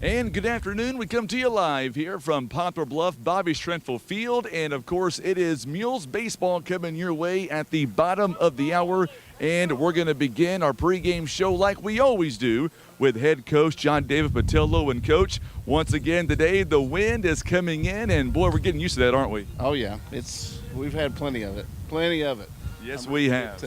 And good afternoon. We come to you live here from Poplar Bluff, Bobby Strenfel Field. And, of course, it is Mules baseball coming your way at the bottom of the hour. And we're going to begin our pregame show like we always do with head coach John David Patillo. And, Coach, once again today, the wind is coming in. And, boy, we're getting used to that, aren't we? Oh, yeah. We've had plenty of it. Plenty of it. Yes, we have.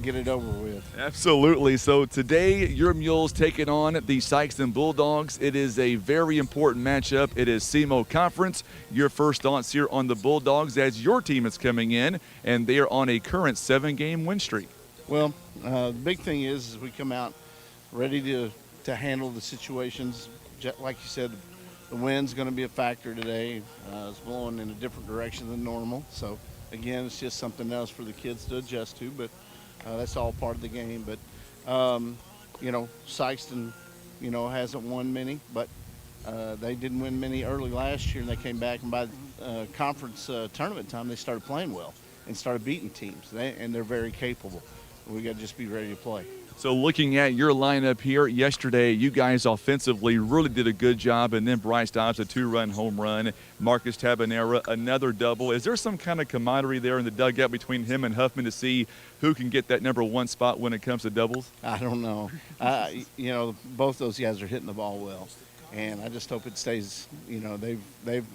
Get it over with. Absolutely. So today, your Mules taking on the Sikeston Bulldogs. It is a very important matchup. It is SEMO Conference. Your first thoughts here on the Bulldogs as your team is coming in, and they are on a current 7-game win streak. Well, the big thing is we come out ready to handle the situations. Like you said, the wind's going to be a factor today. It's blowing in a different direction than normal, so again, it's just something else for the kids to adjust to, but that's all part of the game. But, Sikeston, hasn't won many, but they didn't win many early last year, and they came back, and by conference tournament time, they started playing well and started beating teams, and they're very capable. We got to just be ready to play. So looking at your lineup here yesterday, you guys offensively really did a good job, and then Bryce Dobbs, a 2-run home run, Marcus Tabanera, another double. Is there some kind of camaraderie there in the dugout between him and Huffman to see who can get that number 1 spot when it comes to doubles? I don't know. Both those guys are hitting the ball well, and I just hope it stays. They've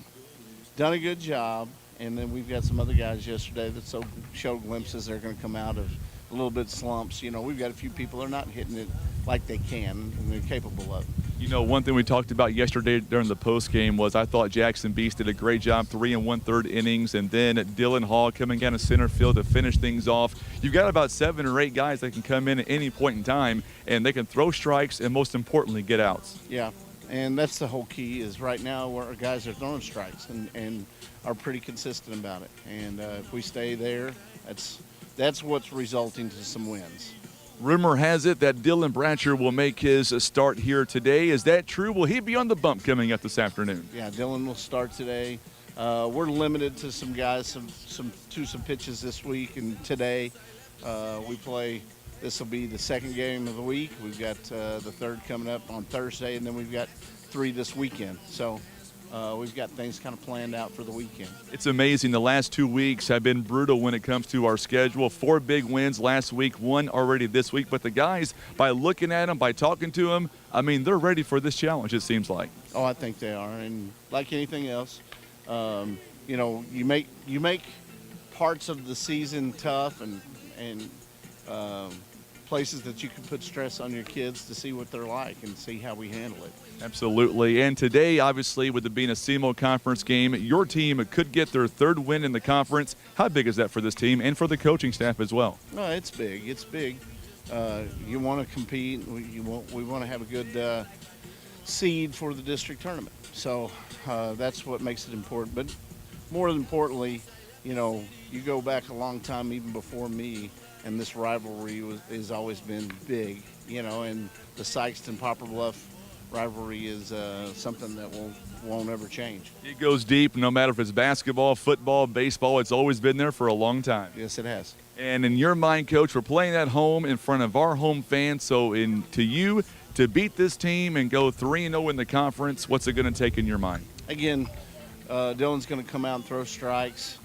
done a good job, and then we've got some other guys yesterday that showed glimpses they're going to come out of a little bit slumps. We've got a few people that are not hitting it like they can and they're capable of it. One thing we talked about yesterday during the post game was I thought Jackson Beast did a great job, 3 1/3 innings, and then Dylan Hall coming down to center field to finish things off. You've got about 7 or 8 guys that can come in at any point in time, and they can throw strikes and, most importantly, get outs. Yeah, and that's the whole key is right now our guys are throwing strikes and are pretty consistent about it. And if we stay there, that's what's resulting to some wins. Rumor has it that Dylan Bratcher will make his start here today. Is that true? Will he be on the bump coming up this afternoon? Yeah, Dylan will start today. We're limited to some guys, some pitches this week and today. We play. This will be the 2nd game of the week. We've got the 3rd coming up on Thursday, and then we've got 3 this weekend. So we've got things kind of planned out for the weekend. It's amazing. The last 2 weeks have been brutal when it comes to our schedule. 4 big wins last week, 1 already this week. But the guys, by looking at them, by talking to them, they're ready for this challenge, it seems like. Oh, I think they are. And like anything else, you make parts of the season tough and places that you can put stress on your kids to see what they're like and see how we handle it. Absolutely. And today, obviously, with it being a SEMO Conference game, your team could get their 3rd win in the conference. How big is that for this team and for the coaching staff as well? No, it's big. It's big. You want to compete. We want to have a good seed for the district tournament. So that's what makes it important. But more importantly, you go back a long time, even before me, and this rivalry has always been big, and the Sikeston Poplar Bluff rivalry is something that won't ever change. It goes deep, no matter if it's basketball, football, baseball. It's always been there for a long time. Yes, it has. And in your mind, Coach, we're playing at home in front of our home fans. So to you, to beat this team and go 3-0 in the conference, what's it going to take in your mind? Again, Dylan's going to come out and throw strikes.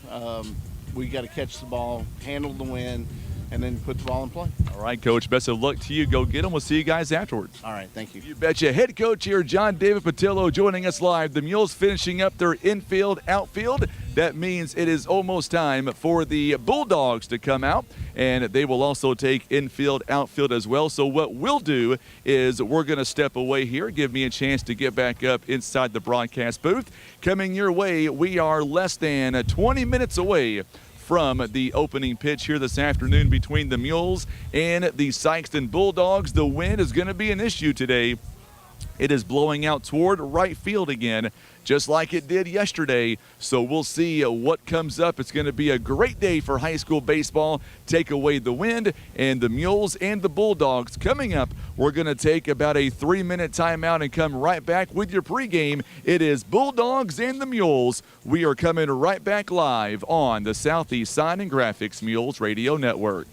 We got to catch the ball, handle the wind, and then put the ball in play. All right, Coach, best of luck to you. Go get them. We'll see you guys afterwards. All right, thank you. You betcha. Head coach here, John David Patillo, joining us live. The Mules finishing up their infield, outfield. That means it is almost time for the Bulldogs to come out, and they will also take infield, outfield as well. So what we'll do is we're going to step away here, give me a chance to get back up inside the broadcast booth. Coming your way, we are less than 20 minutes away from the opening pitch here this afternoon between the Mules and the Sikeston Bulldogs. The wind is going to be an issue today. It is blowing out toward right field again, just like it did yesterday. So we'll see what comes up. It's going to be a great day for high school baseball. Take away the wind, and the Mules and the Bulldogs coming up. We're going to take about a 3-minute timeout and come right back with your pregame. It is Bulldogs and the Mules. We are coming right back live on the Southeast Sign and Graphics Mules Radio Network.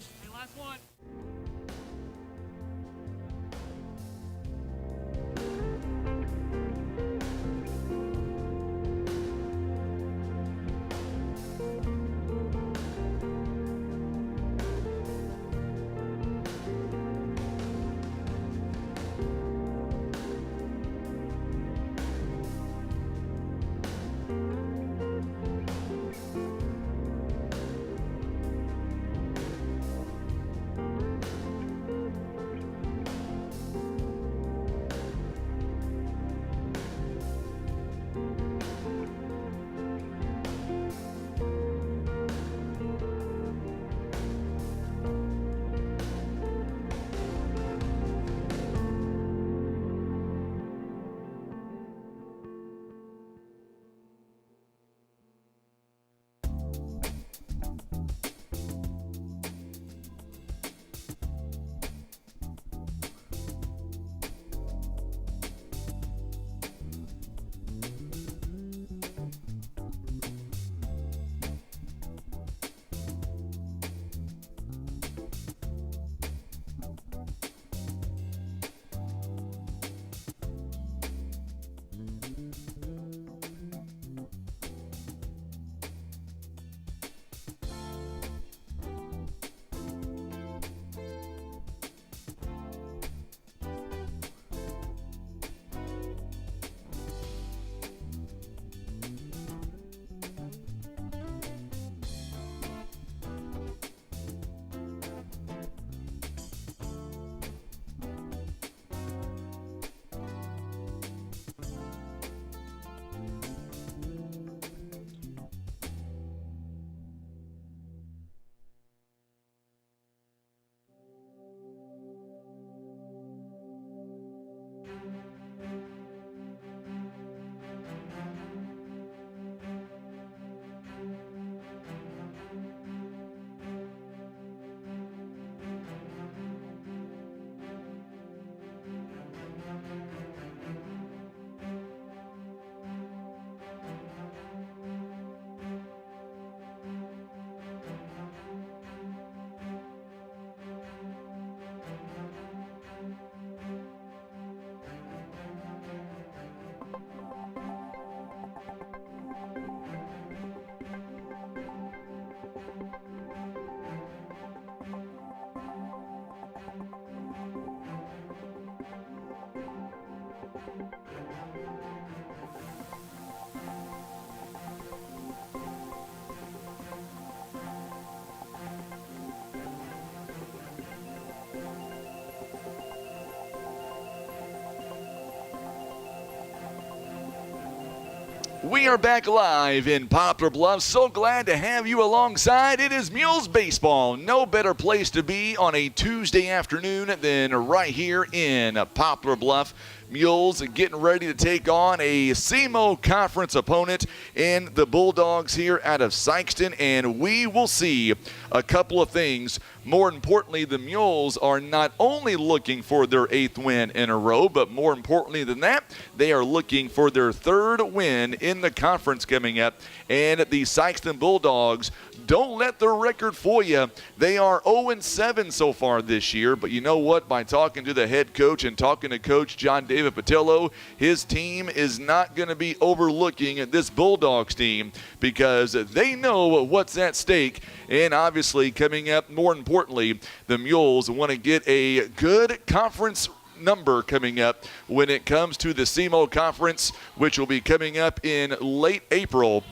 We are back live in Poplar Bluff. So glad to have you alongside. It is Mules Baseball. No better place to be on a Tuesday afternoon than right here in Poplar Bluff. Mules getting ready to take on a SEMO Conference opponent in the Bulldogs here out of Sikeston, and we will see a couple of things. More importantly, the Mules are not only looking for their 8th win in a row, but more importantly than that, they are looking for their 3rd win in the conference coming up. And the Sikeston Bulldogs, don't let their record fool you. They are 0-7 so far this year, but you know what? By talking to the head coach and talking to Coach John David Patillo, his team is not going to be overlooking this Bulldogs team because they know what's at stake. And obviously, coming up, more importantly, the Mules want to get a good conference number coming up when it comes to the SEMO Conference, which will be coming up in late April.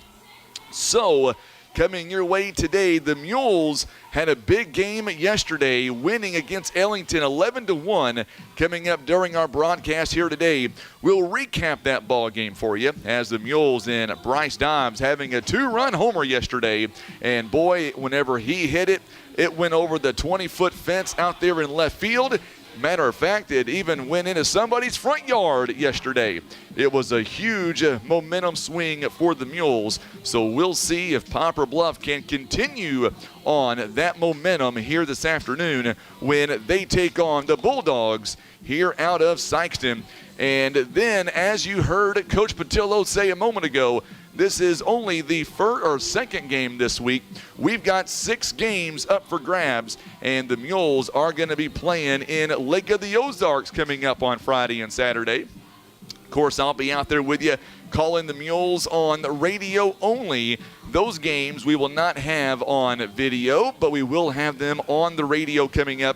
So, coming your way today, the Mules had a big game yesterday, winning against Ellington 11-1. Coming up during our broadcast here today, we'll recap that ball game for you as the Mules and Bryce Dobbs having a 2-run homer yesterday. And boy, whenever he hit it, it went over the 20-foot fence out there in left field. Matter of fact, it even went into somebody's front yard yesterday. It was a huge momentum swing for the Mules. So we'll see if Poplar Bluff can continue on that momentum here this afternoon when they take on the Bulldogs here out of Sikeston. And then, as you heard Coach Patillo say a moment ago, this is only the second game this week. We've got 6 games up for grabs, and the Mules are going to be playing in Lake of the Ozarks coming up on Friday and Saturday. Of course, I'll be out there with you calling the Mules on the radio only. Those games we will not have on video, but we will have them on the radio coming up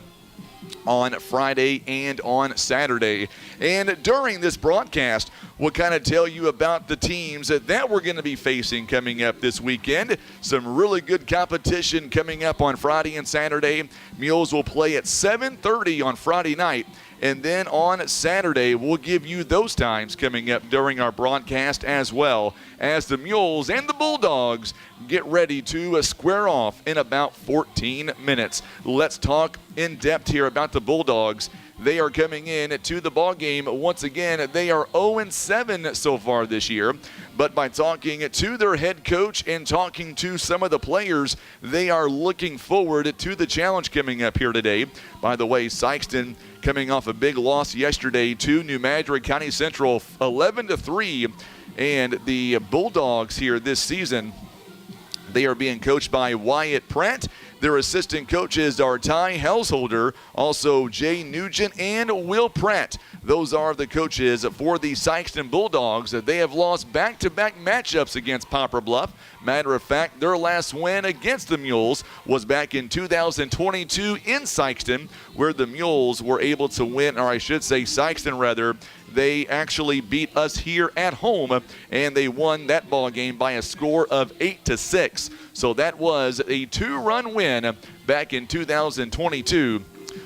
on Friday and on Saturday. And during this broadcast, we'll kind of tell you about the teams that we're going to be facing coming up this weekend. Some really good competition coming up on Friday and Saturday. Mules will play at 7:30 on Friday night. And then on Saturday, we'll give you those times coming up during our broadcast as well as the Mules and the Bulldogs get ready to square off in about 14 minutes. Let's talk in depth here about the Bulldogs. They are coming in to the ball game once again. They are 0-7 so far this year. But by talking to their head coach and talking to some of the players, they are looking forward to the challenge coming up here today. By the way, Sikeston coming off a big loss yesterday to New Madrid County Central, 11-3. And the Bulldogs here this season, they are being coached by Wyatt Pratt. Their assistant coaches are Ty Householder, also Jay Nugent, and Will Pratt. Those are the coaches for the Sikeston Bulldogs. They have lost back-to-back matchups against Poplar Bluff. Matter of fact, their last win against the Mules was back in 2022 in Sikeston, where the Mules were able to win, or I should say Sikeston rather. They actually beat us here at home, and they won that ball game by a score of 8-6. So that was a 2-run win back in 2022,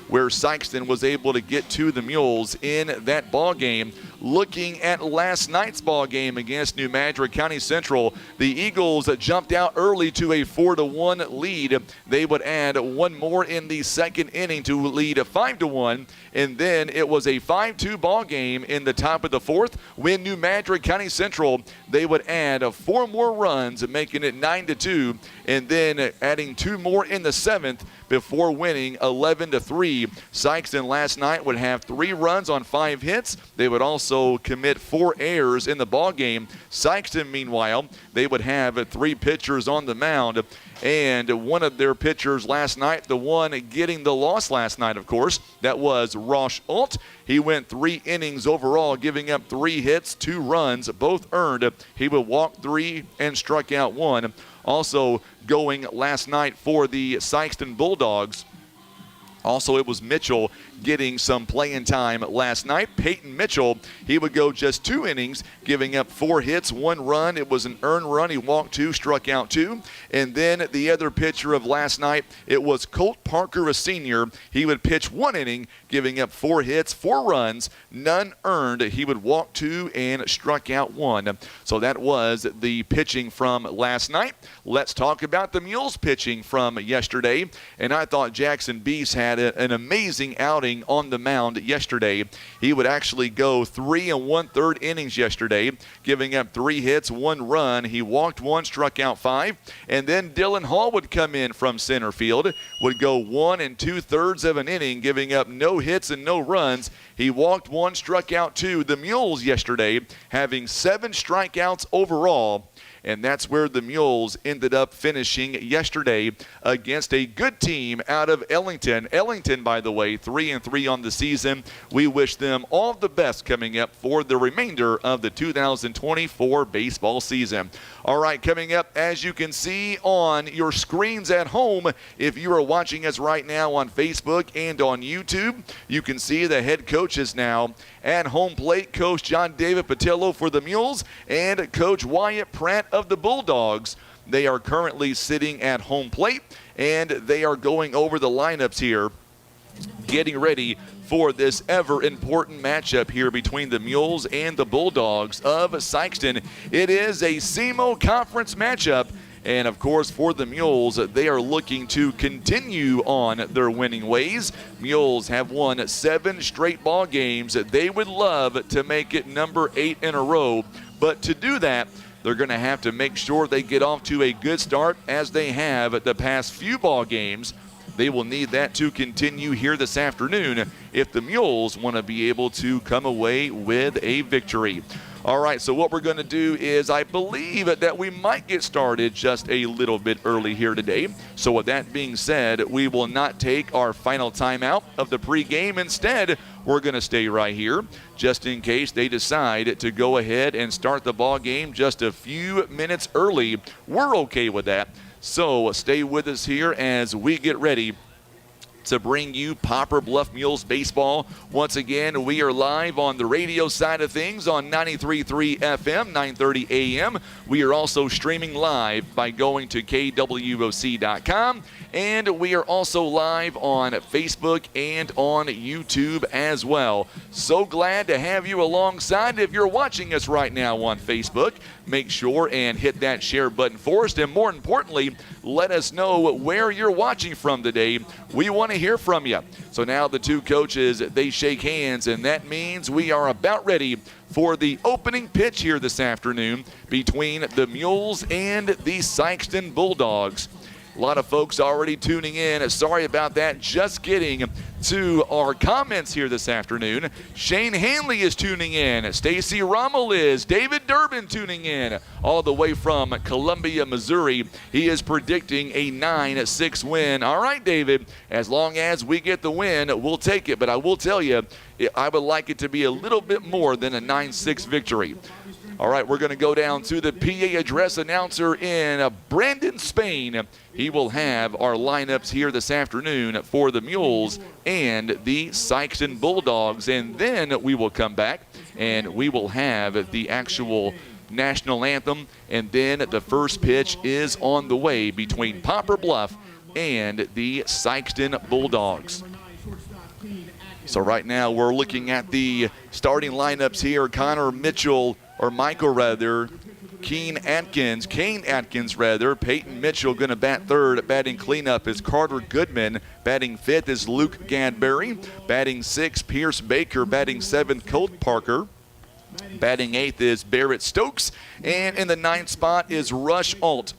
where Sikeston was able to get to the Mules in that ball game. Looking at last night's ball game against New Madrid County Central, the Eagles jumped out early to a 4-1 lead. They would add one more in the second inning to lead 5-1, and then it was a 5-2 ball game in the top of the fourth when New Madrid County Central, they would add 4 more runs, making it 9-2, and then adding 2 more in the seventh before winning 11-3. Sikeston last night would have 3 runs on 5 hits. They would also commit 4 errors in the ball game. Sikeston, meanwhile, they would have 3 pitchers on the mound. And one of their pitchers last night, the one getting the loss last night, of course, that was Rosh Alt. He went 3 innings overall, giving up 3 hits, 2 runs, both earned. He would walk 3 and struck out 1. Also going last night for the Sikeston Bulldogs. Also, it was Mitchell getting some playing time last night. Peyton Mitchell, he would go just 2 innings, giving up 4 hits, 1 run. It was an earned run. He walked 2, struck out 2. And then the other pitcher of last night, it was Colt Parker, a senior. He would pitch 1 inning, giving up 4 hits, 4 runs, none earned. He would walk 2 and struck out 1. So that was the pitching from last night. Let's talk about the Mules pitching from yesterday. And I thought Jackson Beast had an amazing outing on the mound yesterday. He would actually go 3 1/3 innings yesterday, giving up 3 hits, 1 run. He walked 1, struck out 5. And then Dylan Hall would come in from center field, would go 1 2/3 of an inning, giving up no hits and no runs. He walked 1, struck out 2. The Mules yesterday having 7 strikeouts overall. And that's where the Mules ended up finishing yesterday against a good team out of Ellington. Ellington, by the way, 3-3 on the season. We wish them all the best coming up for the remainder of the 2024 baseball season. All right, coming up, as you can see on your screens at home, if you are watching us right now on Facebook and on YouTube, you can see the head coaches now at home plate, Coach John David Patillo for the Mules and Coach Wyatt Pratt of the Bulldogs. They are currently sitting at home plate, and they are going over the lineups here, getting ready for this ever-important matchup here between the Mules and the Bulldogs of Sikeston. It is a SEMO Conference matchup. And, of course, for the Mules, they are looking to continue on their winning ways. Mules have won 7 straight ball games. They would love to make it number 8 in a row. But to do that, they're going to have to make sure they get off to a good start as they have at the past few ball games. They will need that to continue here this afternoon if the Mules want to be able to come away with a victory. All right, so what we're going to do is I believe that we might get started just a little bit early here today. So with that being said, we will not take our final timeout of the pregame. Instead, we're going to stay right here just in case they decide to go ahead and start the ball game just a few minutes early. We're okay with that. So stay with us here as we get ready to bring you Poplar Bluff Mules baseball. Once again, we are live on the radio side of things on 93.3 FM, 9:30 a.m. We are also streaming live by going to KWOC.com, and we are also live on Facebook and on YouTube as well. So glad to have you alongside. If you're watching us right now on Facebook, make sure and hit that share button for us, and more importantly, let us know where you're watching from today. We want to hear from you. So now the two coaches, they shake hands, and that means we are about ready for the opening pitch here this afternoon between the Mules and the Sikeston Bulldogs. A lot of folks already tuning in. Sorry about that. Just getting to our comments here this afternoon. Shane Hanley is tuning in. Stacy Rommel is. David Durbin tuning in all the way from Columbia, Missouri. He is predicting a 9-6 win. All right, David, as long as we get the win, we'll take it. But I will tell you, I would like it to be a little bit more than a 9-6 victory. All right, we're going to go down to the PA address announcer in Brandon, Spain. He will have our lineups here this afternoon for the Mules and the Sikeston Bulldogs. And then we will come back and we will have the actual national anthem. And then the first pitch is on the way between Poplar Bluff and the Sikeston Bulldogs. So right now we're looking at the starting lineups here. Kane Atkins, Peyton Mitchell going to bat third. Batting cleanup is Carter Goodman. Batting fifth is Luke Gadberry. Batting sixth, Pierce Baker. Batting seventh, Colt Parker. Batting eighth is Barrett Stokes. And in the ninth spot is Rush Alt.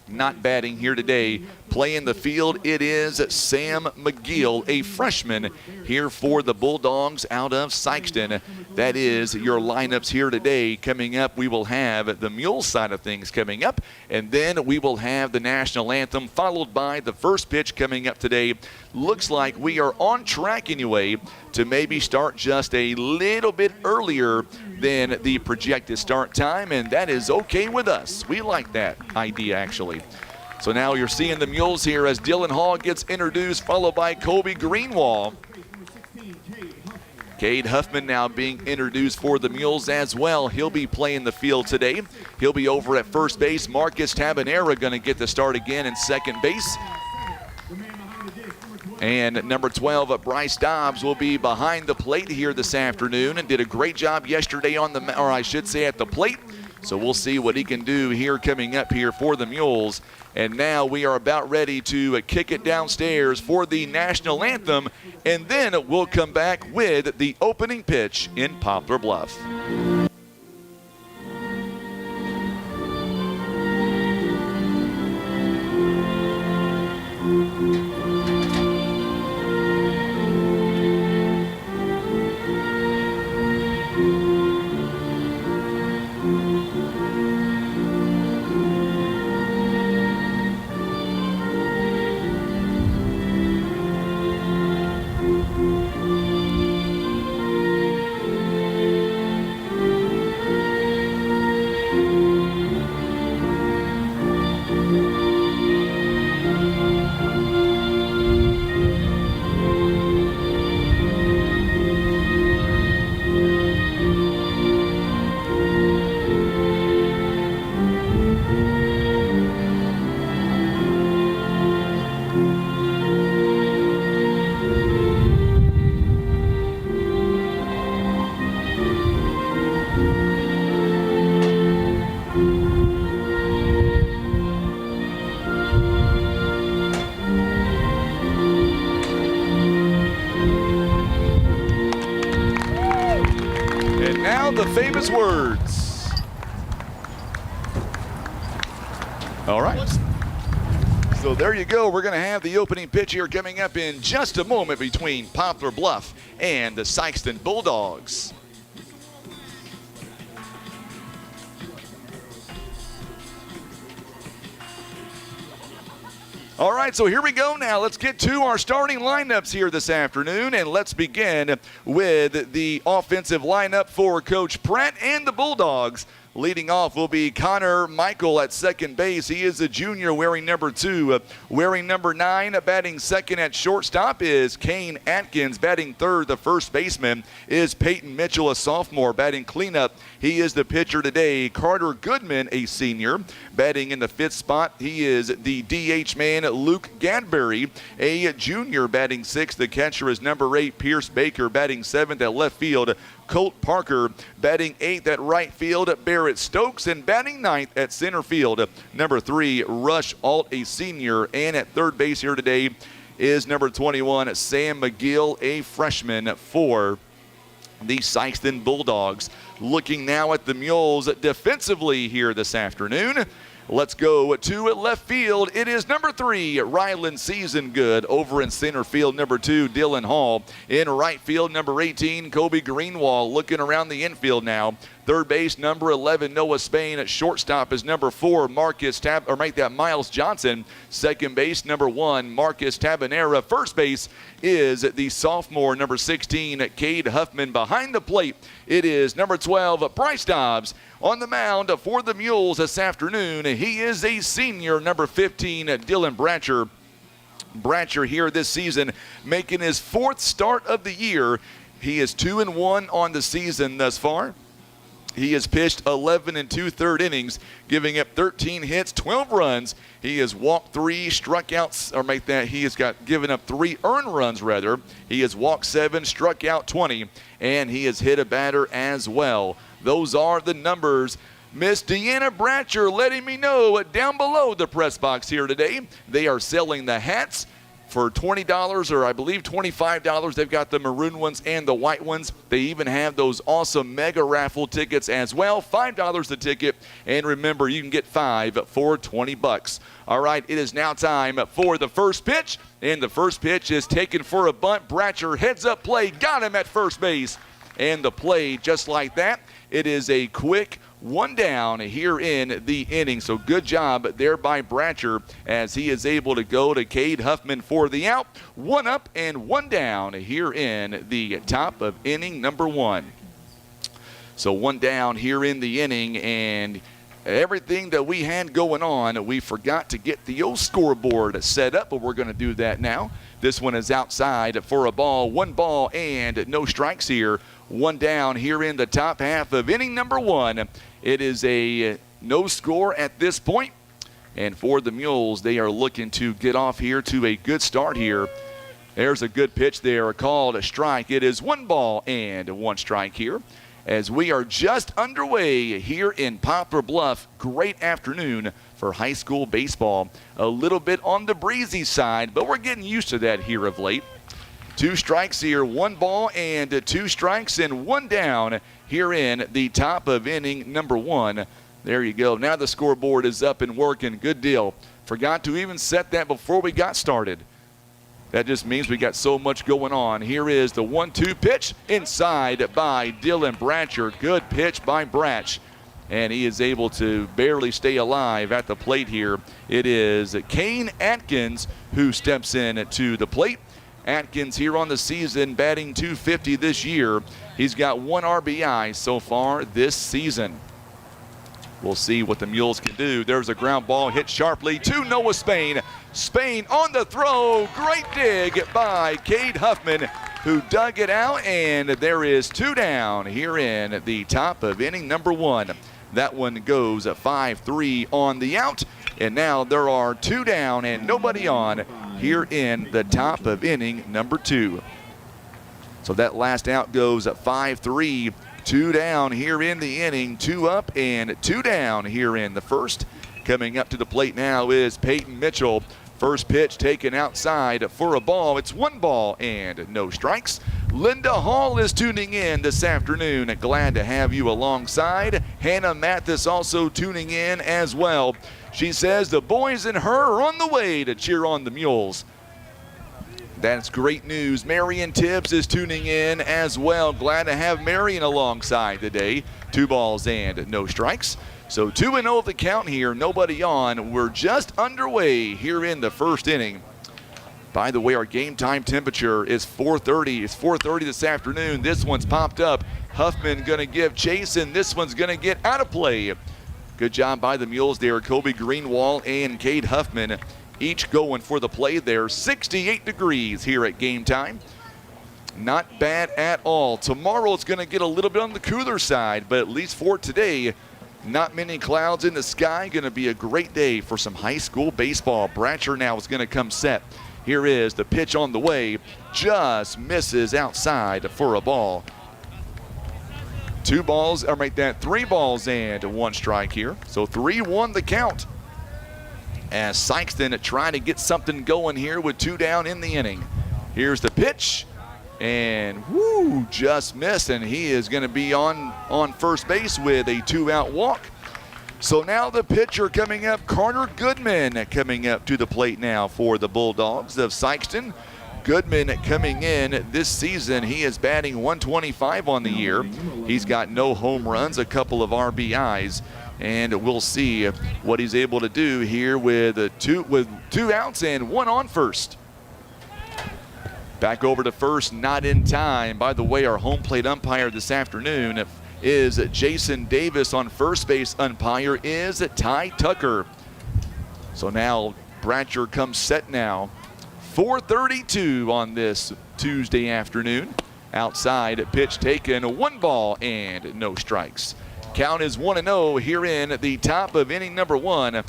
Not batting here today. Playing the field, it is Sam McGill, a freshman here for the Bulldogs out of Sikeston. That is your lineups here today. Coming up, we will have the Mules side of things coming up, and then we will have the national anthem, followed by the first pitch coming up today. Looks like we are on track anyway to maybe start just a little bit earlier than the projected start time, and that is okay with us. We like that idea, actually. So now you're seeing the Mules here as Dylan Hall gets introduced, followed by Colby Greenwald. Cade Huffman now being introduced for the Mules as well. He'll be playing the field today. He'll be over at first base. Marcus Tabanera going to get the start again in second base. And number 12, Bryce Dobbs, will be behind the plate here this afternoon and did a great job yesterday at the plate. So we'll see what he can do here coming up here for the Mules. And now we are about ready to kick it downstairs for the national anthem, and then we'll come back with the opening pitch in Poplar Bluff. The famous words. All right. So there you go. We're going to have the opening pitch here coming up in just a moment between Poplar Bluff and the Sikeston Bulldogs. All right, so here we go now. Let's get to our starting lineups here this afternoon, and let's begin with the offensive lineup for Coach Pratt and the Bulldogs. Leading off will be Connor Michael at second base. He is a junior wearing number 2. Wearing number 9, batting second at shortstop is Kane Atkins. Batting third, the first baseman, is Peyton Mitchell, a sophomore. Batting cleanup, he is the pitcher today, Carter Goodman, a senior. Batting in the 5th spot, he is the DH man, Luke Gadberry, a junior. Batting 6th, the catcher is number 8, Pierce Baker. Batting 7th at left field, Colt Parker. Batting 8th at right field, Barrett Stokes. And batting 9th at center field, number 3, Rush Alt, a senior. And at third base here today is number 21, Sam McGill, a freshman for the Sikeston Bulldogs. Looking now at the Mules defensively here this afternoon. Let's go to left field. It is number 3, Ryland Seasongood. Over in center field, number 2, Dylan Hall. In right field, number 18, Colby Greenwald. Looking around the infield now. Third base, number 11, Noah Spain. At shortstop is number 4, Miles Johnson. Second base, number 1, Marcus Tabanera. First base is the sophomore, number 16, Cade Huffman. Behind the plate, it is number 12, Bryce Dobbs. On the mound for the Mules this afternoon, he is a senior, number 15, Dylan Bratcher. Bratcher here this season, making his 4th start of the year. He is 2-1 on the season thus far. He has pitched 11 2/3 innings, giving up 13 hits, 12 runs. He has walked 3, struck out, he has given up 3 earned runs, rather. He has walked 7, struck out 20, and he has hit a batter as well. Those are the numbers. Miss Deanna Bratcher letting me know down below the press box here today. They are selling the hats for $20, or I believe $25. They've got the maroon ones and the white ones. They even have those awesome mega raffle tickets as well. $5 the ticket. And remember, you can get 5 for $20. All right, it is now time for the first pitch. And the first pitch is taken for a bunt. Bratcher heads up play, got him at first base. And the play, just like that, it is a quick 1 down here in the inning. So good job there by Bratcher as he is able to go to Cade Huffman for the out. 1 up and 1 down here in the top of inning number 1. So 1 down here in the inning, and everything that we had going on, we forgot to get the old scoreboard set up, but we're going to do that now. This one is outside for a ball. 1 ball and no strikes here. 1 down here in the top half of inning number 1. It is a no score at this point. And for the Mules, they are looking to get off here to a good start here. There's a good pitch there, called a strike. It is 1 ball and 1 strike here as we are just underway here in Poplar Bluff. Great afternoon for high school baseball. A little bit on the breezy side, but we're getting used to that here of late. 2 strikes here, 1 ball and 2 strikes and 1 down here in the top of inning number 1. There you go. Now the scoreboard is up and working. Good deal. Forgot to even set that before we got started. That just means we got so much going on. Here is the 1-2 pitch inside by Dylan Bratcher. Good pitch by Bratch. And he is able to barely stay alive at the plate here. It is Kane Atkins who steps in to the plate. Atkins here on the season batting .250 this year. He's got 1 RBI so far this season. We'll see what the Mules can do. There's a ground ball hit sharply to Noah Spain. Spain on the throw. Great dig by Cade Huffman, who dug it out, and there is 2 down here in the top of inning number 1. That one goes 5-3 on the out, and now there are 2 down and nobody on here in the top of inning number 2. So that last out goes 5-3, 2 down here in the inning, 2 up and 2 down here in the first. Coming up to the plate now is Peyton Mitchell. First pitch taken outside for a ball. It's 1 ball and no strikes. Linda Hall is tuning in this afternoon. Glad to have you alongside. Hannah Mathis also tuning in as well. She says the boys and her are on the way to cheer on the Mules. That's great news. Marion Tibbs is tuning in as well. Glad to have Marion alongside today. 2 balls and no strikes. So 2-0 the count here, nobody on. We're just underway here in the first inning. By the way, our game time temperature is 4:30. It's 4:30 this afternoon. This one's popped up. Huffman going to give chase, and this one's going to get out of play. Good job by the Mules there. Kobe Greenwald and Cade Huffman each going for the play there. 68 degrees here at game time. Not bad at all. Tomorrow it's going to get a little bit on the cooler side, but at least for today, not many clouds in the sky. Going to be a great day for some high school baseball. Bratcher now is going to come set. Here is the pitch on the way. Just misses outside for a ball. 3 balls and 1 strike here. So 3-1 the count. As Sikeston trying to get something going here with 2 down in the inning. Here's the pitch. And just missed, and he is going to be on first base with a 2-out walk. So now the pitcher coming up, Carter Goodman, coming up to the plate now for the Bulldogs of Sikeston. Goodman coming in this season, he is batting .125 on the year. He's got no home runs, a couple of RBIs, and we'll see what he's able to do here with 2 outs and 1 on first. Back over to first, not in time. By the way, our home plate umpire this afternoon is Jason Davis. On first base umpire is Ty Tucker. So now Bratcher comes set now. 4:32 on this Tuesday afternoon. Outside pitch taken, 1 ball and no strikes. Count is 1-0 here in the top of inning number 1.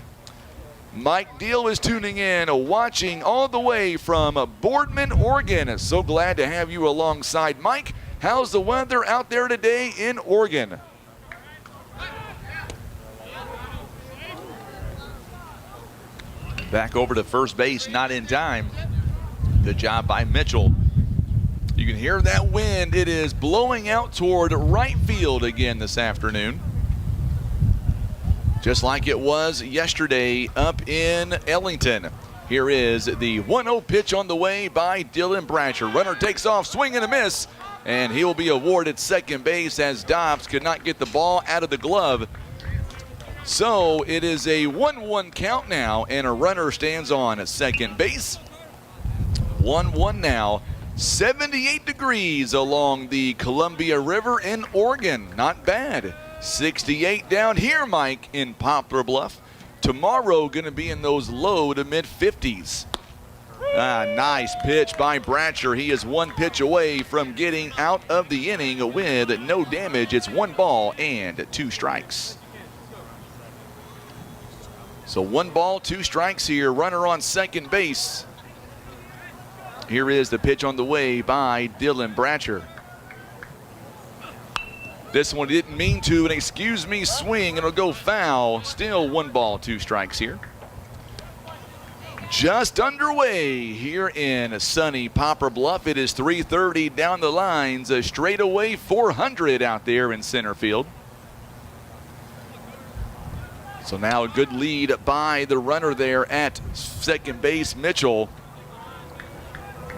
Mike Deal is tuning in, watching all the way from Boardman, Oregon. So glad to have you alongside, Mike. How's the weather out there today in Oregon? Back over to first base, not in time. Good job by Mitchell. You can hear that wind. It is blowing out toward right field again this afternoon. Just like it was yesterday up in Ellington. Here is the 1-0 pitch on the way by Dylan Bratcher. Runner takes off, swing and a miss, and he will be awarded second base as Dobbs could not get the ball out of the glove. So it is a 1-1 count now, and a runner stands on second base. 1-1 now. 78 degrees along the Columbia River in Oregon. Not bad. 68 down here, Mike, in Poplar Bluff. Tomorrow going to be in those low to mid 50s. Nice pitch by Bratcher. He is one pitch away from getting out of the inning with no damage. It's 1 ball and 2 strikes. So 1 ball, 2 strikes here. Runner on second base. Here is the pitch on the way by Dylan Bratcher. This one didn't mean to, an excuse me swing, it'll go foul. Still 1 ball, 2 strikes here. Just underway here in sunny Poplar Bluff. It is 3:30 down the lines, a straightaway 400 out there in center field. So now a good lead by the runner there at second base, Mitchell.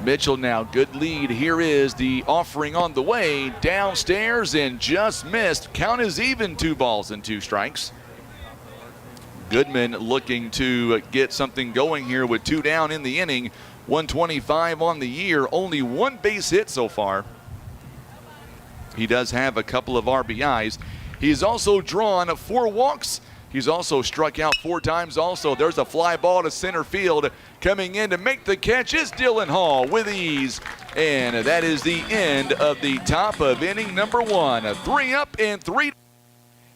Mitchell now, good lead. Here is the offering on the way. Downstairs and just missed. Count is even, 2 balls and 2 strikes. Goodman looking to get something going here with 2 down in the inning. 125 on the year. Only 1 base hit so far. He does have a couple of RBIs. He's also drawn 4 walks. He's also struck out 4 times also. There's a fly ball to center field. Coming in to make the catch is Dylan Hall with ease. And that is the end of the top of inning number 1. 3 up and 3.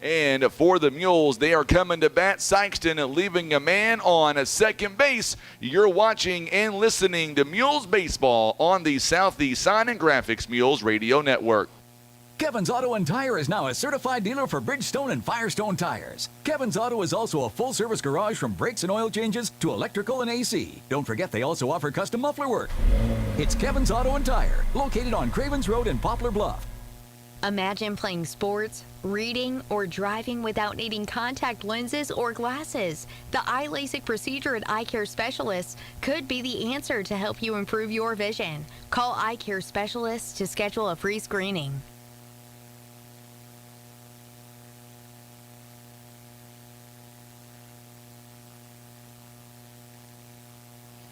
And for the Mules, they are coming to bat. Sikeston leaving a man on second base. You're watching and listening to Mules Baseball on the Southeast Sign and Graphics Mules Radio Network. Kevin's Auto and Tire is now a certified dealer for Bridgestone and Firestone tires. Kevin's Auto is also a full-service garage from brakes and oil changes to electrical and AC. Don't forget they also offer custom muffler work. It's Kevin's Auto and Tire, located on Cravens Road in Poplar Bluff. Imagine playing sports, reading, or driving without needing contact lenses or glasses. The eye LASIK procedure at Eye Care Specialists could be the answer to help you improve your vision. Call Eye Care Specialists to schedule a free screening.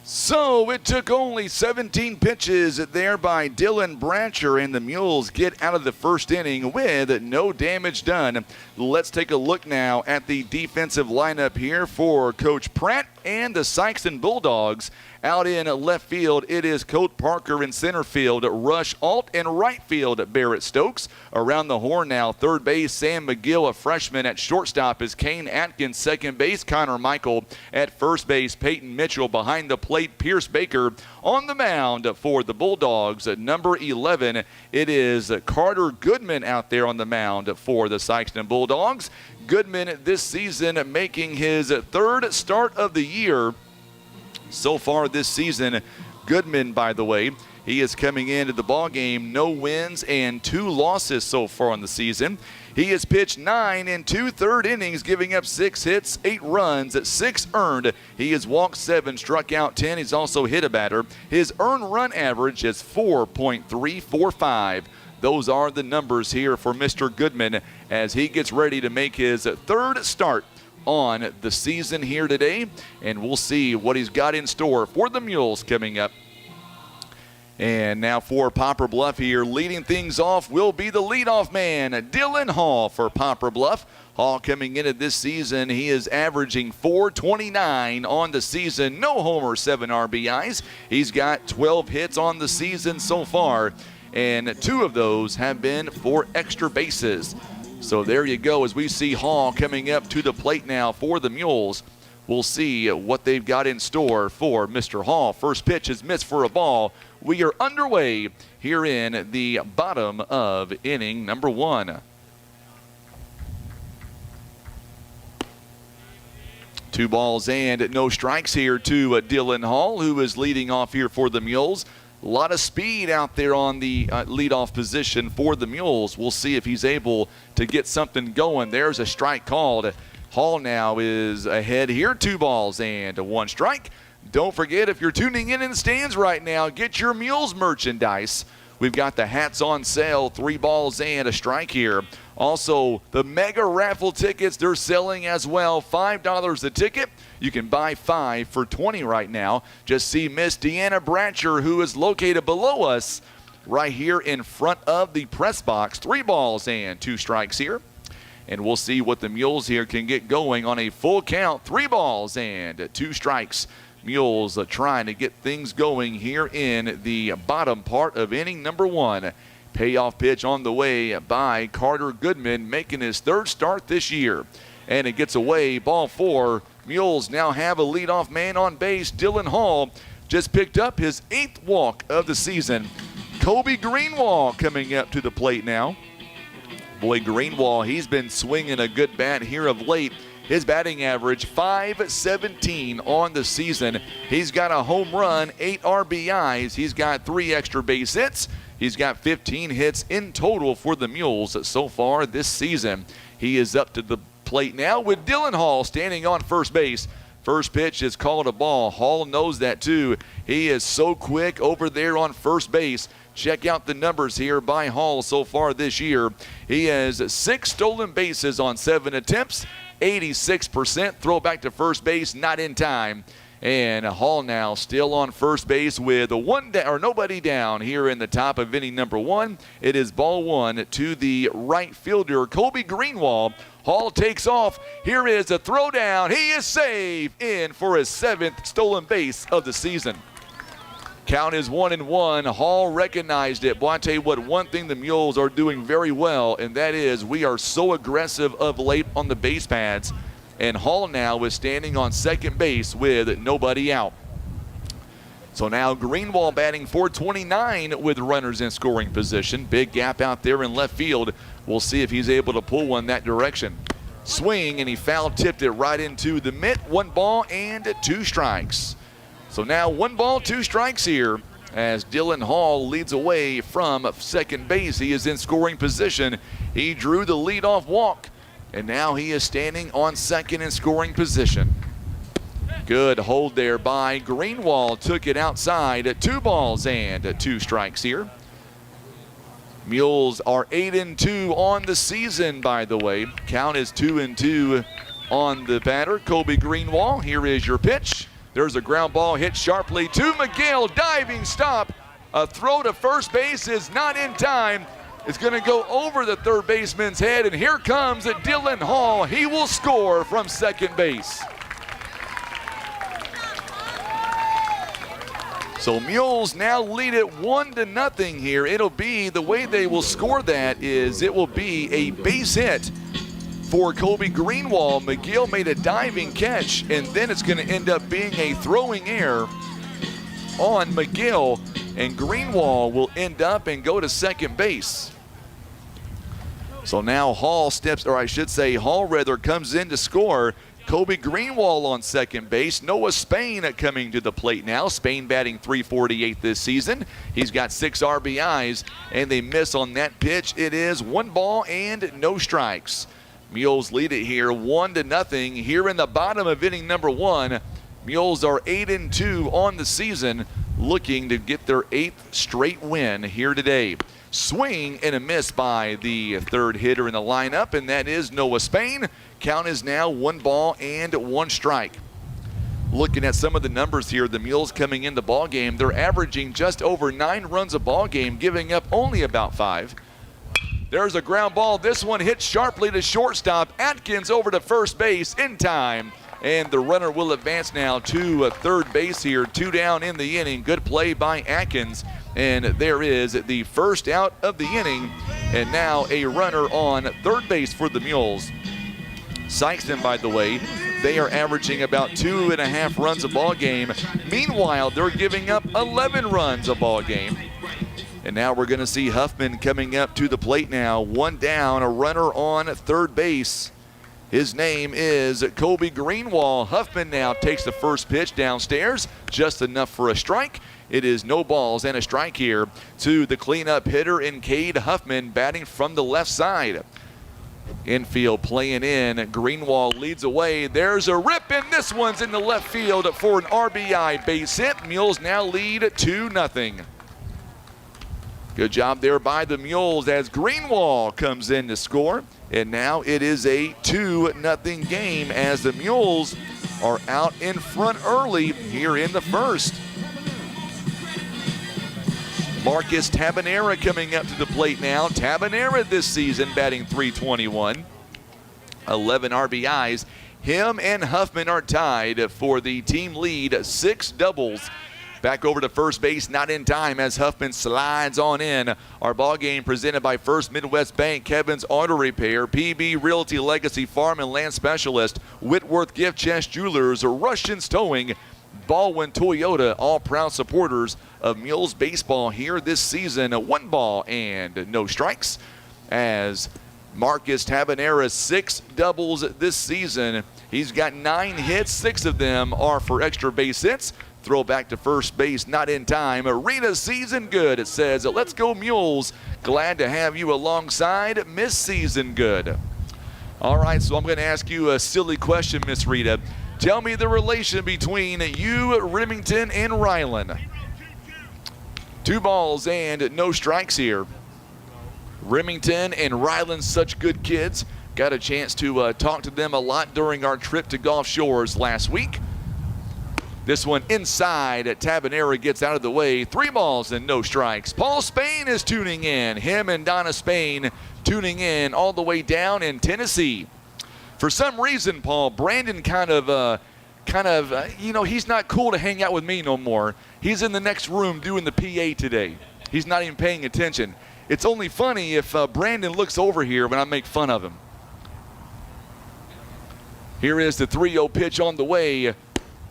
So it took only 17 pitches there by Dylan Bratcher, and the Mules get out of the first inning with no damage done. Let's take a look now at the defensive lineup here for Coach Pratt and the Sikeston Bulldogs. Out in left field, it is Colt Parker. In center field, Rush Alt. And right field, Barrett Stokes. Around the horn now, third base, Sam McGill, a freshman. At shortstop is Kane Atkins. Second base, Connor Michael. At first base, Peyton Mitchell. Behind the plate, Pierce Baker. On the mound for the Bulldogs, at number 11, it is Carter Goodman out there on the mound for the Sikeston Bulldogs. Goodman this season making his 3rd start of the year. So far this season, Goodman, by the way, he is coming into the ballgame, no wins and 2 losses so far in the season. He has pitched 9 and 2/3 innings, giving up 6 hits, 8 runs, 6 earned. He has walked 7, struck out 10. He's also hit a batter. His earned run average is 4.345. Those are the numbers here for Mr. Goodman as he gets ready to make his 3rd start on the season here today, and we'll see what he's got in store for the Mules coming up. And now for Poplar Bluff here, leading things off will be the leadoff man, Dylan Hall for Poplar Bluff. Hall coming into this season, he is averaging .429 on the season, no homers, 7 RBIs. He's got 12 hits on the season so far, and 2 of those have been for extra bases. So there you go, as we see Hall coming up to the plate now for the Mules. We'll see what they've got in store for Mr. Hall. First pitch is missed for a ball. We are underway here in the bottom of inning number 1. 2 balls and no strikes here to Dylan Hall, who is leading off here for the Mules. A lot of speed out there on the leadoff position for the Mules. We'll see if he's able to get something going. There's a strike called. Hall now is ahead here. 2 balls and 1 strike. Don't forget, if you're tuning in the stands right now, get your Mules merchandise. We've got the hats on sale, 3 balls and a strike here. Also, the mega raffle tickets, they're selling as well, $5 a ticket. You can buy 5 for $20 right now. Just see Miss Deanna Bratcher, who is located below us right here in front of the press box. 3 balls and 2 strikes here. And we'll see what the Mules here can get going on a full count. 3 balls and 2 strikes. Mules trying to get things going here in the bottom part of inning number 1. Payoff pitch on the way by Carter Goodman, making his 3rd start this year. And it gets away, ball 4. Mules now have a leadoff man on base. Dylan Hall just picked up his 8th walk of the season. Kobe Greenwall coming up to the plate now. Boy, Greenwall, he's been swinging a good bat here of late. His batting average, .517 on the season. He's got a home run, 8 RBIs. He's got 3 extra base hits. He's got 15 hits in total for the Mules so far this season. He is up to the plate now with Dylan Hall standing on first base. First pitch is called a ball. Hall knows that too. He is so quick over there on first base. Check out the numbers here by Hall so far this year. He has 6 stolen bases on 7 attempts. 86% throw back to first base, not in time. And Hall now still on first base with nobody down here in the top of inning number 1. It is ball 1 to the right fielder, Kobe Greenwall. Hall takes off. Here is a throwdown. He is safe, in for his 7th stolen base of the season. Count is 1-1. Hall recognized it. Boy, I tell you what, one thing the Mules are doing very well, and that is we are so aggressive of late on the base pads. And Hall now is standing on second base with nobody out. So now Greenwall batting .429 with runners in scoring position. Big gap out there in left field. We'll see if he's able to pull one that direction. Swing, and he foul tipped it right into the mitt. 1 ball and 2 strikes. So now 1 ball, 2 strikes here as Dylan Hall leads away from second base. He is in scoring position. He drew the leadoff walk, and now he is standing on second in scoring position. Good hold there by Greenwall. Took it outside. 2 balls and 2 strikes here. Mules are 8-2 on the season, by the way. Count is 2-2 on the batter, Kobe Greenwall. Here is your pitch. There's a ground ball hit sharply to McGill. Diving stop. A throw to first base is not in time. It's going to go over the third baseman's head, and here comes Dylan Hall. He will score from second base. So Mules now lead it 1-0 here. It'll be, the way they will score that is it will be a base hit for Kobe Greenwall. McGill made a diving catch, and then it's going to end up being a throwing error on McGill, and Greenwall will end up and go to second base. So now Hall comes in to score. Kobe Greenwall on second base. Noah Spain coming to the plate now. Spain batting .348 this season. He's got 6 RBIs, and they miss on that pitch. It is 1 ball and no strikes. Mules lead it here 1-0 here in the bottom of inning number 1. Mules are 8-2 on the season, looking to get their 8th straight win here today. Swing and a miss by the third hitter in the lineup, and that is Noah Spain. Count is now 1 ball and 1 strike. Looking at some of the numbers here, the Mules coming in the ball game, they're averaging just over 9 runs a ball game, giving up only about 5. There's a ground ball. This one hit sharply to shortstop. Atkins over to first base in time. And the runner will advance now to third base here. 2 down in the inning. Good play by Atkins. And there is the first out of the inning. and now a runner on third base for the Mules. Sikeston, by the way, they are averaging about 2.5 runs a ball game. Meanwhile, they're giving up 11 runs a ball game. And now we're going to see Huffman coming up to the plate now. One down, a runner on third base. His name is Kobe Greenwall. Huffman now takes the first pitch downstairs, just enough for a strike. It is no balls and a strike here to the cleanup hitter in Cade Huffman, batting from the left side. Infield playing in. Greenwall leads away. There's a rip, and this one's in the left field for an RBI base hit. Mules now lead 2-0. Good job there by the Mules as Greenwall comes in to score. And now it is a 2-0 game as the Mules are out in front early here in the first. Marcus Tabanera coming up to the plate now. Tabanera this season batting .321. 11 RBIs. Him and Huffman are tied for the team lead. 6 doubles. Back over to first base, not in time as Huffman slides on in. Our ball game presented by First Midwest Bank, Kevin's Auto Repair, PB Realty Legacy Farm and Land Specialist, Whitworth Gift Chest Jewelers, Russians Towing, Baldwin Toyota, all proud supporters of Mules baseball here this season. 1 ball and no strikes as Marcus Tabanera 6 doubles this season. He's got 9 hits, 6 of them are for extra base hits. Throw back to first base, not in time. Arena season good. It says, let's go Mules. Glad to have you alongside Miss Season Good. All right, so I'm going to ask you a silly question, Miss Rita. Tell me the relation between you, Remington, and Ryland. 2 balls and no strikes here. Remington and Ryland, such good kids. Got a chance to talk to them a lot during our trip to Gulf Shores last week. This one inside. Tabanera gets out of the way. 3 balls and no strikes. Paul Spain is tuning in. Him and Donna Spain tuning in all the way down in Tennessee. For some reason, Paul, Brandon kind of, he's not cool to hang out with me no more. He's in the next room doing the PA today. He's not even paying attention. It's only funny if Brandon looks over here when I make fun of him. Here is the 3-0 pitch on the way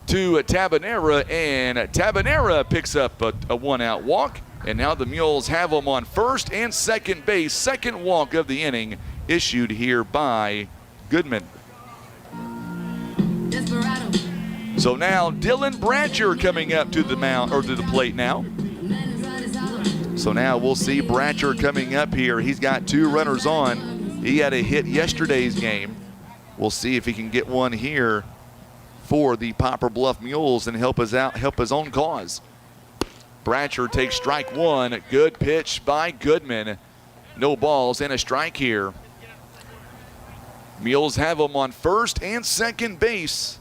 to Tabanera, and Tabanera picks up a 1-out walk, and now the Mules have him on first and second base. Second walk of the inning issued here by Goodman. So now Dylan Bratcher coming up to the mound, or to the plate now. So now we'll see Bratcher coming up here. He's got 2 runners on. He had a hit yesterday's game. We'll see if he can get one here for the Poplar Bluff Mules and help us out, help his own cause. Bratcher takes strike 1. Good pitch by Goodman. No balls and a strike here. Mules have him on first and second base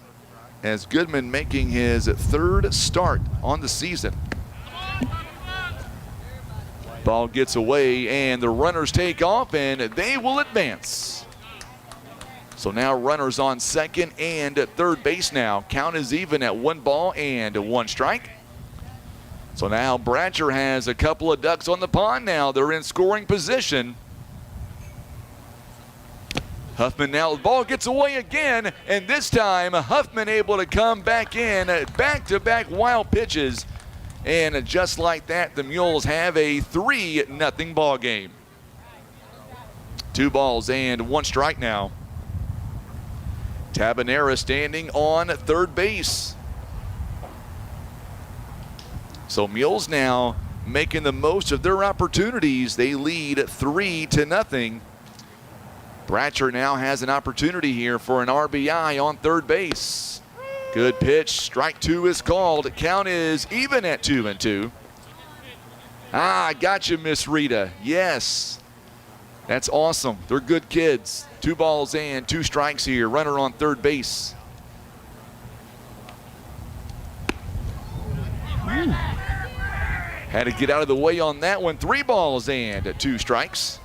as Goodman making his 3rd start on the season. Ball gets away and the runners take off and they will advance. So now runners on second and third base now. Count is even at 1 ball and 1 strike. So now Bratcher has a couple of ducks on the pond now. They're in scoring position. Huffman now, the ball gets away again, and this time Huffman able to come back in, back-to-back wild pitches. And just like that, the Mules have a 3-0 ball game. 2 balls and 1 strike now. Tabanera standing on third base. So Mules now making the most of their opportunities. They lead 3-0. Bratcher now has an opportunity here for an RBI on third base. Good pitch. Strike 2 is called. Count is even at 2-2. I got you, Miss Rita. Yes. That's awesome. They're good kids. 2 balls and 2 strikes here. Runner on third base. Had to get out of the way on that one. 3 balls and 2 strikes.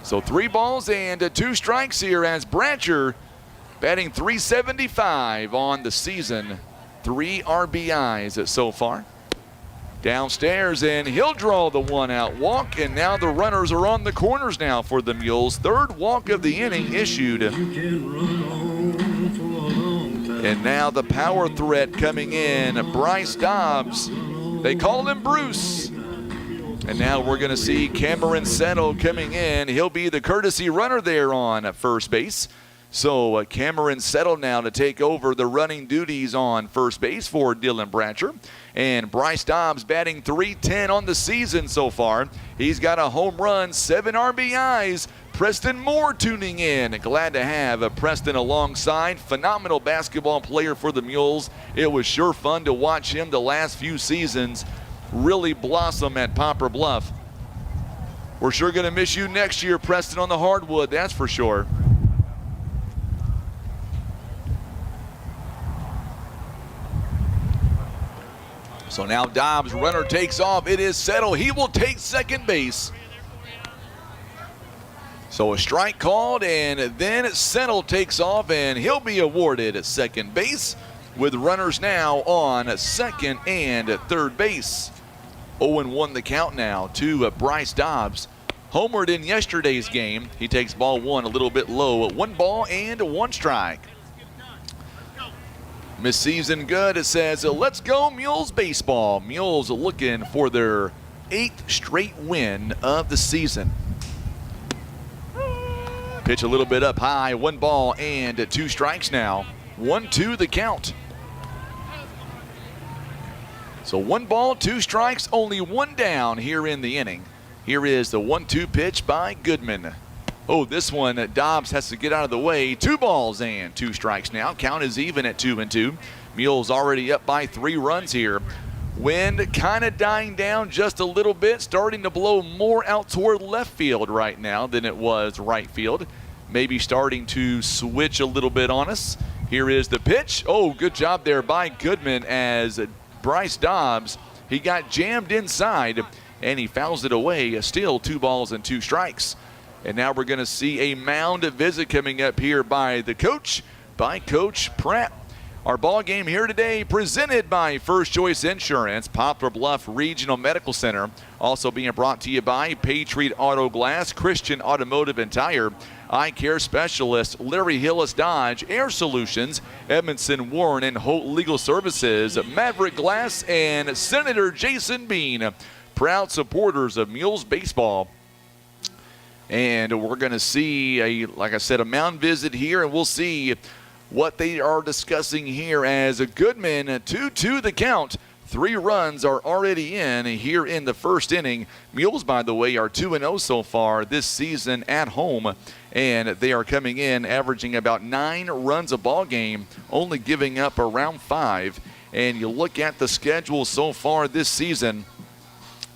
So 3 balls and 2 strikes here as Bratcher batting .375 on the season. 3 RBIs so far. Downstairs, and he'll draw the one-out walk, and now the runners are on the corners now for the Mules. Third walk of the inning issued. And now the power threat coming in, Bryce Dobbs. They call him Bruce. And now we're going to see Cameron Settle coming in. He'll be the courtesy runner there on first base. So Cameron Settle now to take over the running duties on first base for Dylan Bratcher. And Bryce Dobbs batting .310 on the season so far. He's got a home run, 7 RBIs. Preston Moore tuning in. Glad to have Preston alongside. Phenomenal basketball player for the Mules. It was sure fun to watch him the last few seasons really blossom at Poplar Bluff. We're sure going to miss you next year, Preston, on the hardwood, that's for sure. So now Dobbs, runner takes off. It is Settle. He will take second base. So a strike called, and then Settle takes off, and he'll be awarded at second base with runners now on second and third base. 0-1 the count now to Bryce Dobbs. Homered in yesterday's game. He takes ball one a little bit low. 1 ball and 1 strike. Miss Season good. It says, let's go Mules baseball. Mules looking for their 8th straight win of the season. Pitch a little bit up high. 1 ball and 2 strikes now. 1-2 the count. So 1 ball, 2 strikes, only 1 down here in the inning. Here is the 1-2 pitch by Goodman. Oh, this one, Dobbs has to get out of the way. 2 balls and 2 strikes now. Count is even at 2-2. Mules already up by 3 runs here. Wind kind of dying down just a little bit, starting to blow more out toward left field right now than it was right field. Maybe starting to switch a little bit on us. Here is the pitch. Oh, good job there by Goodman as Bryce Dobbs, he got jammed inside and he fouls it away. Still 2 balls and 2 strikes. And now we're going to see a mound visit coming up here by the coach, by Coach Pratt. Our ball game here today presented by First Choice Insurance, Poplar Bluff Regional Medical Center. Also being brought to you by Patriot Auto Glass, Christian Automotive and Tire, Eye Care Specialist, Larry Hillis Dodge, Air Solutions, Edmondson Warren and Holt Legal Services, Maverick Glass, and Senator Jason Bean, proud supporters of Mules baseball. And we're going to see, like I said, a mound visit here, and we'll see what they are discussing here as a Goodman 2-2 the count. 3 runs are already in here in the first inning. Mules, by the way, are 2-0 so far this season at home, and they are coming in averaging about 9 runs a ball game, only giving up around 5. And you look at the schedule so far this season.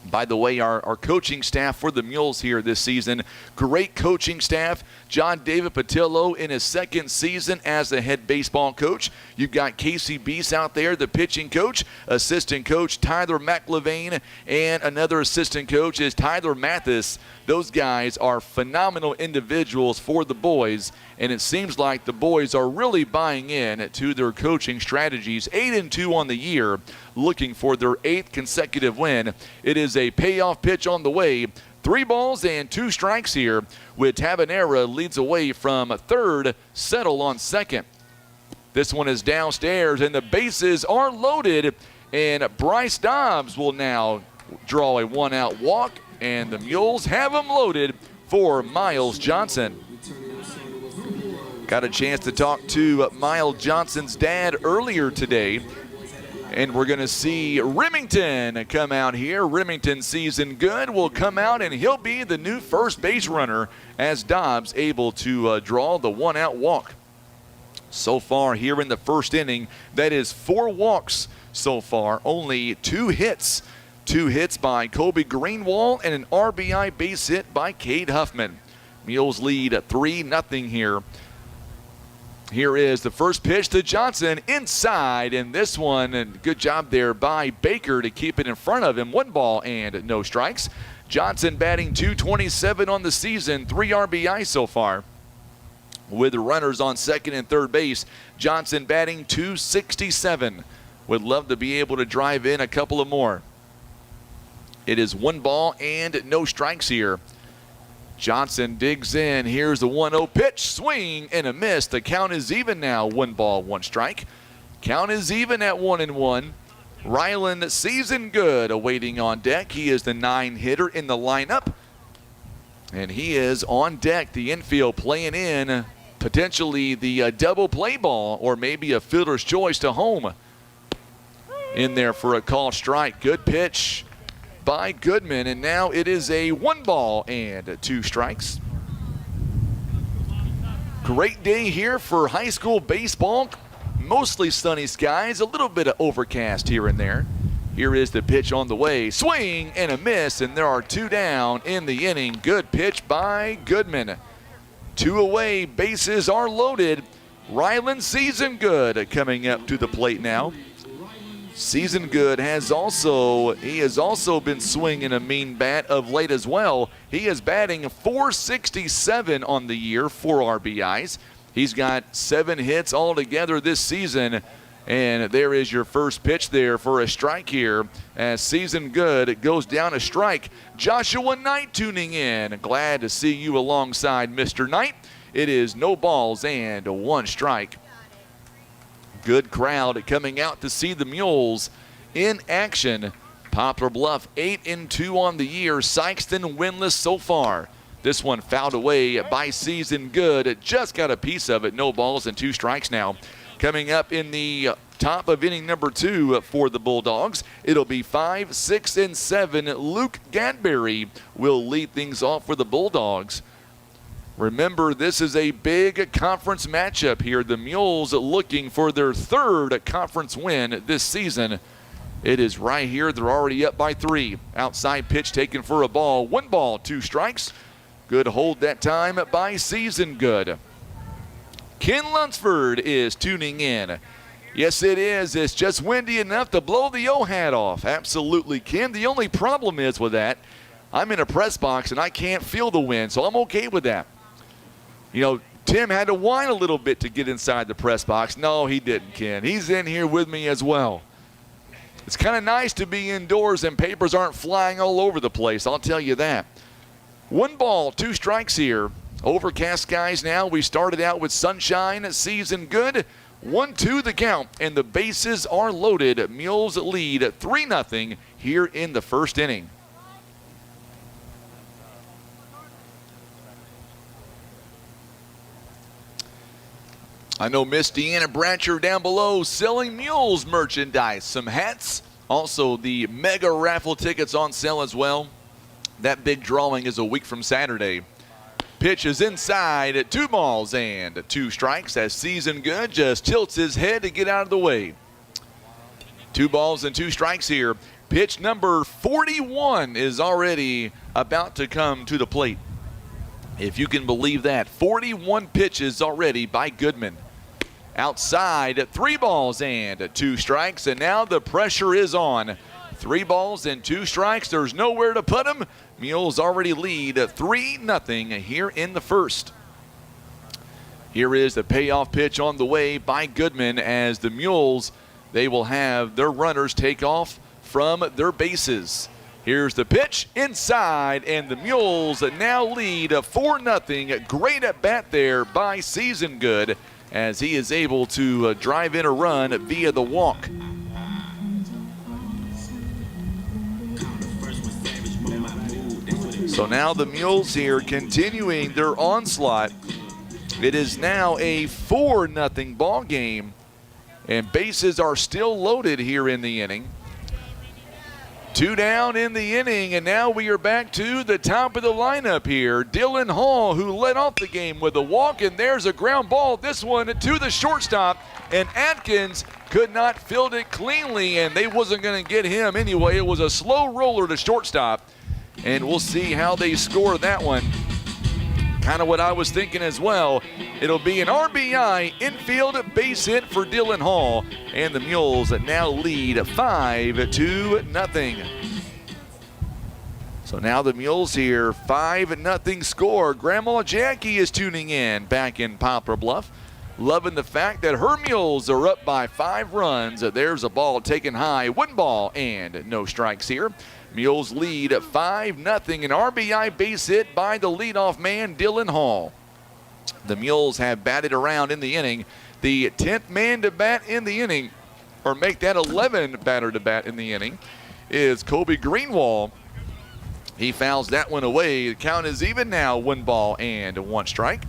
By the way, our coaching staff for the Mules here this season, great coaching staff. John David Patillo in his 2nd season as the head baseball coach. You've got Casey Beese out there, the pitching coach. Assistant coach Tyler McLevain, and another assistant coach is Tyler Mathis. Those guys are phenomenal individuals for the boys, and it seems like the boys are really buying in to their coaching strategies. 8-2 on the year, looking for their 8th consecutive win. It is a payoff pitch on the way. 3 balls and 2 strikes here, with Tabanera leads away from third, Settle on second. This one is downstairs, and the bases are loaded, and Bryce Dobbs will now draw a 1-out walk, and the Mules have him loaded for Miles Johnson. Got a chance to talk to Miles Johnson's dad earlier today. And we're going to see Remington come out here. Remington Season good will come out, and he'll be the new first base runner as Dobbs able to draw the 1-out walk. So far here in the first inning, that is 4 walks so far, only 2 hits. 2 hits by Kobe Greenwald and an RBI base hit by Cade Huffman. Mules lead 3-0 here. Here is the first pitch to Johnson inside, and this one, and good job there by Baker to keep it in front of him. 1 ball and no strikes. Johnson batting .227 on the season, 3 RBI so far. With the runners on second and third base, Johnson batting .267. Would love to be able to drive in a couple of more. It is 1 ball and no strikes here. Johnson digs in. Here's the 1-0 pitch. Swing and a miss. The count is even now. 1 ball, 1 strike. Count is even at 1-1. Ryland Season Good awaiting on deck. He is the 9-hitter in the lineup. And he is on deck. The infield playing in potentially the double play ball or maybe a fielder's choice to home. In there for a call strike. Good pitch by Goodman, and now it is a 1 ball and 2 strikes. Great day here for high school baseball. Mostly sunny skies, a little bit of overcast here and there. Here is the pitch on the way. Swing and a miss, and there are 2 down in the inning. Good pitch by Goodman. 2 away, bases are loaded. Ryland Season Good coming up to the plate now. Season Good has also been swinging a mean bat of late as well. He is batting .467 on the year, 4 RBIs. He's got 7 hits altogether this season. And there is your first pitch there for a strike here as Season Good goes down a strike. Joshua Knight tuning in. Glad to see you alongside Mr. Knight. It is no balls and 1 strike. Good crowd coming out to see the Mules in action. Poplar Bluff 8-2 on the year. Sikeston winless so far. This one fouled away by Season Good. Just got a piece of it. No balls and 2 strikes now. Coming up in the top of inning number 2 for the Bulldogs. It'll be 5, 6, and 7. Luke Gadberry will lead things off for the Bulldogs. Remember, this is a big conference matchup here. The Mules looking for their 3rd conference win this season. It is right here. They're already up by 3. Outside pitch taken for a ball. 1 ball, 2 strikes. Good hold that time by Season Good. Ken Lunsford is tuning in. Yes, it is. It's just windy enough to blow the O-hat off. Absolutely, Ken. The only problem is with that, I'm in a press box and I can't feel the wind, so I'm okay with that. You know, Tim had to whine a little bit to get inside the press box. No, he didn't, Ken. He's in here with me as well. It's kind of nice to be indoors and papers aren't flying all over the place, I'll tell you that. 1 ball, 2 strikes here. Overcast skies now. We started out with sunshine. Season Good. 1-2 the count, and the bases are loaded. Mules lead 3-0 here in the first inning. I know Miss Deanna Brancher down below selling Mules merchandise. Some hats. Also the mega raffle tickets on sale as well. That big drawing is a week from Saturday. Pitch is inside. 2 balls and 2 strikes as Season Good just tilts his head to get out of the way. 2 balls and 2 strikes here. Pitch number 41 is already about to come to the plate. If you can believe that. 41 pitches already by Goodman. Outside, 3 balls and 2 strikes, and now the pressure is on. 3 balls and 2 strikes. There's nowhere to put them. Mules already lead 3-0 here in the first. Here is the payoff pitch on the way by Goodman as the Mules, they will have their runners take off from their bases. Here's the pitch inside, and the Mules now lead 4-0. Great at bat there by Season Good as he is able to drive in a run via the walk. So now the Mules here continuing their onslaught. It is now a 4-0 ball game, and bases are still loaded here in the inning. 2 down in the inning, and now we are back to the top of the lineup here. Dylan Hall, who led off the game with a walk, and there's a ground ball. This one to the shortstop, and Atkins could not field it cleanly, and they wasn't going to get him anyway. It was a slow roller to shortstop, and we'll see how they score that one. Kind of what I was thinking as well. It'll be an RBI infield base hit for Dylan Hall, and the Mules now lead 5-0. So now the Mules here, 5-0 score. Grandma Jackie is tuning in back in Poplar Bluff, loving the fact that her Mules are up by 5 runs. There's a ball taken high, 1 ball and no strikes here. Mules lead 5-0. An RBI base hit by the leadoff man, Dylan Hall. The Mules have batted around in the inning. The 10th man to bat in the inning, or make that 11 batter to bat in the inning, is Kobe Greenwald. He fouls that one away. The count is even now, 1 ball and 1 strike.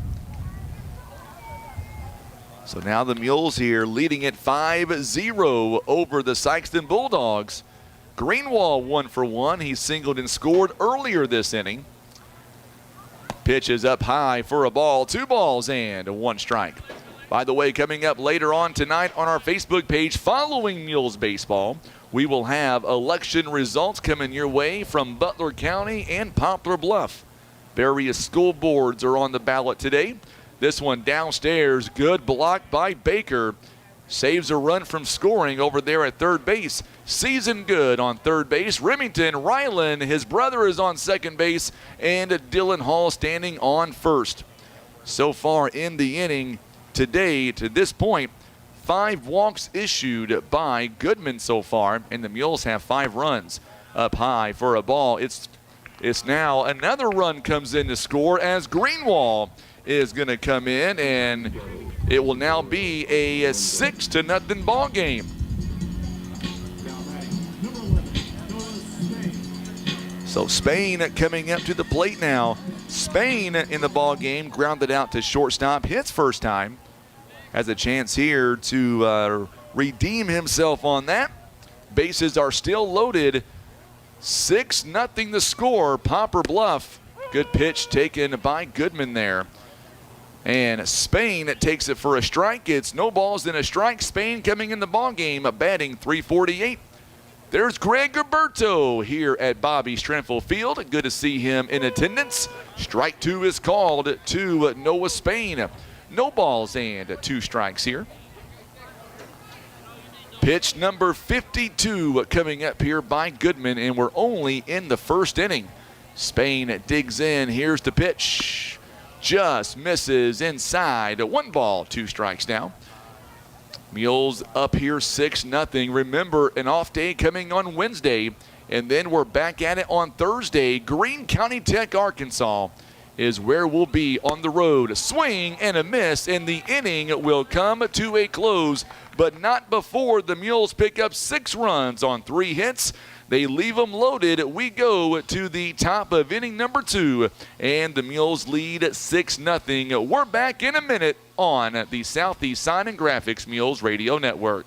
So now the Mules here leading at 5-0 over the Sikeston Bulldogs. Greenwald 1 for 1. He singled and scored earlier this inning. Pitch is up high for a ball, 2 balls and 1 strike. By the way, coming up later on tonight on our Facebook page following Mules baseball, we will have election results coming your way from Butler County and Poplar Bluff. Various school boards are on the ballot today. This one downstairs, good block by Baker. Saves a run from scoring over there at third base. Season good on third base. Remington, Ryland, his brother is on second base, and Dylan Hall standing on first. So far in the inning today, to this point, 5 walks issued by Goodman so far, and the Mules have 5 runs. Up high for a ball. It's now another run comes in to score as Greenwald is going to come in, and it will now be a 6-0 ball game. So Spain coming up to the plate now. Spain in the ball game, grounded out to shortstop, hits first time. Has a chance here to redeem himself on that. Bases are still loaded. 6-0 the score. Poplar Bluff. Good pitch taken by Goodman there. And Spain takes it for a strike. It's no balls and a strike. Spain coming in the ball game, batting .348. There's Greg Roberto here at Bobby Strenfel Field. Good to see him in attendance. Strike 2 is called to Noah Spain. No balls and 2 strikes here. Pitch number 52 coming up here by Goodman, and we're only in the first inning. Spain digs in. Here's the pitch. Just misses inside. 1 ball, 2 strikes now. Mules up here 6-0. Remember, an off day coming on Wednesday, and then we're back at it on Thursday. Greene County Tech, Arkansas is where we'll be on the road. A swing and a miss, and the inning will come to a close, but not before the Mules pick up 6 runs on 3 hits. They leave them loaded. We go to the top of inning number 2, and the Mules lead 6-0. We're back in a minute on the Southeast Sign and Graphics Mules Radio Network.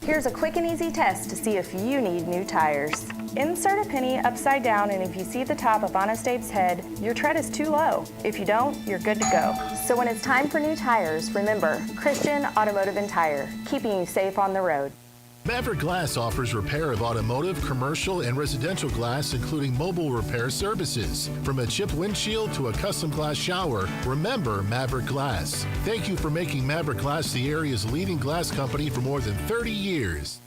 Here's a quick and easy test to see if you need new tires. Insert a penny upside down, and if you see the top of Honest Abe's head, your tread is too low. If you don't, you're good to go. So when it's time for new tires, remember, Christian Automotive and Tire, keeping you safe on the road. Maverick Glass offers repair of automotive, commercial, and residential glass, including mobile repair services. From a chipped windshield to a custom glass shower, remember Maverick Glass. Thank you for making Maverick Glass the area's leading glass company for more than 30 years.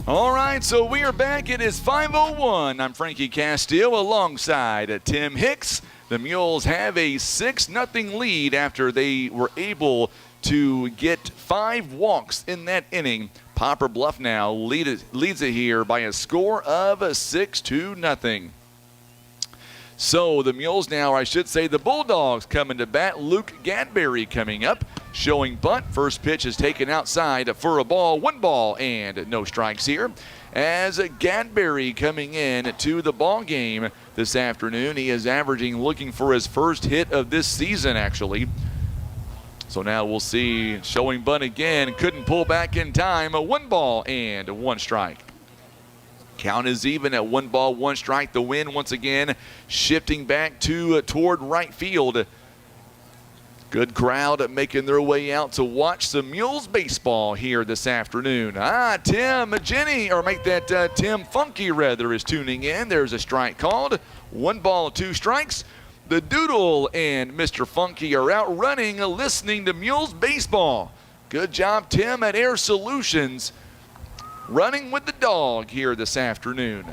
All right, so we are back. It is 5:01. I'm Frankie Castile alongside Tim Hicks. The Mules have a 6-0 lead after they were able to get 5 walks in that inning. Poplar Bluff now leads it here by a score of 6-0. So the Mules now, or I should say the Bulldogs, coming to bat. Luke Gadberry coming up, showing bunt. First pitch is taken outside for a ball. 1 ball and no strikes here. As Gadberry coming in to the ball game this afternoon, he is averaging, looking for his first hit of this season actually. So now we'll see showing bunt again. Couldn't pull back in time. 1 ball and 1 strike. Count is even at 1 ball, 1 strike. The wind once again shifting back toward right field. Good crowd making their way out to watch some Mules baseball here this afternoon. Tim Funky rather is tuning in. There's a strike called. 1 ball, 2 strikes. The Doodle and Mr. Funky are out running, listening to Mules baseball. Good job, Tim, at Air Solutions. Running with the dog here this afternoon.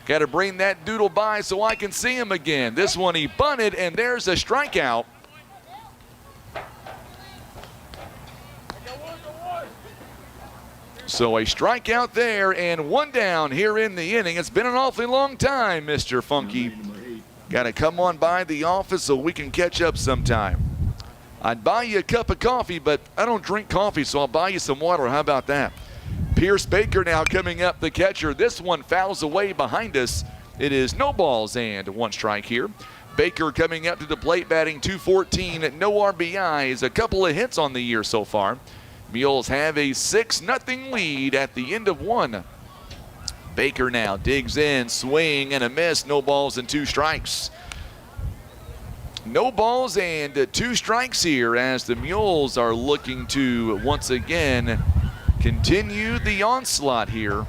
Got to bring that Doodle by so I can see him again. This one he bunted, and there's a strikeout. So a strikeout there and 1 down here in the inning. It's been an awfully long time, Mr. Funky. Got to come on by the office so we can catch up sometime. I'd buy you a cup of coffee, but I don't drink coffee, so I'll buy you some water. How about that? Pierce Baker now coming up, the catcher. This one fouls away behind us. It is no balls and 1 strike here. Baker coming up to the plate, batting .214, no RBIs, a couple of hits on the year so far. Mules have a 6-0 lead at the end of 1. Baker now digs in, swing and a miss, no balls and 2 strikes. No balls and 2 strikes here as the Mules are looking to once again continue the onslaught here. A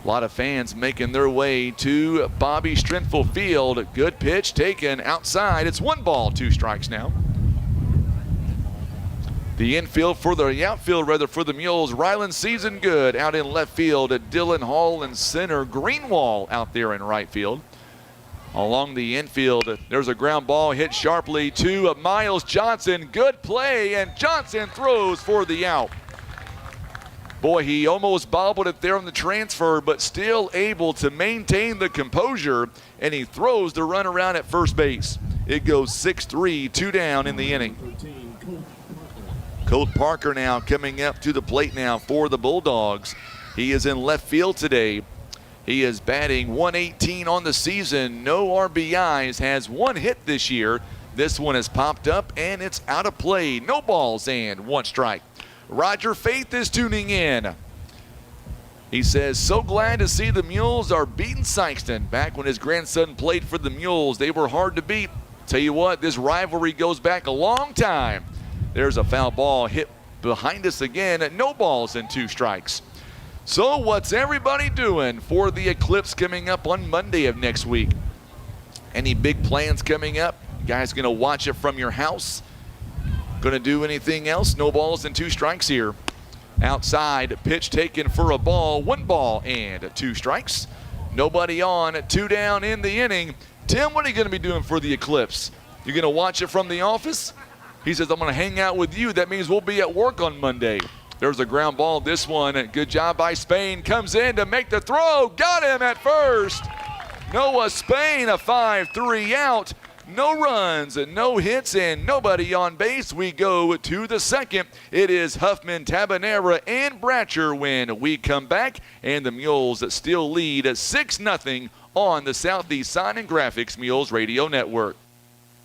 lot of fans making their way to Bobby Strenfel Field. Good pitch taken outside. It's 1 ball, 2 strikes now. The outfield for the Mules. Ryland Season Good out in left field. Dylan Hall in center. Greenwall out there in right field. Along the infield, there's a ground ball hit sharply to Miles Johnson. Good play, and Johnson throws for the out. Boy, he almost bobbled it there on the transfer, but still able to maintain the composure, and he throws the run around at first base. It goes 6-3, 2 down in the inning. Colt Parker now coming up to the plate now for the Bulldogs. He is in left field today. He is batting .118 on the season. No RBIs, has 1 hit this year. This one has popped up and it's out of play. No balls and 1 strike. Roger Faith is tuning in. He says, so glad to see the Mules are beating Sikeston. Back when his grandson played for the Mules, they were hard to beat. Tell you what, this rivalry goes back a long time. There's a foul ball hit behind us again. No balls and 2 strikes. So what's everybody doing for the Eclipse coming up on Monday of next week? Any big plans coming up? You guys going to watch it from your house? Going to do anything else? No balls and 2 strikes here. Outside, pitch taken for a ball. 1 ball and 2 strikes. Nobody on, 2 down in the inning. Tim, what are you going to be doing for the Eclipse? You going to watch it from the office? He says, I'm going to hang out with you. That means we'll be at work on Monday. There's a ground ball. This one, good job by Spain. Comes in to make the throw. Got him at first. Noah Spain, a 5-3 out. No runs, no hits, and nobody on base. We go to the second. It is Huffman, Tabanera, and Bratcher when we come back. And the Mules still lead 6-0 on the Southeast Sign and Graphics Mules Radio Network.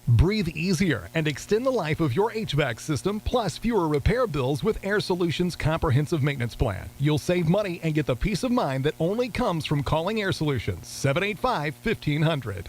Breathe easier and extend the life of your HVAC system, plus fewer repair bills with Air Solutions Comprehensive Maintenance Plan. You'll save money and get the peace of mind that only comes from calling Air Solutions. 785-1500.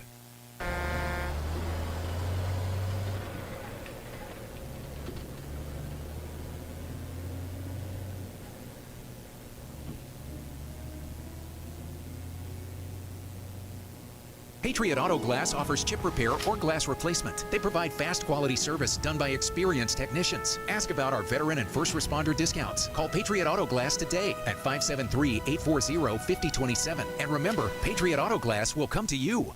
Patriot Auto Glass offers chip repair or glass replacement. They provide fast quality service done by experienced technicians. Ask about our veteran and first responder discounts. Call Patriot Auto Glass today at 573-840-5027. And remember, Patriot Auto Glass will come to you.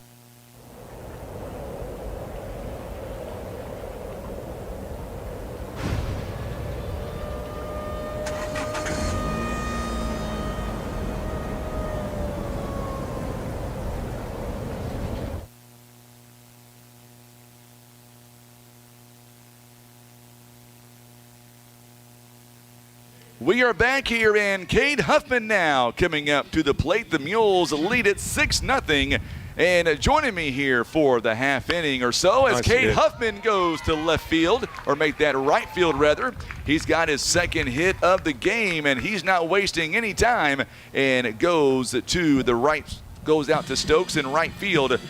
We are back here, and Cade Huffman now coming up to the plate. The Mules lead it 6-0 And joining me here for the half inning or so as Cade Huffman goes to left field, or make that right field rather. He's got his second hit of the game, and he's not wasting any time, and goes to the right, goes out to Stokes in right field.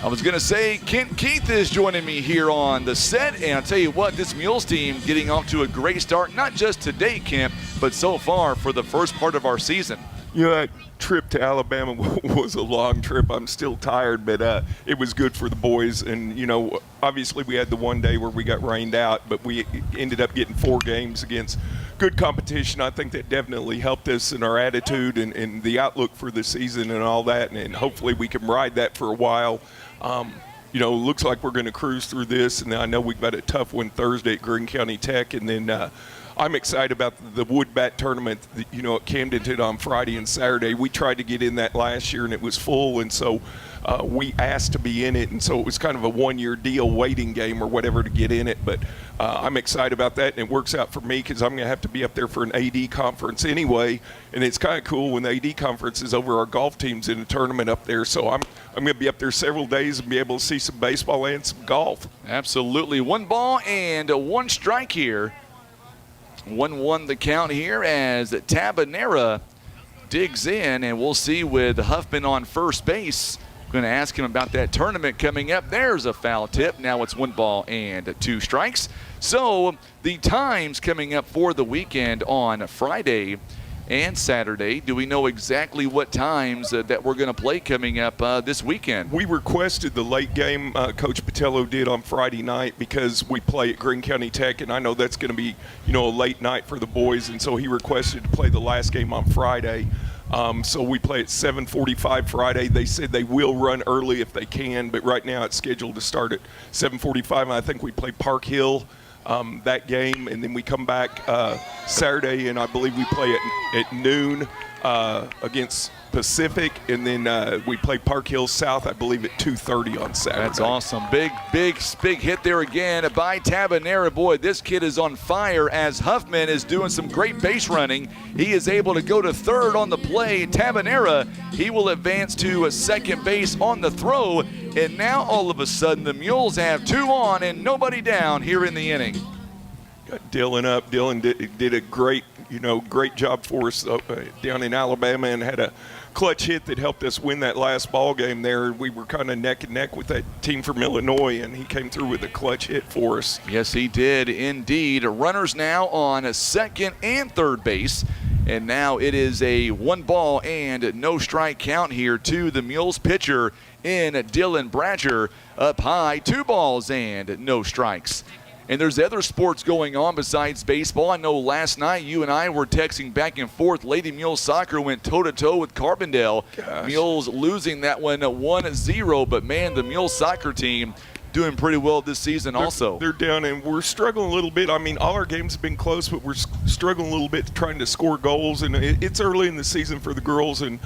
I was going to say Kent Keith is joining me here on the set, and I'll tell you what, this Mules team getting off to a great start, not just today, Kent, but so far for the first part of our season. You know, that trip to Alabama was a long trip. I'm still tired, but it was good for the boys. And, you know, obviously we had the one day where we got rained out, but we ended up getting 4 games against good competition. I think that definitely helped us in our attitude and the outlook for the season and all that, and hopefully we can ride that for a while. You know, looks like we're going to cruise through this, and I know we've got a tough one Thursday at Greene County Tech, and then I'm excited about the wood bat tournament, you know, at Camdenton on Friday and Saturday. We tried to get in that last year, and it was full, and so we asked to be in it, and so it was kind of a one-year deal, waiting game or whatever to get in it. But I'm excited about that, and it works out for me because I'm going to have to be up there for an AD conference anyway, and it's kind of cool when the AD conference is over. Our golf team's in a tournament up there, so I'm going to be up there several days and be able to see some baseball and some golf. Absolutely. 1 ball and 1 strike here. 1-1 the count here as Tabanera digs in, and we'll see with Huffman on first base. Going to ask him about that tournament coming up. There's a foul tip. Now it's 1 ball and 2 strikes. So the times coming up for the weekend on Friday and Saturday. Do we know exactly what times that we're going to play coming up this weekend? We requested the late game. Coach Patello did on Friday night because we play at Greene County Tech, and I know that's going to be, you know, a late night for the boys, and so he requested to play the last game on Friday. So we play at 7:45 Friday. They said they will run early if they can, but right now it's scheduled to start at 7:45, and I think we play Park Hill that game, and then we come back Saturday, and I believe we play at noon against Pacific, and then we play Park Hill South, I believe, at 2:30 on Saturday. That's awesome. Big hit there again by Tabanera. Boy, this kid is on fire as Huffman is doing some great base running. He is able to go to third on the play. Tabanera, he will advance to second base on the throw, and now all of a sudden the Mules have 2 on and nobody down here in the inning. Got Dylan up. Dylan did a great job for us down in Alabama, and had a clutch hit that helped us win that last ball game there. We were kind of neck and neck with that team from Illinois, and he came through with a clutch hit for us. Yes, he did indeed. Runners now on second and third base, and now it is a 1 ball and no strike count here to the Mules pitcher in Dylan Bradger. Up high, 2 balls and no strikes. And there's other sports going on besides baseball. I know last night you and I were texting back and forth. Lady Mules soccer went toe-to-toe with Carbondale. Gosh. Mules losing that one 1-0. But, man, the Mules soccer team doing pretty well this season also. They're down, and we're struggling a little bit. I mean, all our games have been close, but we're struggling a little bit trying to score goals. And it's early in the season for the girls, and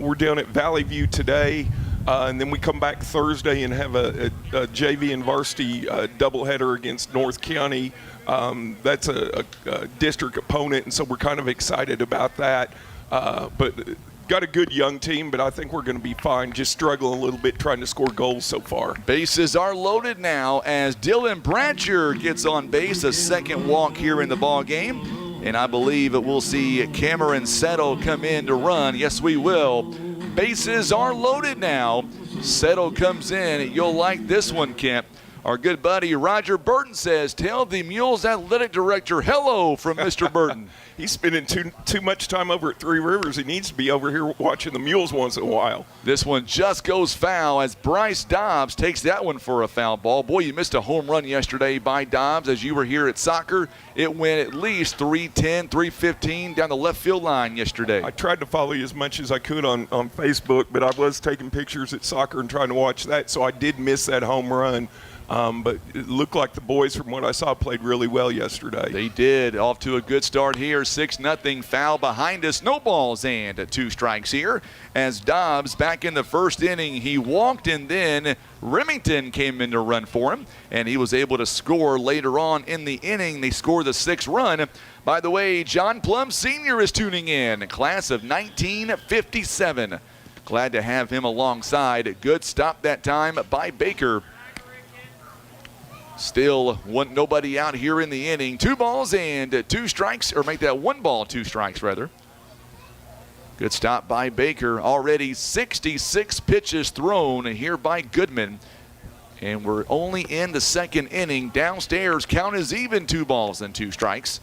we're down at Valley View today. And then we come back Thursday and have a JV and varsity doubleheader against North County. That's a district opponent, and so we're kind of excited about that. But got a good young team, but I think we're going to be fine. Just struggling a little bit trying to score goals so far. Bases are loaded now as Dylan Bratcher gets on base, a second walk here in the ball game. And I believe that we'll see Cameron Settle come in to run. Yes, we will. Bases are loaded now. Settle comes in. You'll like this one, Kemp. Our good buddy Roger Burton says, tell the Mules athletic director hello from Mr. Burton. He's spending too much time over at Three Rivers. He needs to be over here watching the Mules once in a while. This one just goes foul as Bryce Dobbs takes that one for a foul ball. Boy, you missed a home run yesterday by Dobbs as you were here at soccer. It went at least 310, 315 down the left field line yesterday. I tried to follow you as much as I could on Facebook, but I was taking pictures at soccer and trying to watch that, so I did miss that home run. But it looked like the boys, from what I saw, played really well yesterday. They did. Off to a good start here. 6-0 foul behind us. No balls and 2 strikes here. As Dobbs back in the first inning, he walked, and then Remington came in to run for him, and he was able to score later on in the inning. They scored the 6th run. By the way, John Plum Sr. is tuning in, class of 1957. Glad to have him alongside. Good stop that time by Baker. Still nobody out here in the inning. 2 balls and 2 strikes, or make that 1 ball, 2 strikes rather. Good stop by Baker. Already 66 pitches thrown here by Goodman. And we're only in the 2nd inning. Downstairs, count is even, 2 balls and 2 strikes.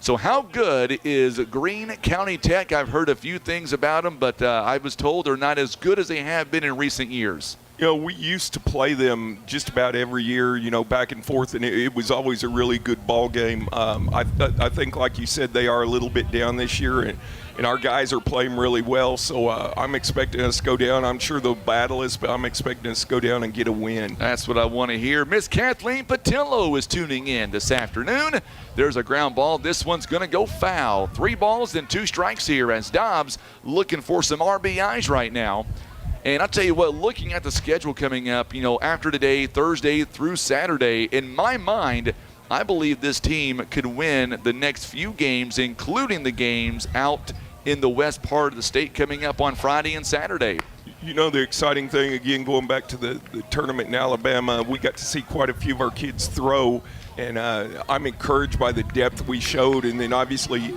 So how good is Greene County Tech? I've heard a few things about them, but I was told they're not as good as they have been in recent years. You know, we used to play them just about every year, you know, back and forth, and it was always a really good ball game. I think, like you said, they are a little bit down this year, and our guys are playing really well, so I'm expecting us to go down. I'm sure they'll battle us, but I'm expecting us to go down and get a win. That's what I want to hear. Miss Kathleen Patillo is tuning in this afternoon. There's a ground ball. This one's going to go foul. 3 balls and 2 strikes here as Dobbs looking for some RBIs right now. And I'll tell you what, looking at the schedule coming up, you know, after today, Thursday through Saturday, in my mind, I believe this team could win the next few games, including the games out in the west part of the state coming up on Friday and Saturday. You know, the exciting thing, again, going back to the tournament in Alabama, we got to see quite a few of our kids throw. And I'm encouraged by the depth we showed. And then obviously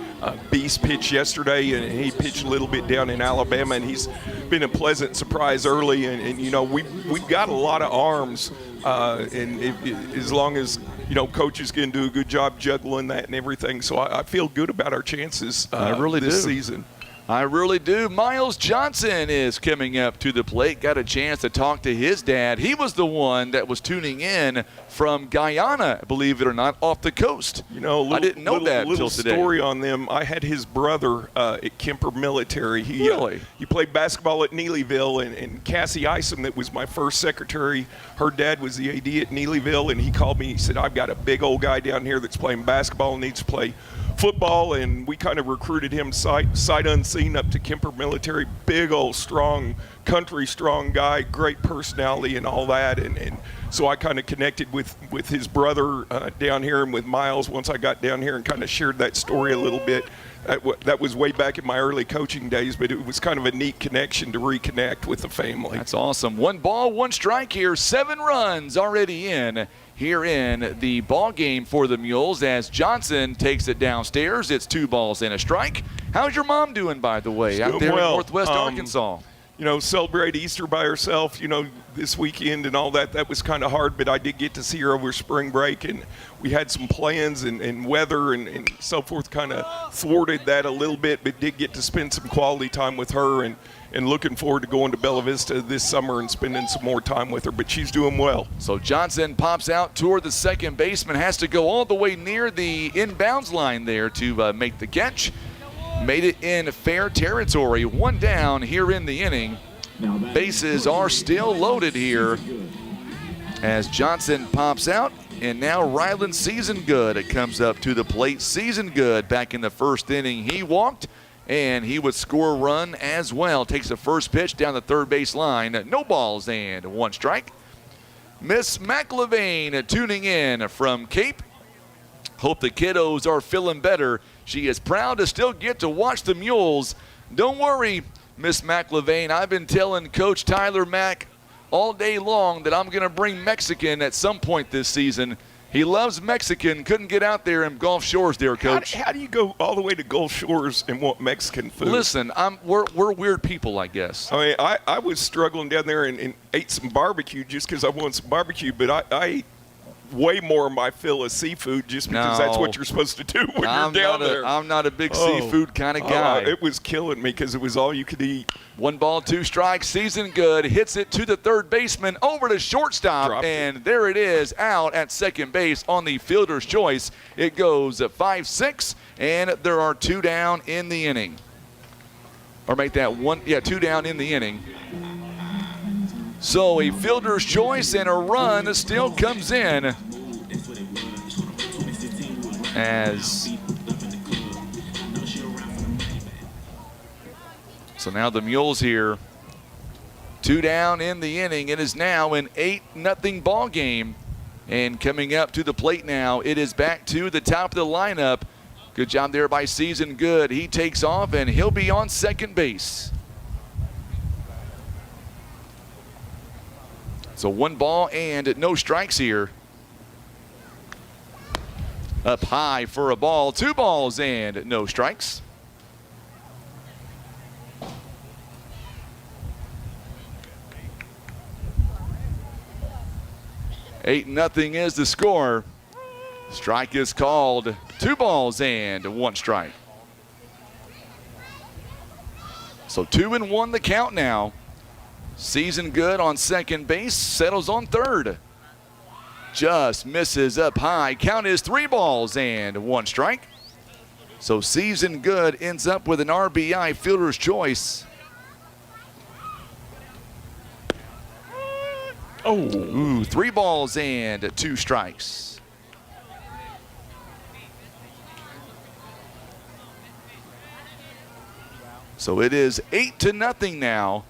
Beast pitched yesterday, and he pitched a little bit down in Alabama, and he's been a pleasant surprise early. And you know, we've got a lot of arms, and as long as, you know, coaches can do a good job juggling that and everything. So I feel good about our chances this season. I really do. Miles Johnson is coming up to the plate. Got a chance to talk to his dad. He was the one that was tuning in from Guyana, believe it or not, off the coast. You know, I didn't know that until today. Story on them. I had his brother at Kemper Military. Really? He played basketball at Neelyville, and Cassie Isom, that was my first secretary, her dad was the AD at Neelyville, and he called me. He said, I've got a big old guy down here that's playing basketball and needs to play football, and we kind of recruited him sight unseen up to Kemper Military. Big old strong, country strong guy, great personality and all that, and so I kind of connected with his brother down here and with Miles once I got down here and kind of shared that story a little bit. That was way back in my early coaching days, but it was kind of a neat connection to reconnect with the family. That's awesome. 1 ball, 1 strike here. 7 runs already in here in the ball game for the Mules as Johnson takes it downstairs. It's 2 balls and a strike. How's your mom doing, by the way, out there in Northwest Arkansas? You know, celebrate Easter by herself, you know, this weekend and all that. That was kind of hard, but I did get to see her over spring break, and we had some plans and weather and so forth kind of thwarted that a little bit, but did get to spend some quality time with her, and looking forward to going to Bella Vista this summer and spending some more time with her, but she's doing well. So Johnson pops out toward the second baseman, has to go all the way near the inbounds line there to make the catch. Made it in fair territory. 1 down here in the inning. Bases are still loaded here as Johnson pops out. And now Ryland Seasongood comes up to the plate. Seasongood back in the 1st inning. He walked, and he would score a run as well. Takes the first pitch down the third base line. No balls and 1 strike. Miss McLevain tuning in from Cape. Hope the kiddos are feeling better. She is proud to still get to watch the Mules. Don't worry, Miss McLevain. I've been telling Coach Tyler Mack all day long that I'm going to bring Mexican at some point this season. He loves Mexican. Couldn't get out there in Gulf Shores there, Coach. How do you go all the way to Gulf Shores and want Mexican food? Listen, we're weird people, I guess. I mean, I was struggling down there and ate some barbecue just because I wanted some barbecue, but I ate way more of my fill of seafood just because that's what you're supposed to do when you're down there. I'm not a big seafood kind of guy. It was killing me because it was all you could eat. 1 ball, 2 strikes. Seasongood hits it to the third baseman over to shortstop, and there it is, out at second base on the fielder's choice. It goes 5-6, and there are 2 down in the inning. Or make that 2 down in the inning. So a fielder's choice and a run still comes in so now the Mules here, 2 down in the inning. It is now an 8-0 ball game, and coming up to the plate now, it is back to the top of the lineup. Good job there by Seasongood. He takes off, and he'll be on second base. So 1 ball and no strikes here. Up high for a ball, 2 balls and no strikes. Eight nothing is the score. Strike is called. 2 balls and 1 strike. So 2-1 the count now. Season Good on second base, settles on third. Just misses up high. Count is 3 balls and 1 strike. So Season Good ends up with an RBI fielder's choice. Oh, 3 balls and 2 strikes. So it is 8-0 now,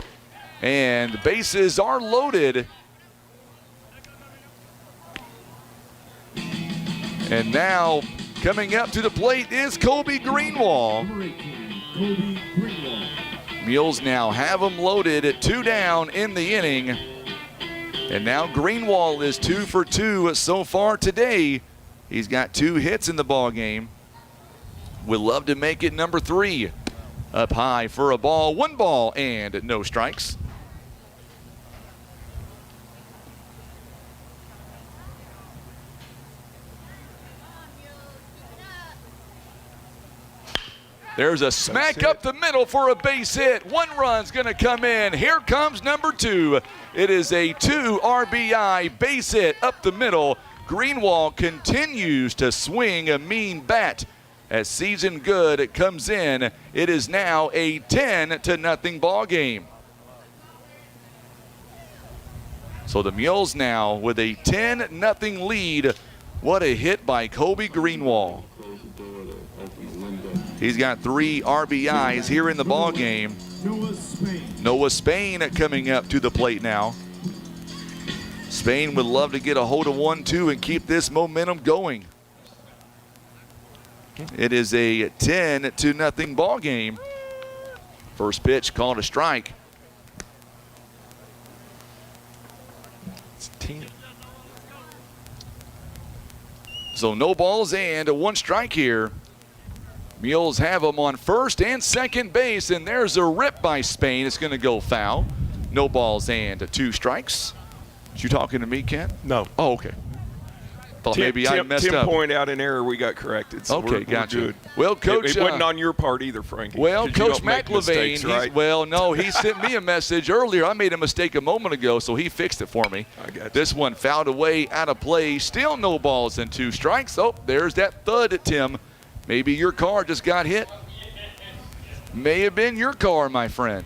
and the bases are loaded. And now coming up to the plate is Kobe Greenwald. Mules now have him loaded at 2 down in the inning. And now Greenwald is 2 for 2 so far today. He's got 2 hits in the ball game. Would love to make it number 3. Up high for a ball, 1 ball and no strikes. There's a smack up the middle for a base hit. 1 run's gonna come in. Here comes number 2. It is a 2 RBI base hit up the middle. Greenwald continues to swing a mean bat. As Season Good comes in, it is now a 10-0 ball game. So the Mules now with a 10-0 lead. What a hit by Kobe Greenwald. He's got 3 RBIs here in the ball game. Noah Spain coming up to the plate now. Spain would love to get a hold of 1-2 and keep this momentum going. It is a 10-0 ball game. First pitch called a strike. It's 10. So no balls and 1 strike here. Mules have him on first and second base, and there's a rip by Spain. It's going to go foul. No balls and 2 strikes. You talking to me, Kent? No. Oh, okay. Thought maybe I messed Tim up. pointed out an error. We got corrected. So Okay, we're gotcha. good. Well, Coach, it wasn't on your part either, Frankie. Well, 'cause you Coach don't make mistakes, McLevane, right? well, no, he sent me a message earlier. I made a mistake a moment ago, so he fixed it for me. I got you. This one fouled away, out of play. Still no balls and 2 strikes. Oh, there's that thud, Tim. Maybe your car just got hit. May have been your car, my friend.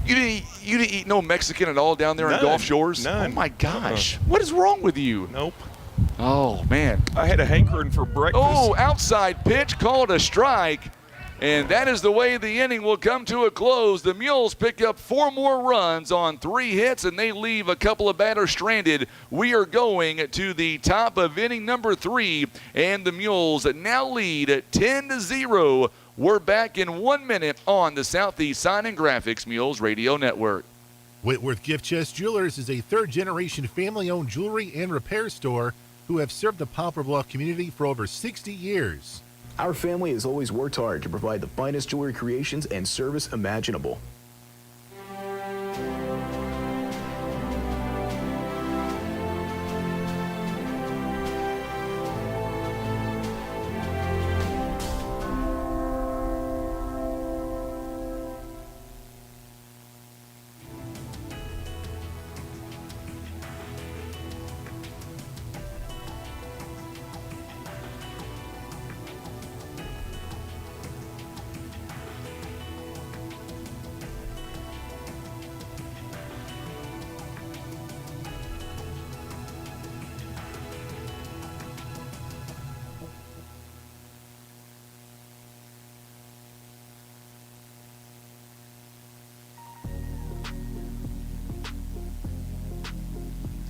You didn't eat no Mexican at all down there in Gulf Shores? None. Oh, my gosh. What is wrong with you? Nope. Oh, man. I had a hankering for breakfast. Oh, outside pitch called a strike. And that is the way the inning will come to a close. The Mules pick up 4 more runs on 3 hits, and they leave a couple of batters stranded. We are going to the top of inning number 3, and the Mules now lead 10-0. We're back in 1 minute on the Southeast Sign and Graphics Mules Radio Network. Whitworth Gift Chest Jewelers is a 3rd-generation family-owned jewelry and repair store who have served the Poplar Bluff community for over 60 years. Our family has always worked hard to provide the finest jewelry creations and service imaginable.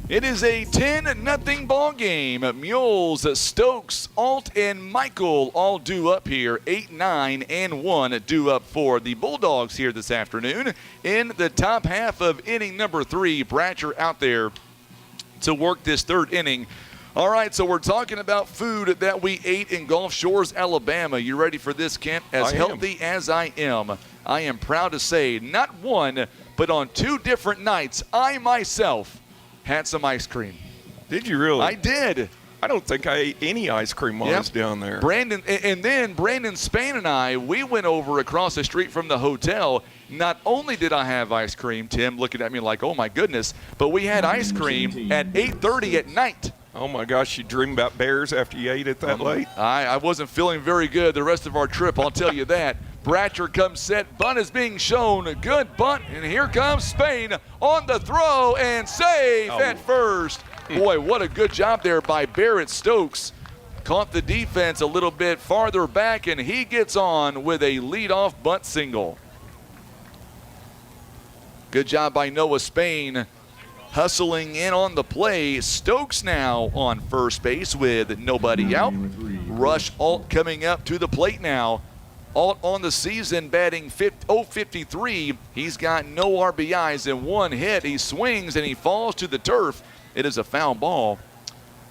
It is a 10-0 ball game. Mules, Stokes, Alt, and Michael all due up here. 8, 9, and 1 due up for the Bulldogs here this afternoon. In the top half of inning number 3, Bratcher out there to work this third inning. All right, so we're talking about food that we ate in Gulf Shores, Alabama. You ready for this, Kent? As healthy as I am proud to say not one, but on 2 different nights, I myself had some ice cream. Did you really? I did. I don't think I ate any ice cream while I was down there. Then Brandon Spain and I, we went over across the street from the hotel. Not only did I have ice cream, Tim looking at me like, oh my goodness, but we had ice cream at 8:30 at night. Oh my gosh, you dream about bears after you ate it that late? I wasn't feeling very good the rest of our trip, I'll tell you that. Bratcher comes set, bunt is being shown, good bunt, and here comes Spain on the throw and safe at first. Boy, what a good job there by Barrett Stokes. Caught the defense a little bit farther back, and he gets on with a leadoff bunt single. Good job by Noah Spain. Hustling in on the play. Stokes now on first base with nobody out. Rush Alt coming up to the plate now. Alt on the season batting .053. He's got no RBIs and 1 hit. He swings and he falls to the turf. It is a foul ball.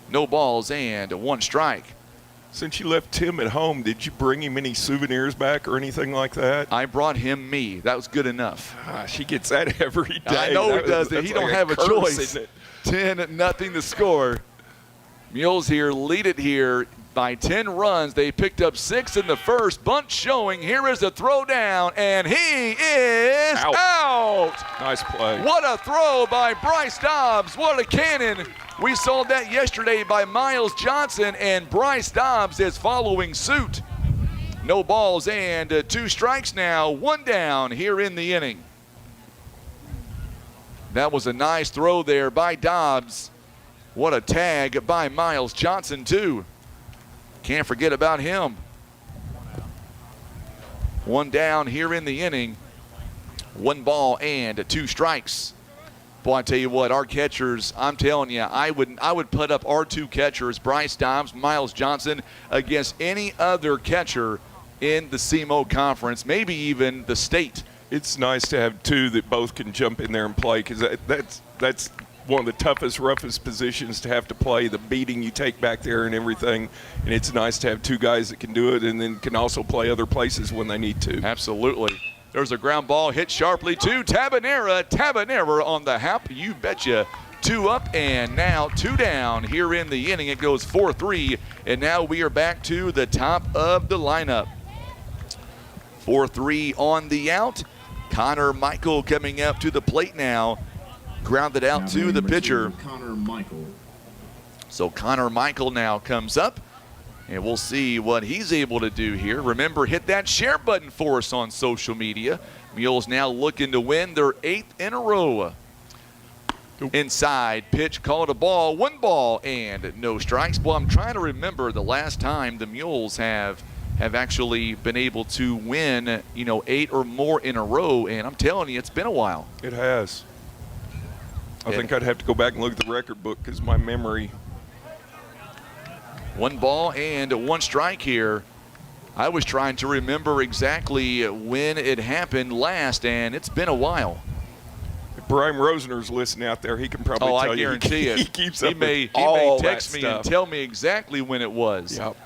No balls and 1 strike. Since you left Tim at home, did you bring him any souvenirs back or anything like that? I brought him me. That was good enough. Gosh, he gets that every day. I know he does. He don't have a choice. 10-0 the score. Mules here lead it here by 10 runs. They picked up 6 in the first. Bunt showing. Here is a throw down, and he is out. Nice play. What a throw by Bryce Dobbs. What a cannon. We saw that yesterday by Miles Johnson, and Bryce Dobbs is following suit. No balls and 2 strikes now. 1 down here in the inning. That was a nice throw there by Dobbs. What a tag by Miles Johnson, too. Can't forget about him. 1 down here in the inning. 1 ball and 2 strikes. Boy, I tell you what, our catchers, I'm telling you, I would put up our 2 catchers, Bryce Dobbs, Miles Johnson, against any other catcher in the SEMO Conference, maybe even the state. It's nice to have 2 that both can jump in there and play, because that's one of the toughest, roughest positions to have to play, the beating you take back there and everything. And it's nice to have 2 guys that can do it and then can also play other places when they need to. Absolutely. There's a ground ball hit sharply to Tabanera. Tabanera on the hop. You betcha. 2 up and now 2 down here in the inning. It goes 4-3, and now we are back to the top of the lineup. 4-3 on the out. Connor Michael coming up to the plate now. Grounded out to the pitcher. Connor Michael. So Connor Michael now comes up, and we'll see what he's able to do here. Remember, hit that share button for us on social media. Mules now looking to win their 8th in a row. Inside pitch, called a ball, 1 ball and no strikes. Well, I'm trying to remember the last time the Mules have actually been able to win, 8 or more in a row, and I'm telling you, it's been a while. It has. I think I'd have to go back and look at the record book because my memory. 1 ball and 1 strike here. I was trying to remember exactly when it happened last, and it's been a while. If Brian Rosener's listening out there, he can probably tell you. I guarantee it. He keeps up He may text me and tell me exactly when it was. Yep.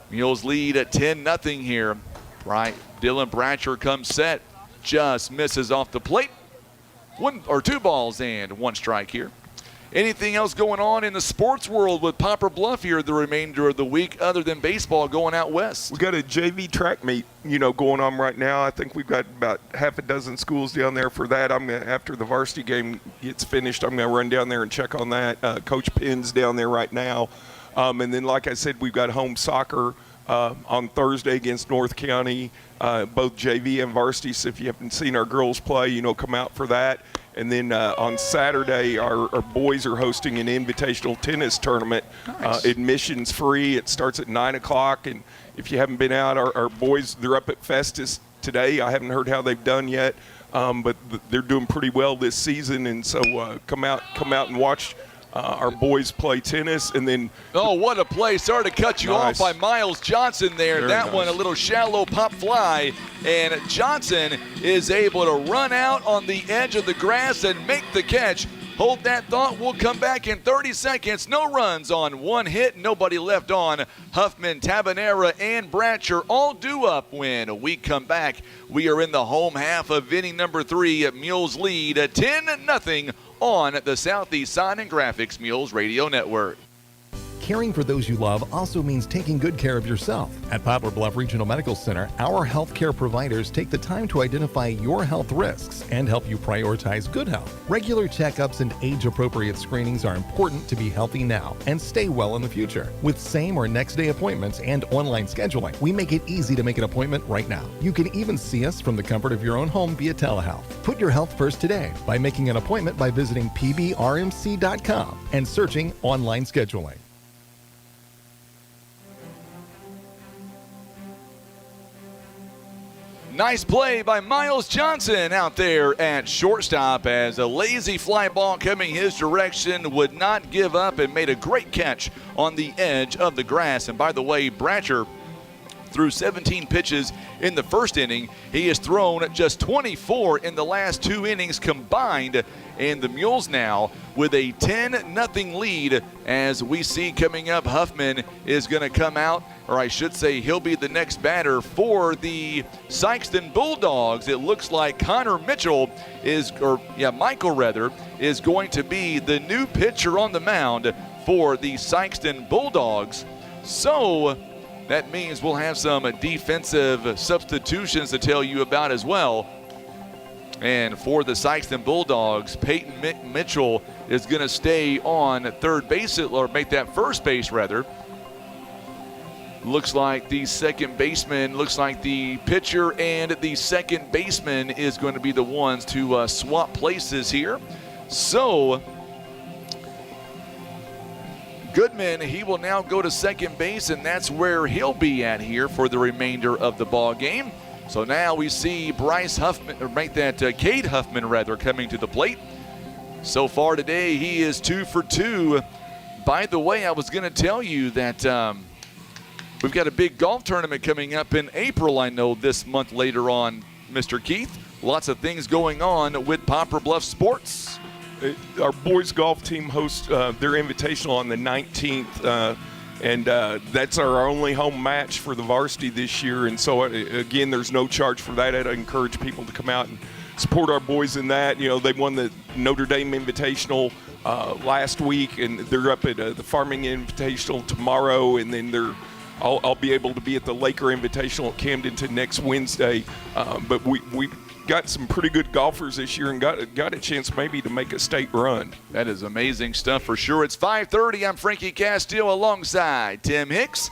Mules lead at 10-0 here. Dylan Bratcher comes set, just misses off the plate. 2 balls and 1 strike here. Anything else going on in the sports world with Poplar Bluff here the remainder of the week other than baseball going out west? We got a JV track meet, going on right now. I think we've got about half a dozen schools down there for that. After the varsity game gets finished, I'm going to run down there and check on that. Coach Penn's down there right now. And then, like I said, we've got home soccer on Thursday against North County, both JV and varsity. So if you haven't seen our girls play, come out for that. And then on Saturday, our boys are hosting an invitational tennis tournament. Nice. Admission's free. It starts at 9 o'clock. And if you haven't been out, our boys, they're up at Festus today. I haven't heard how they've done yet, but they're doing pretty well this season. And so come out and watch Our boys play tennis, and then Oh, what a play. Sorry to cut you Nice. off by Miles Johnson there. Very That one, a nice. little shallow pop fly, and Johnson is able to run out on the edge of the grass and make the catch. Hold that thought. We'll come back in 30 seconds. No runs on one hit. Nobody left on. Huffman, Tabanera, and Bratcher all due up when we come back. We are in the home half of inning number 3. Mules lead 10-0 on the Southeast Sign and Graphics Mules Radio Network. Caring for those you love also means taking good care of yourself. At Poplar Bluff Regional Medical Center, our healthcare providers take the time to identify your health risks and help you prioritize good health. Regular checkups and age-appropriate screenings are important to be healthy now and stay well in the future. With same or next day appointments and online scheduling, we make it easy to make an appointment right now. You can even see us from the comfort of your own home via telehealth. Put your health first today by making an appointment by visiting pbrmc.com and searching online scheduling. Nice play by Miles Johnson out there at shortstop as a lazy fly ball coming his direction would not give up and made a great catch on the edge of the grass. And by the way, Bratcher threw 17 pitches in the first inning. He has thrown just 24 in the last 2 innings combined. And the Mules now with a 10-0 lead. As we see coming up, Huffman is going to come out, or I should say he'll be the next batter for the Sikeston Bulldogs. It looks like Michael is going to be the new pitcher on the mound for the Sikeston Bulldogs. So that means we'll have some defensive substitutions to tell you about as well. And for the Sikeston Bulldogs, Peyton Mitchell is going to stay on third base, or make that first base rather. Looks like the second baseman, looks like the pitcher and the second baseman is going to be the ones to swap places here. So Goodman, he will now go to second base, and that's where he'll be at here for the remainder of the ball game. So now we see Cade Huffman coming to the plate. So far today, he is 2 for 2. By the way, I was going to tell you that we've got a big golf tournament coming up in April, I know, this month later on, Mr. Keith. Lots of things going on with Poplar Bluff Sports. Our boys golf team hosts their invitational on the 19th. And that's our only home match for the varsity this year. And so, again, there's no charge for that. I'd encourage people to come out and support our boys in that. You know, they won the Notre Dame Invitational last week, and they're up at the Farming Invitational tomorrow. And then I'll be able to be at the Laker Invitational at Camdenton next Wednesday. But we got some pretty good golfers this year and got a chance maybe to make a state run. That is amazing stuff for sure. It's 5:30. I'm Frankie Castile alongside Tim Hicks.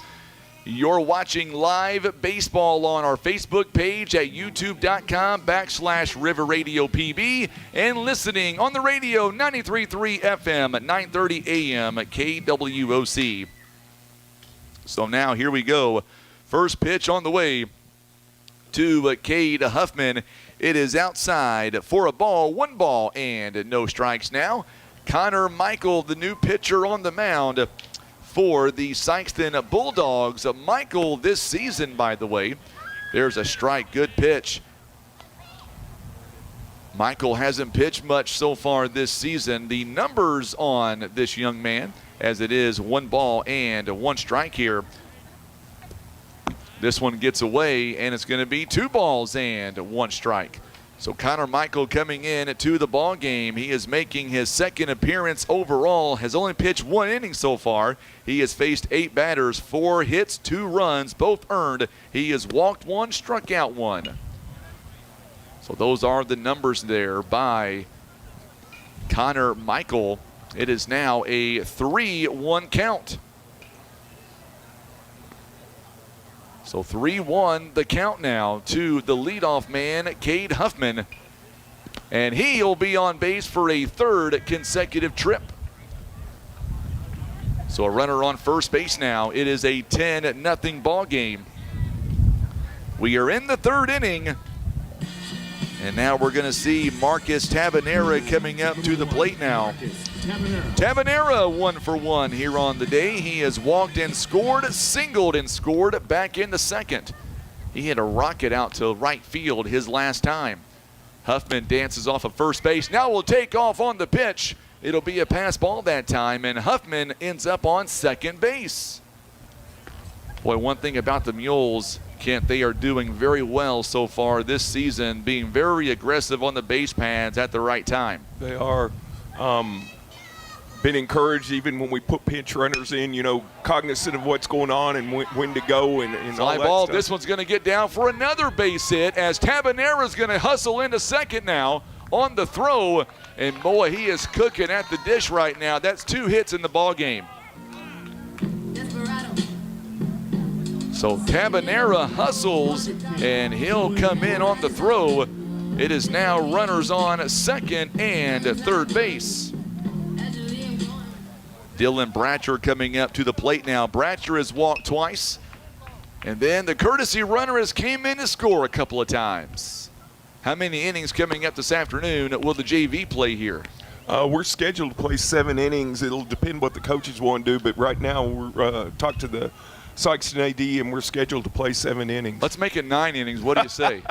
You're watching live baseball on our Facebook page at youtube.com/River Radio PB and listening on the radio 93.3 FM at 9:30 a.m. at KWOC. So now here we go. First pitch on the way to Cade Huffman. It is outside for a ball, 1 ball, and no strikes now. Michael, the new pitcher on the mound for the Sikeston Bulldogs. Michael this season, by the way, there's a strike, good pitch. Michael hasn't pitched much so far this season. The numbers on this young man, as it is 1 ball and 1 strike here. This one gets away, and it's going to be 2 balls and 1 strike. So Michael coming in to the ball game. He is making his second appearance overall. Has only pitched 1 inning so far. He has faced 8 batters, 4 hits, 2 runs, both earned. He has walked 1, struck out 1. So those are the numbers there by Michael. It is now a 3-1 count. So 3-1 the count now to the leadoff man, Cade Huffman. And he'll be on base for a 3rd consecutive trip. So a runner on first base now. It is a 10-0 ball game. We are in the 3rd inning. And now we're going to see Marcus Tabanera coming up to the plate now. Tabanera 1 for 1 here on the day. He has walked and scored, singled and scored back in the second. He hit a rocket out to right field his last time. Huffman dances off of first base. Now will take off on the pitch. It'll be a pass ball that time, and Huffman ends up on second base. Boy, one thing about the Mules, Kent, they are doing very well so far this season, being very aggressive on the base pads at the right time. They are. Been encouraged even when we put pinch runners in, you know, cognizant of what's going on and when to go and all Fly that ball. stuff. This one's going to get down for another base hit as Tabanera's going to hustle into second now on the throw. And boy, he is cooking at the dish right now. That's 2 hits in the ball game. So Tabanera hustles, and he'll come in on the throw. It is now runners on second and third base. Dylan Bratcher coming up to the plate now. Bratcher has walked twice, and then the courtesy runner has came in to score a couple of times. How many innings coming up this afternoon will the JV play here? We're scheduled to play 7 innings. It'll depend what the coaches want to do, but right now we're talked to the Sikeston AD, and we're scheduled to play 7 innings. Let's make it 9 innings. What do you say?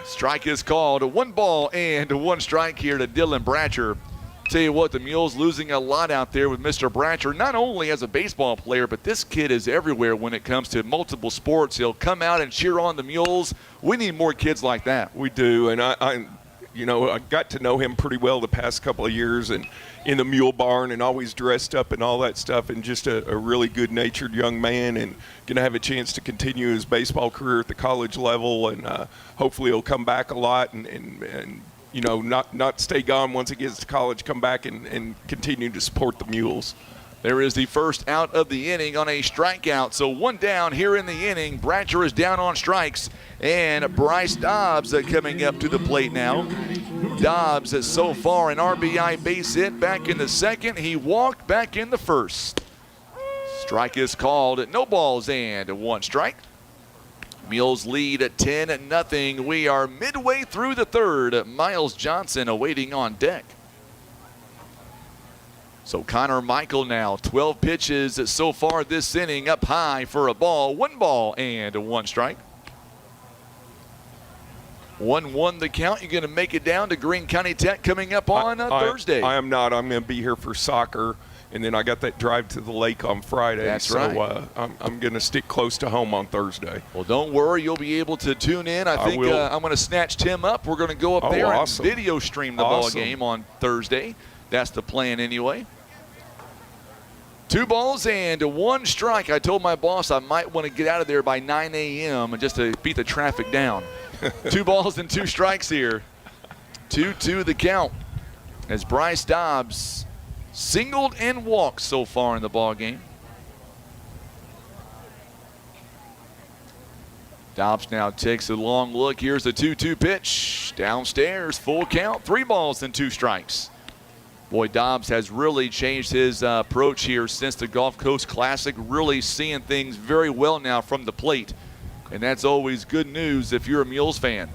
Strike is called. 1 ball and 1 strike here to Dylan Bratcher. Tell you what, the Mules losing a lot out there with Mr. Bratcher, not only as a baseball player, but this kid is everywhere when it comes to multiple sports. He'll come out and cheer on the Mules. We need more kids like that. We do, and I got to know him pretty well the past couple of years, and in the mule barn, and always dressed up and all that stuff, and just a really good-natured young man, and going to have a chance to continue his baseball career at the college level, and hopefully he'll come back a lot and you know, not stay gone once he gets to college, come back and continue to support the Mules. There is the first out of the inning on a strikeout. So 1 down here in the inning. Bratcher is down on strikes. And Bryce Dobbs coming up to the plate now. Dobbs is so far an RBI base hit back in the second. He walked back in the first. Strike is called. No balls and 1 strike. Mules lead at 10-0. We are midway through the third. Miles Johnson awaiting on deck. So Connor Michael now, 12 pitches so far this inning, up high for a ball. 1 ball and 1 strike. 1-1 the count. You're going to make it down to Greene County Tech coming up on Thursday. I am not. I'm going to be here for soccer. And then I got that drive to the lake on Friday. That's right. So I'm going to stick close to home on Thursday. Well, don't worry. You'll be able to tune in. I think I'm going to snatch Tim up. We're going to go up there and video stream the ball game on Thursday. That's the plan anyway. 2 balls and 1 strike. I told my boss I might want to get out of there by 9 a.m. just to beat the traffic down. 2 balls and 2 strikes here. 2-2 the count as Bryce Dobbs singled and walked so far in the ball game. Dobbs now takes a long look. Here's the 2-2 pitch. Downstairs, full count, 3 balls and 2 strikes. Boy, Dobbs has really changed his approach here since the Gulf Coast Classic, really seeing things very well now from the plate. And that's always good news if you're a Mules fan.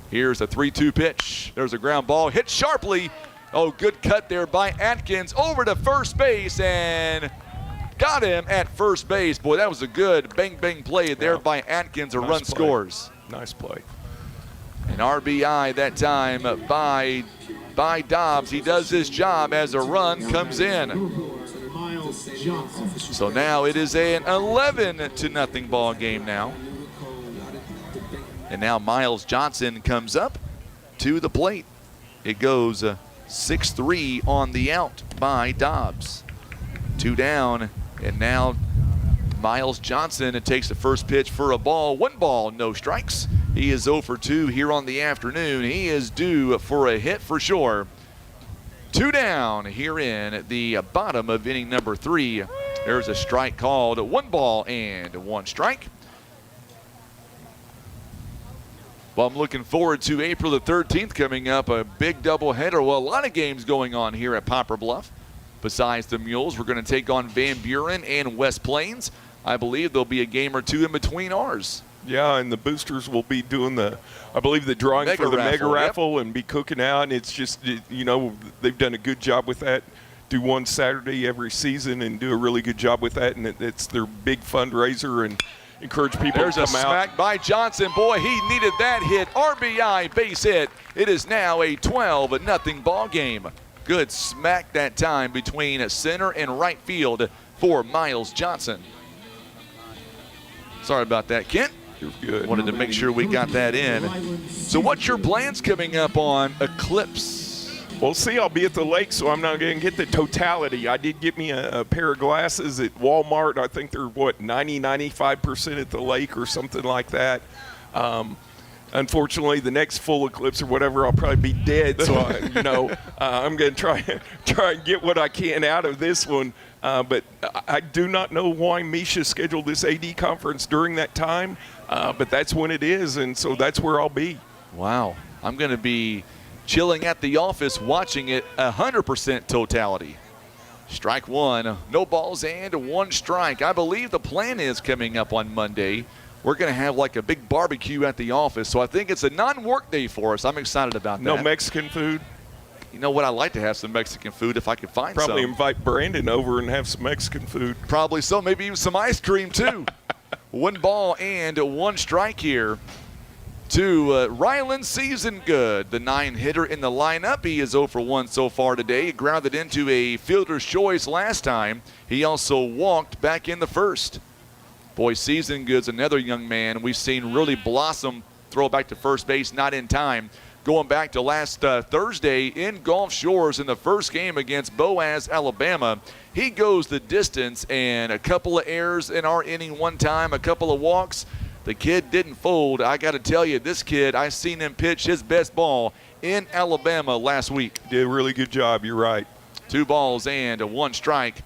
Here's a 3-2 pitch. There's a ground ball, hit sharply. Oh, good cut there by Atkins over to first base and got him at first base. Boy, that was a good bang play there by Atkins. A run scores. Nice play. An RBI that time by Dobbs. He does his job as a run comes in. So now it is an 11-0 ball game now. And now Miles Johnson comes up to the plate. It goes 6-3 on the out by Dobbs. 2 down, and now Miles Johnson takes the first pitch for a ball. 1 ball, no strikes. He is 0 for 2 here on the afternoon. He is due for a hit for sure. 2 down here in the bottom of inning number 3. There's a strike called. 1 ball and 1 strike. Well, I'm looking forward to April the 13th coming up, a big doubleheader. Well, a lot of games going on here at Poplar Bluff. Besides the Mules, we're going to take on Van Buren and West Plains. I believe there'll be a game or 2 in between ours. Yeah, and the boosters will be doing I believe the drawing Mega for the raffle, mega raffle and be cooking out. And it's just, they've done a good job with that. Do one Saturday every season and do a really good job with that. And it's their big fundraiser and encourage people There's to a come out. smack by Johnson. Boy, he needed that hit. RBI base hit. It is now a 12-0 ball game. Good smack that time between center and right field for Miles Johnson. Sorry about that, Kent. You're good. Wanted to make sure we got that in. So what's your plans coming up on Eclipse? Well, see, I'll be at the lake, so I'm not going to get the totality. I did get me a pair of glasses at Walmart. I think they're, 95% at the lake or something like that. Unfortunately, the next full eclipse or whatever, I'll probably be dead. So, I'm going to try and get what I can out of this one. But I do not know why Misha scheduled this AD conference during that time. But that's when it is, and so that's where I'll be. Wow. I'm going to be chilling at the office watching it 100% totality. Strike one. No balls and one strike. I believe the plan is coming up on Monday. We're going to have like a big barbecue at the office, so I think it's a non-work day for us. I'm excited about that. No Mexican food? You know what? I'd like to have some Mexican food if I could find some. Probably invite Brandon over and have some Mexican food. Probably so. Maybe even some ice cream, too. One ball and one strike here to Rylan Season Good, the 9-hitter in the lineup. He is 0 for 1 so far today. He grounded into a fielder's choice last time. He also walked back in the first. Boy, Season Good's another young man we've seen really blossom, throw back to first base, not in time. Going back to last Thursday in Gulf Shores in the first game against Boaz, Alabama, he goes the distance, and a couple of errors in our inning one time, a couple of walks. The kid didn't fold. I got to tell you, this kid, I seen him pitch his best ball in Alabama last week. Did a really good job. You're right. 2 balls and one strike.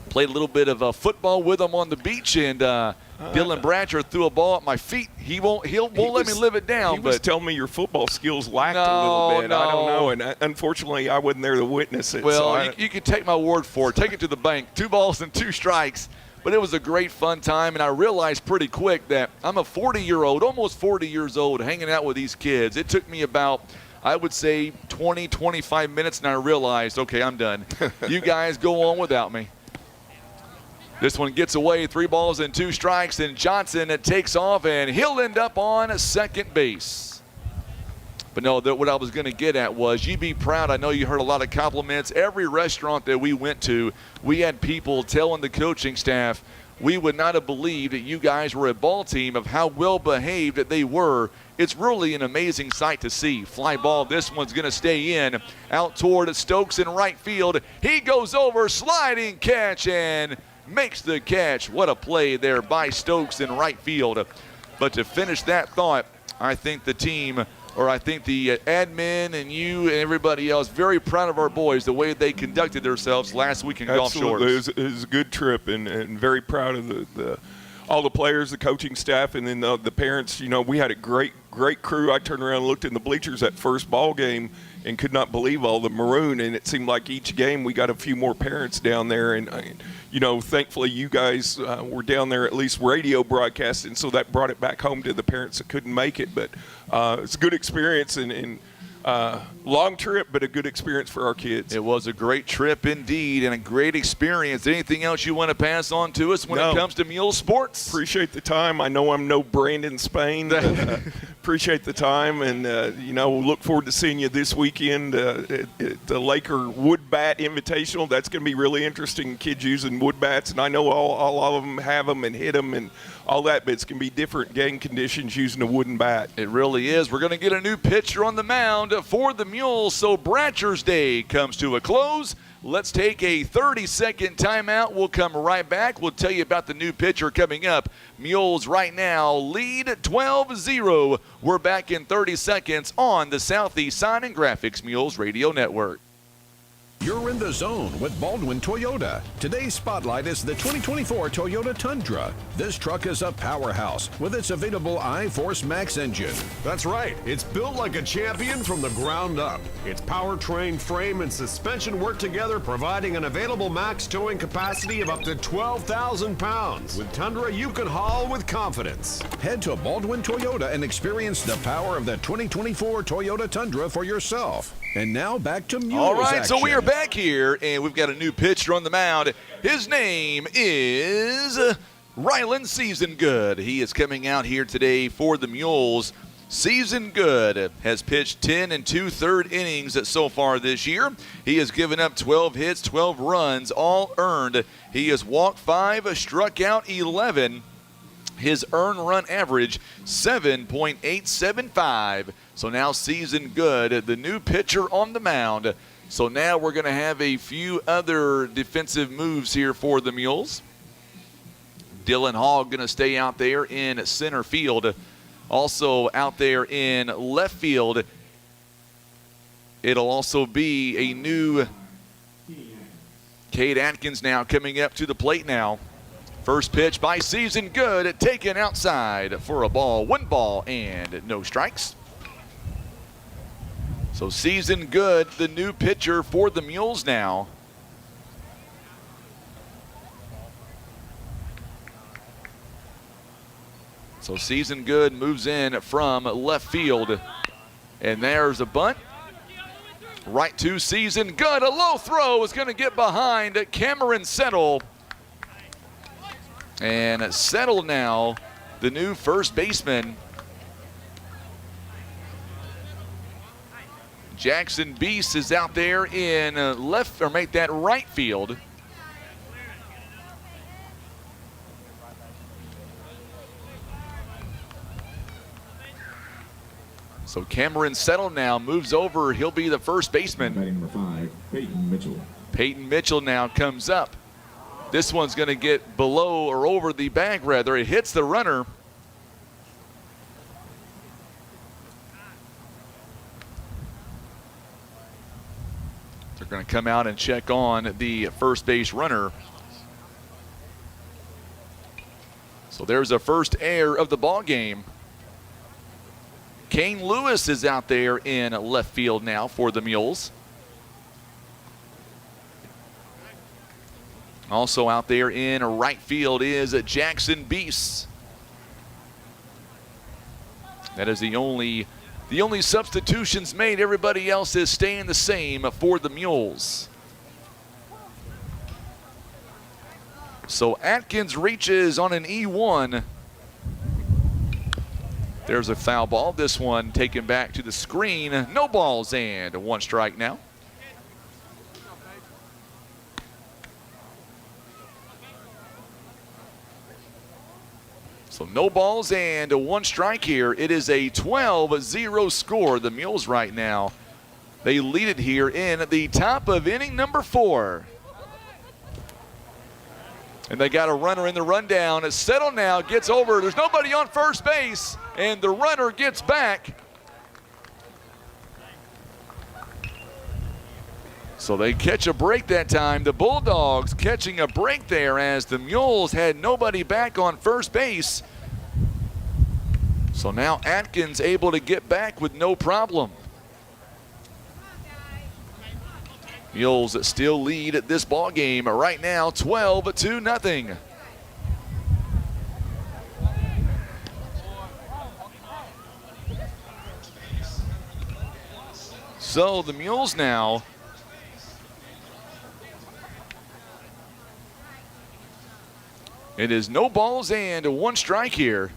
Played a little bit of football with him on the beach, and Dylan Bratcher threw a ball at my feet. He won't let me live it down. He was telling me your football skills lacked a little bit. I don't know, and unfortunately, I wasn't there to witness it. Well, you can take my word for it. Take it to the bank. 2 balls and 2 strikes. But it was a great fun time, and I realized pretty quick that I'm a 40-year-old, almost 40 years old, hanging out with these kids. It took me about, I would say, 20, 25 minutes, and I realized, okay, I'm done. You guys go on without me. This one gets away, 3 balls and 2 strikes, and Johnson takes off, and he'll end up on second base. But no, what I was going to get at was, you be proud. I know you heard a lot of compliments. Every restaurant that we went to, we had people telling the coaching staff, we would not have believed that you guys were a ball team of how well behaved that they were. It's really an amazing sight to see. Fly ball, this one's going to stay in. Out toward Stokes in right field. He goes over, sliding catch, and makes the catch. What a play there by Stokes in right field. But to finish that thought, I think the team, or I think the admin and you and everybody else, very proud of our boys, the way they conducted themselves last week in Gulf Shores. Absolutely. It was a good trip, and very proud of all the players, the coaching staff, and then the parents. You know, we had a great crew. I turned around and looked in the bleachers at first ball game and could not believe all the maroon, and it seemed like each game we got a few more parents down there, and thankfully you guys were down there at least radio broadcasting, so that brought it back home to the parents that couldn't make it. But it's a good experience, and long trip, but a good experience for our kids. It was a great trip indeed, and a great experience. Anything else you want to pass on to us when it comes to mule sports? Appreciate the time. I know I'm no Brandon Spain, but appreciate the time, and we'll look forward to seeing you this weekend at the Laker Wood Bat Invitational. That's going to be really interesting. Kids using wood bats, and I know all of them have them and hit them and all that, but it's going to be different game conditions using a wooden bat. It really is. We're going to get a new pitcher on the mound for the Mules, so Bratcher's day comes to a close. Let's take a 30-second timeout. We'll come right back. We'll tell you about the new pitcher coming up. Mules right now lead 12-0. We're back in 30 seconds on the Southeast Sign and Graphics Mules Radio Network. You're in the zone with Baldwin Toyota. Today's spotlight is the 2024 Toyota Tundra. This truck is a powerhouse with its available I-Force Max engine. That's right. It's built like a champion from the ground up. Its powertrain, frame, and suspension work together, providing an available max towing capacity of up to 12,000 pounds. With Tundra, you can haul with confidence. Head to Baldwin Toyota and experience the power of the 2024 Toyota Tundra for yourself. And now back to Mules All right, action. so we are back here, and we've got a new pitcher on the mound. His name is Rylan Season Good. He is coming out here today for the Mules. Season Good has pitched 10 and 2/3 innings so far this year. He has given up 12 hits, 12 runs, all earned. He has walked 5, struck out 11. His earned run average, 7.875. So now Season Good, the new pitcher on the mound. So now we're going to have a few other defensive moves here for the Mules. Dylan Hogg going to stay out there in center field. Also out there in left field, it'll also be a new Cade Atkins now coming up to the plate now. First pitch by Season Good, taken outside for a ball. 1 ball and no strikes. So Season Good, the new pitcher for the Mules now. So Season Good moves in from left field. And there's a bunt. Right to Season Good. A low throw is going to get behind Cameron Settle. And Settle now, the new first baseman. Jackson Beast is out there in left, or make that right field. So Cameron Settle now moves over. He'll be the first baseman. Batting number 5, Peyton Mitchell. Peyton Mitchell now comes up. This one's going to get below or over the bag, rather. It hits the runner. They're going to come out and check on the first base runner. So there's a first error of the ball game. Kane Lewis is out there in left field now for the Mules. Also out there in right field is Jackson Beast. That is the only substitutions made. Everybody else is staying the same for the Mules. So Atkins reaches on an E1. There's a foul ball. This one taken back to the screen. No balls and 1 strike now. So no balls and 1 strike here. It is a 12-0 score. The Mules right now, they lead it here in the top of inning number 4. And they got a runner in the rundown. Settle now gets over. There's nobody on first base, and the runner gets back. So they catch a break that time. The Bulldogs catching a break there as the Mules had nobody back on first base. So now Atkins able to get back with no problem. Mules still lead this ball game right now, 12-0. So the Mules now it is no balls and 1 strike here.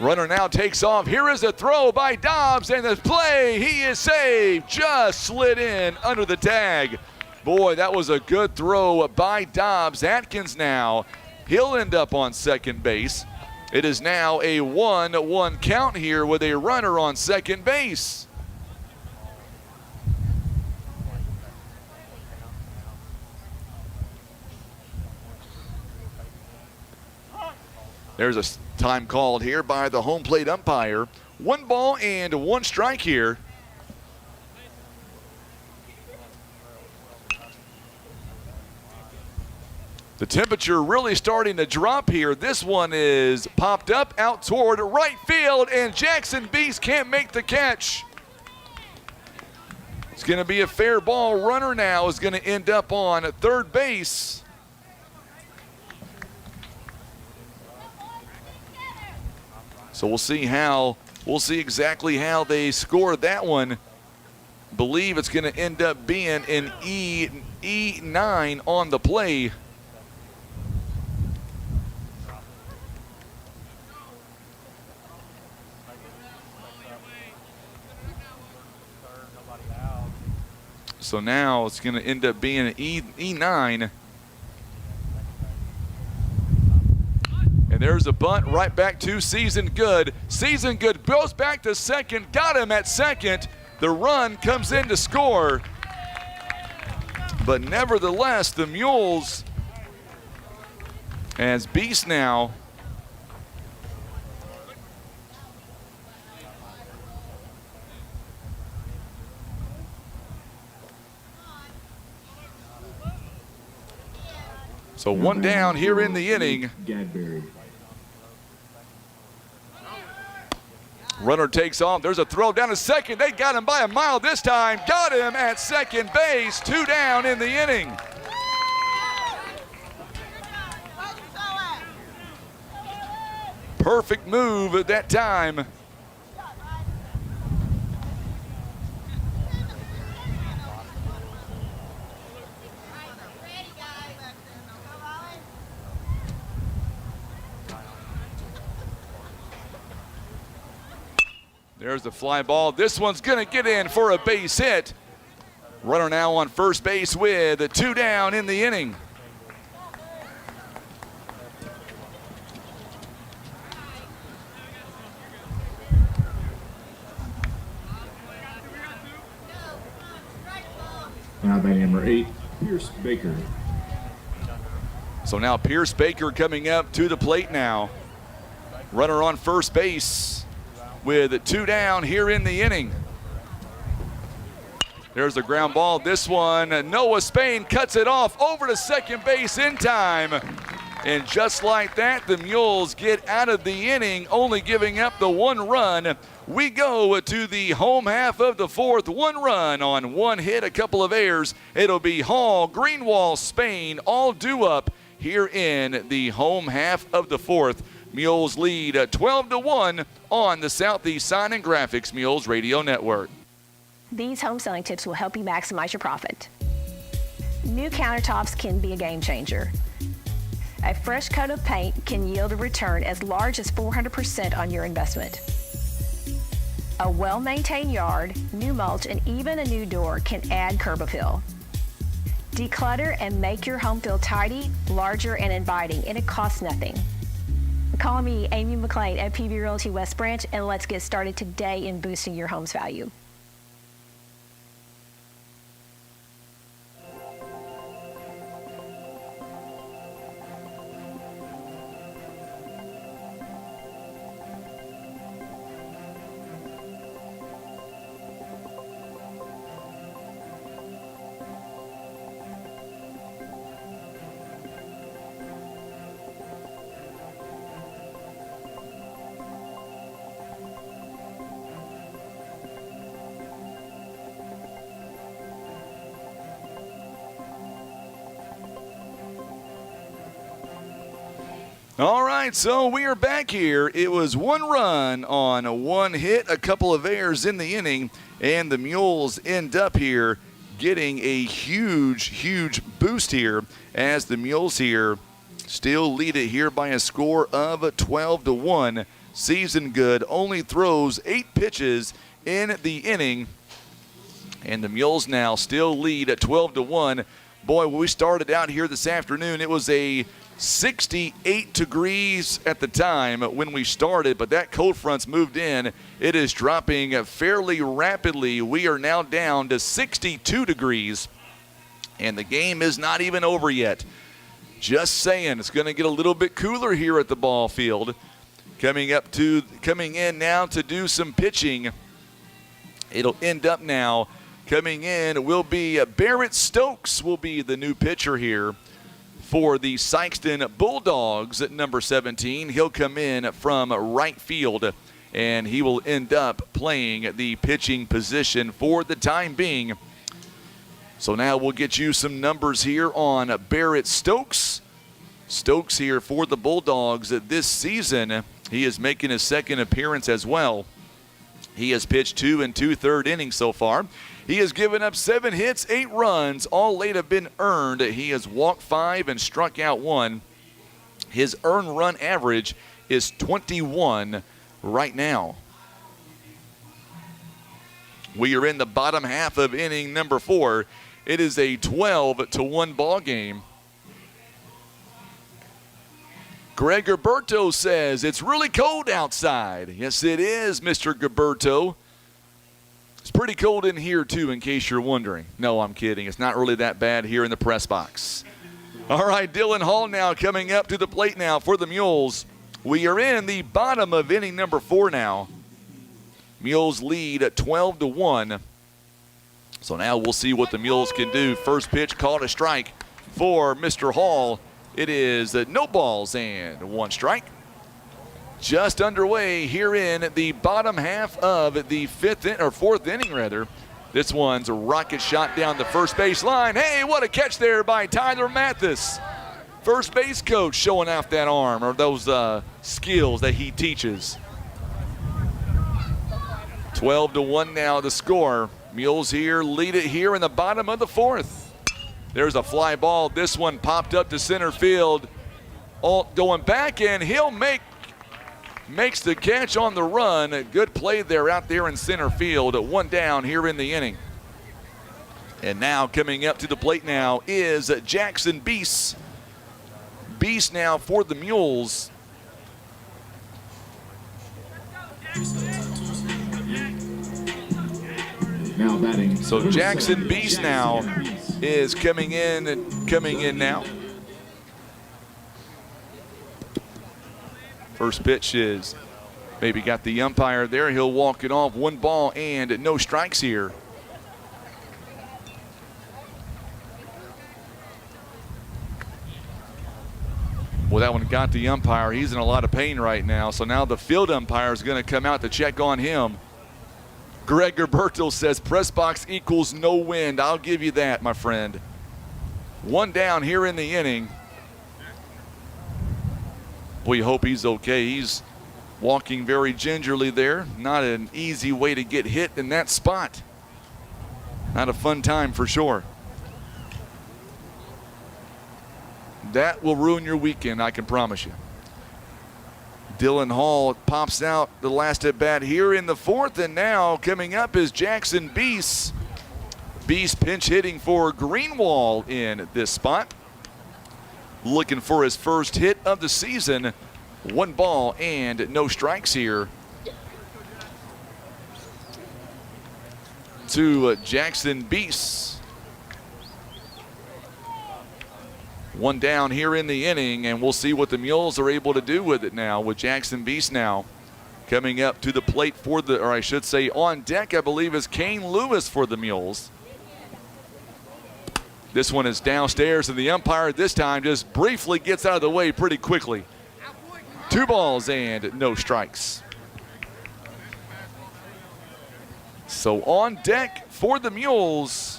Runner now takes off. Here is a throw by Dobbs, and the play, he is saved. Just slid in under the tag. Boy, that was a good throw by Dobbs. Atkins now, he'll end up on second base. It is now a 1-1 count here with a runner on second base. There's a time called here by the home plate umpire. 1 ball and 1 strike here. The temperature really starting to drop here. This one is popped up out toward right field, and Jackson Beast can't make the catch. It's going to be a fair ball. Runner now is going to end up on third base. So we'll see exactly how they score that one. Believe it's going to end up being an E9 on the play. So now it's going to end up being an E9. And there's a bunt right back to Season Good. Season Good goes back to second, got him at second. The run comes in to score. But nevertheless, the Mules, as Beast now, so one down here in the inning. Gadberry. Runner takes off. There's a throw down to second. They got him by a mile this time. Got him at second base. 2 down in the inning. Perfect move at that time. There's the fly ball. This one's going to get in for a base hit. Runner now on first base with a 2 down in the inning. Now by number 8, Pierce Baker. So now Pierce Baker coming up to the plate now. Runner on first base with a 2 down here in the inning. There's the ground ball. This one, Noah Spain cuts it off over to second base in time. And just like that, the Mules get out of the inning, only giving up the 1 run. We go to the home half of the 4th. 1 run on 1 hit, a couple of errors. It'll be Hall, Greenwall, Spain, all due up here in the home half of the 4th. Mules lead 12-1 on the Southeast Sign and Graphics Mules Radio Network. These home selling tips will help you maximize your profit. New countertops can be a game changer. A fresh coat of paint can yield a return as large as 400% on your investment. A well-maintained yard, new mulch, and even a new door can add curb appeal. Declutter and make your home feel tidy, larger, and inviting, and it costs nothing. Call me, Amy McLean at PB Realty West Branch, and let's get started today in boosting your home's value. All right, so we are back here. It was 1 run on 1 hit, a couple of errors in the inning, and the Mules end up here getting a huge boost here as the Mules here still lead it here by a score of 12-1. Season Good only throws 8 pitches in the inning, and the Mules now still lead at 12-1. Boy, when we started out here this afternoon, it was a 68 degrees at the time when we started, but that cold front's moved in. It is dropping fairly rapidly. We are now down to 62 degrees, and the game is not even over yet. Just saying, it's going to get a little bit cooler here at the ball field. Coming in now to do some pitching. It'll end up now. Coming in will be Barrett Stokes will be the new pitcher here for the Sikeston Bulldogs at number 17. He'll come in from right field, and he will end up playing the pitching position for the time being. So now we'll get you some numbers here on Barrett Stokes. Stokes here for the Bulldogs this season. He is making his second appearance as well. He has pitched 2 2/3 innings so far. He has given up 7 hits, 8 runs. All 8 have been earned. He has walked 5 and struck out 1. His earned run average is 21 right now. We are in the bottom half of inning number 4. It is a 12-1 ball game. Greg Gilberto says it's really cold outside. Yes, it is, Mr. Gilberto. It's pretty cold in here, too, in case you're wondering. No, I'm kidding. It's not really that bad here in the press box. All right, Dylan Hall now coming up to the plate now for the Mules. We are in the bottom of inning number 4 now. Mules lead at 12-1. So now we'll see what the Mules can do. First pitch called a strike for Mr. Hall. It is no balls and 1 strike. Just underway here in the bottom half of the fourth inning rather. This one's a rocket shot down the first base line. Hey, what a catch there by Tyler Mathis. First base coach showing off that arm or those skills that he teaches. 12-1 now the score. Mules here lead it here in the bottom of the 4th. There's a fly ball. This one popped up to center field. Alt going back, and he'll makes the catch on the run. Good play there out there in center field. 1 down here in the inning. And now coming up to the plate now is Jackson Beast. Beast now for the Mules. Now batting. So Jackson Beast now is coming in now. First pitch is maybe got the umpire there. He'll walk it off. 1 ball and no strikes here. Well, that one got the umpire. He's in a lot of pain right now. So now the field umpire is going to come out to check on him. Greg Gilberto says press box equals no wind. I'll give you that, my friend. 1 down here in the inning. We hope he's okay. He's walking very gingerly there. Not an easy way to get hit in that spot. Not a fun time for sure. That will ruin your weekend, I can promise you. Dylan Hall pops out the last at bat here in the 4th, and now coming up is Jackson Beast. Beast pinch hitting for Greenwald in this spot. Looking for his first hit of the season. 1 ball and no strikes here to Jackson Beast. 1 down here in the inning, and we'll see what the Mules are able to do with it now with Jackson Beast now coming up to the plate for the, or I should say on deck, I believe, is Kane Lewis for the Mules. This one is downstairs, and the umpire this time just briefly gets out of the way pretty quickly. 2 balls and no strikes. So on deck for the Mules,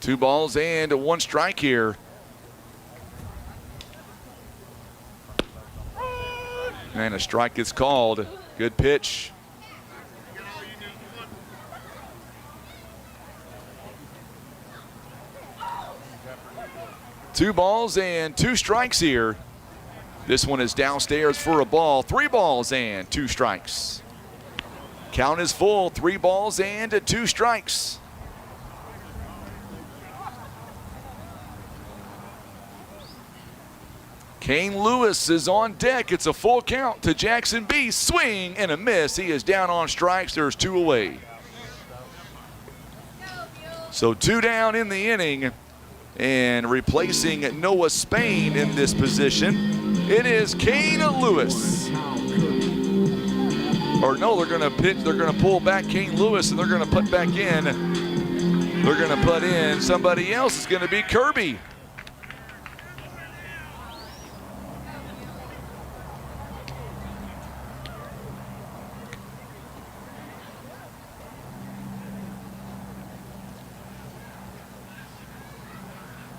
Two balls and 1 strike here. And a strike is called. Good pitch. Two balls and 2 strikes here. This one is downstairs for a ball. 3 balls and 2 strikes. Count is full. 3 balls and 2 strikes. Kane Lewis is on deck. It's a full count to Jackson Beast. Swing and a miss. He is down on strikes. There's 2 away. So 2 down in the inning. And replacing Noah Spain in this position It is Kane Lewis. Or no, they're going to pitch. They're going to pull back Kane Lewis, and they're going to put back in. They're going to put in somebody else. It's going to be Kirby.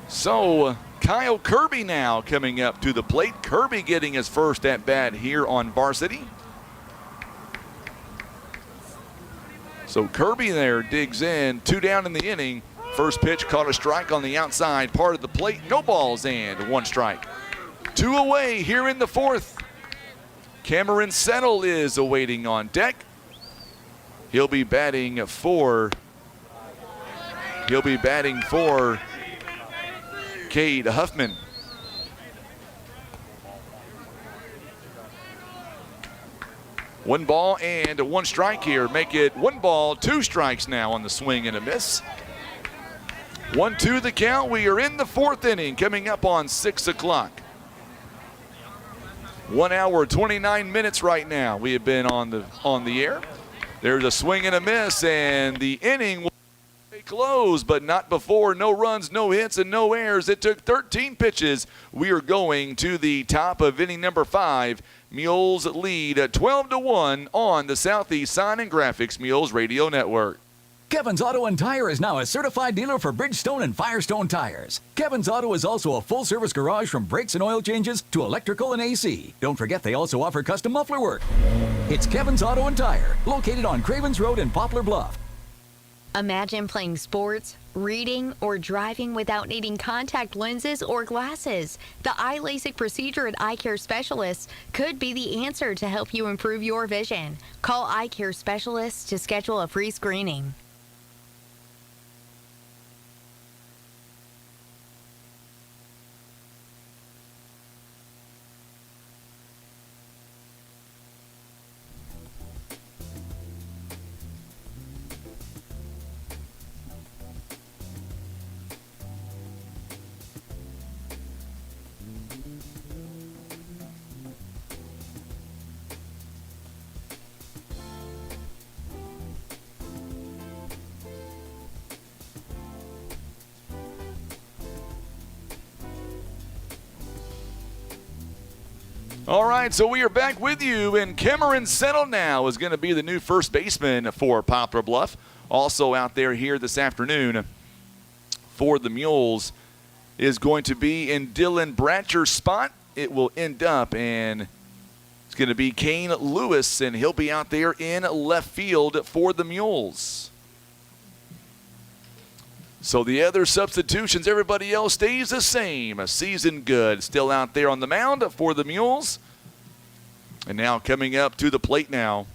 So Kyle Kirby now coming up to the plate. Kirby getting his first at bat here on varsity. So Kirby there digs in, 2 down in the inning. First pitch caught a strike on the outside part of the plate. No balls and 1 strike. 2 away here in the 4th. Cameron Settle is awaiting on deck. He'll be batting for Cade Huffman. One ball and 1 strike here. Make it 1 ball, 2 strikes now on the swing and a miss. 1-2 the count. We are in the 4th inning, coming up on 6 o'clock. 1 hour, 29 minutes right now. We have been on the air. There's a swing and a miss, and the inning will close, but not before. No runs, no hits, and no errors. It took 13 pitches. We are going to the top of inning number 5. Mules lead 12-1 on the Southeast Sign and Graphics Mules Radio Network. Kevin's Auto and Tire is now a certified dealer for Bridgestone and Firestone tires. Kevin's Auto is also a full-service garage from brakes and oil changes to electrical and AC. Don't forget they also offer custom muffler work. It's Kevin's Auto and Tire, located on Cravens Road in Poplar Bluff. Imagine playing sports, reading, or driving without needing contact lenses or glasses. The eye LASIK procedure at Eye Care Specialists could be the answer to help you improve your vision. Call Eye Care Specialists to schedule a free screening. All right, so we are back with you, and Cameron Settle now is going to be the new first baseman for Poplar Bluff. Also out there here this afternoon for the Mules is going to be in Dylan Bratcher's spot. It will end up, and it's going to be Kane Lewis, and he'll be out there in left field for the Mules. So the other substitutions, everybody else stays the same. Season Good still out there on the mound for the Mules. And now coming up to the plate now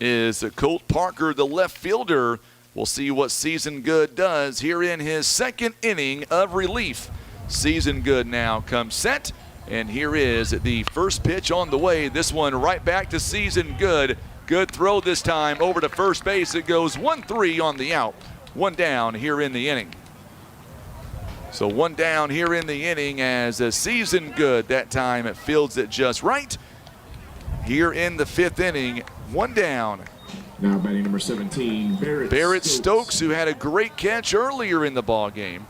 is Colt Parker, the left fielder. We'll see what Season Good does here in his 2nd inning of relief. Season Good now comes set, and here is the first pitch on the way. This one right back to Season Good. Good throw this time over to first base. It goes 1-3 on the out. 1 down here in the inning. So 1 down here in the inning as a Season Good. That time it fields it just right. Here in the 5th inning, 1 down. Now batting number 17, Barrett Stokes, who had a great catch earlier in the ball game.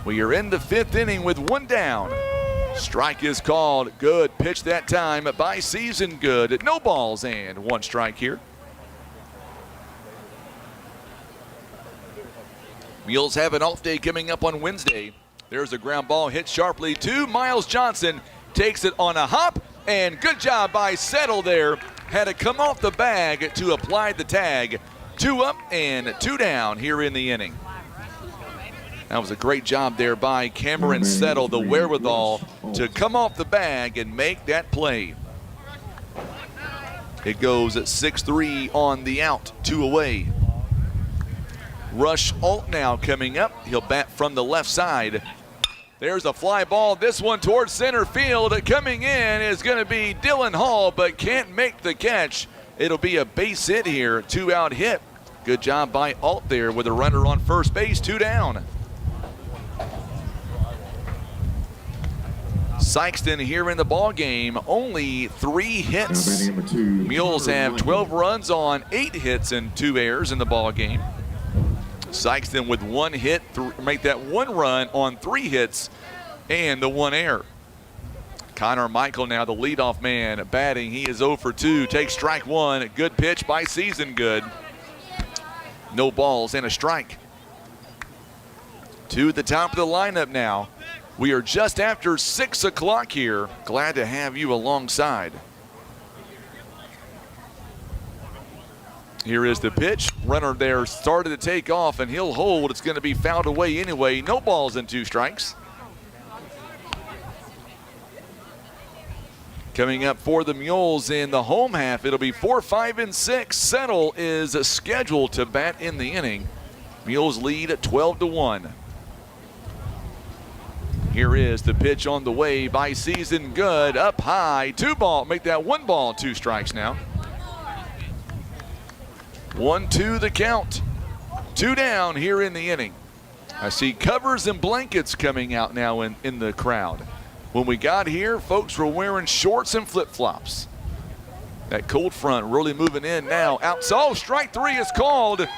We are in the 5th inning with 1 down. Strike is called. Good pitch that time by Season Good. No balls and 1 strike here. Mules have an off day coming up on Wednesday. There's a ground ball hit sharply to Miles Johnson. Takes it on a hop, and good job by Settle there. Had to come off the bag to apply the tag. 2 up and 2 down here in the inning. That was a great job there by Cameron Settle, the wherewithal to come off the bag and make that play. It goes at 6-3 on the out, 2 away. Rush Alt now coming up. He'll bat from the left side. There's a fly ball. This one towards center field. Coming in is going to be Dylan Hall, but can't make the catch. It'll be a base hit here, 2-out hit. Good job by Alt there with a runner on first base, 2 down. Sikeston here in the ball game, only 3 hits. Mules have 12 runs on 8 hits and 2 errors in the ball game. Sikeston with 1 hit, make that 1 run on 3 hits and the 1 error. Connor Michael now the leadoff man batting. He is 0 for 2, takes strike 1. Good pitch by Season Good. No balls and a strike. To the top of the lineup now. We are just after 6 o'clock here. Glad to have you alongside. Here is the pitch. Runner there started to take off, and he'll hold. It's going to be fouled away anyway. No balls and 2 strikes. Coming up for the Mules in the home half, it'll be 4, 5, and 6. Settle is scheduled to bat in the inning. Mules lead at 12-1. Here is the pitch on the way by Season Good. Up high, 2 ball. Make that 1 ball, 2 strikes now. 1-2 the count. 2 down here in the inning. I see covers and blankets coming out now in the crowd. When we got here, folks were wearing shorts and flip-flops. That cold front really moving in now. Outside, strike 3 is called.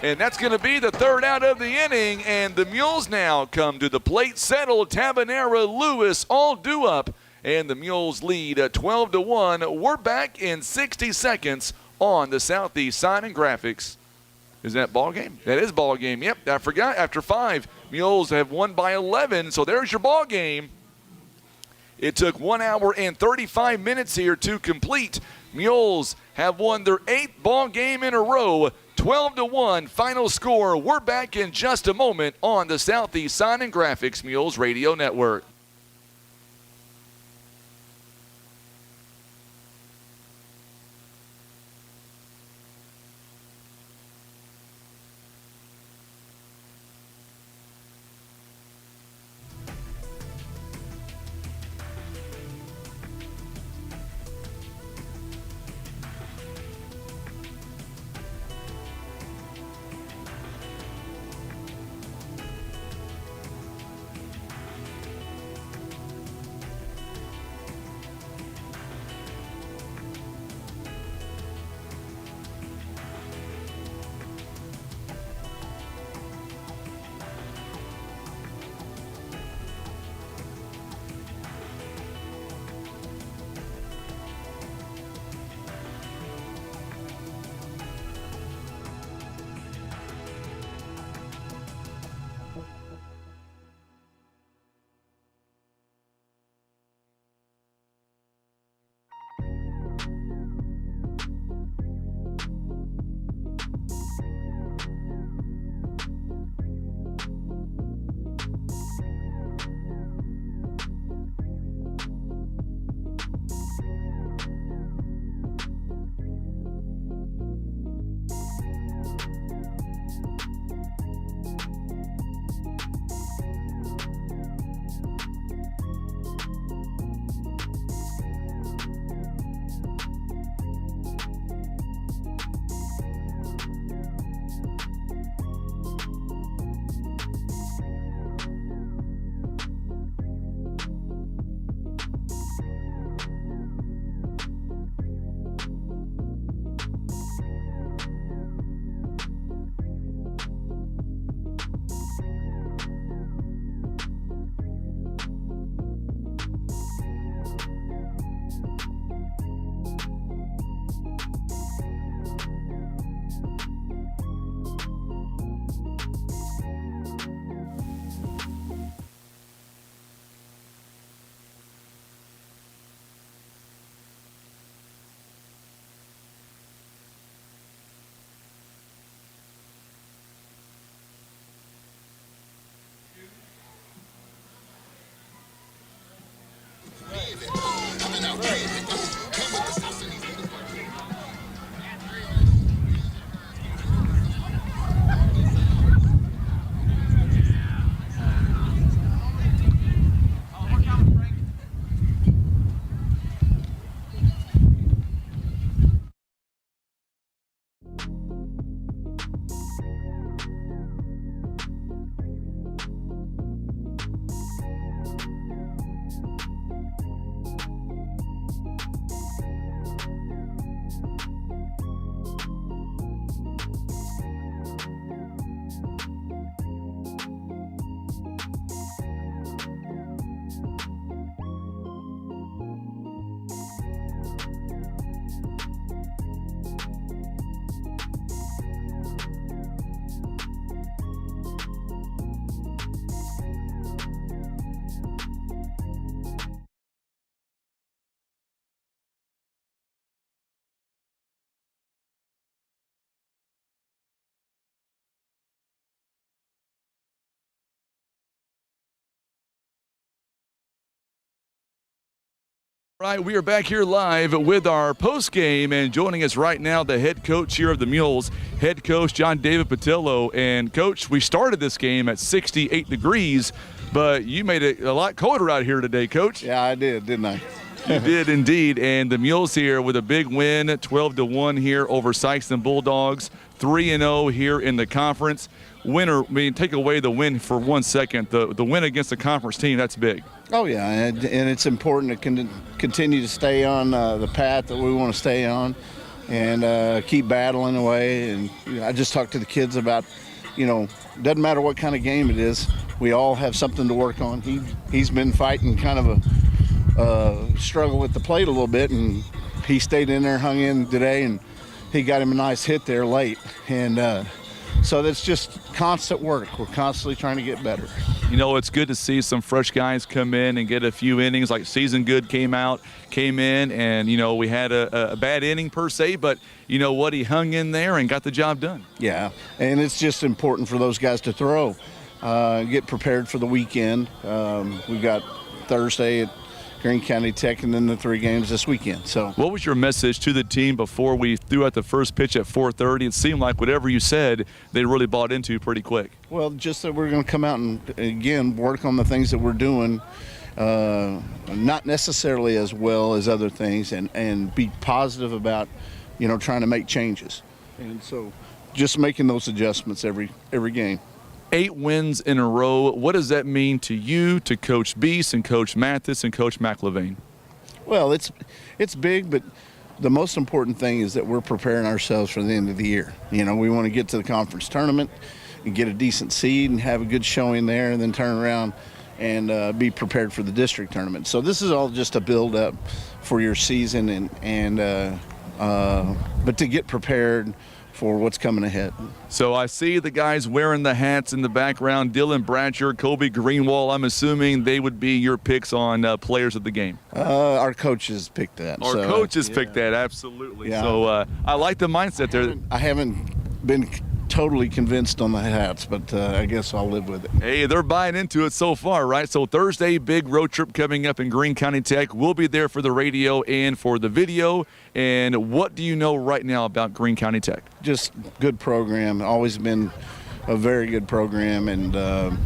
And that's going to be the 3rd out of the inning. And the Mules now come to the plate. Settle, Tabanera, Lewis, all due up. And the Mules lead at 12-1. We're back in 60 seconds on the Southeast Sign and Graphics. Is that ball game? That is ball game. Yep, I forgot. After 5, Mules have won by 11. So there's your ball game. It took 1 hour and 35 minutes here to complete. Mules have won their 8th ball game in a row. 12-1 final score. We're back in just a moment on the Southeast Sign and Graphics Mules Radio Network. Right, we are back here live with our post game, and joining us right now, the head coach here of the Mules, head coach John David Patillo. And coach, we started this game at 68 degrees, but you made it a lot colder out here today, coach. Yeah, I did, didn't I? You did indeed, and the Mules here with a big win, 12-1 here over Sikeston Bulldogs, 3-0 here in the conference. Take away the win for 1 second. The win against the conference team, that's big. Oh, yeah, and it's important to continue to stay on the path that we want to stay on and keep battling away. And I just talked to the kids about, doesn't matter what kind of game it is, we all have something to work on. He's been fighting kind of a struggle with the plate a little bit, and he stayed in there, hung in today, and he got him a nice hit there late. And so that's just constant work. We're constantly trying to get better. It's good to see some fresh guys come in and get a few innings. Like Season Good came in, and, we had a bad inning per se, but you know what? He hung in there and got the job done. Yeah, and it's just important for those guys to throw, get prepared for the weekend. We've got Thursday at Greene County Tech, and then the 3 games this weekend. So, what was your message to the team before we threw out the first pitch at 4:30? It seemed like whatever you said, they really bought into pretty quick. Well, just that we're going to come out and again work on the things that we're doing, not necessarily as well as other things, and be positive about, trying to make changes. And so, just making those adjustments every game. 8 wins in a row. What does that mean to you, to Coach Beast and Coach Mathis and Coach McLevain? Well, it's big, but the most important thing is that we're preparing ourselves for the end of the year. We want to get to the conference tournament and get a decent seed and have a good showing there, and then turn around and be prepared for the district tournament. So this is all just a build-up for your season, but to get prepared for what's coming ahead. So I see the guys wearing the hats in the background, Dylan Bratcher, Kobe Greenwald. I'm assuming they would be your picks on players of the game. Our coaches picked that. Our coaches picked that, absolutely. Yeah. So I like the mindset there. I haven't been totally convinced on the hats, but I guess I'll live with it. Hey, they're buying into it so far, right? So Thursday, big road trip coming up in Greene County Tech. We'll be there for the radio and for the video. And what do you know right now about Greene County Tech? Just good program. Always been a very good program, and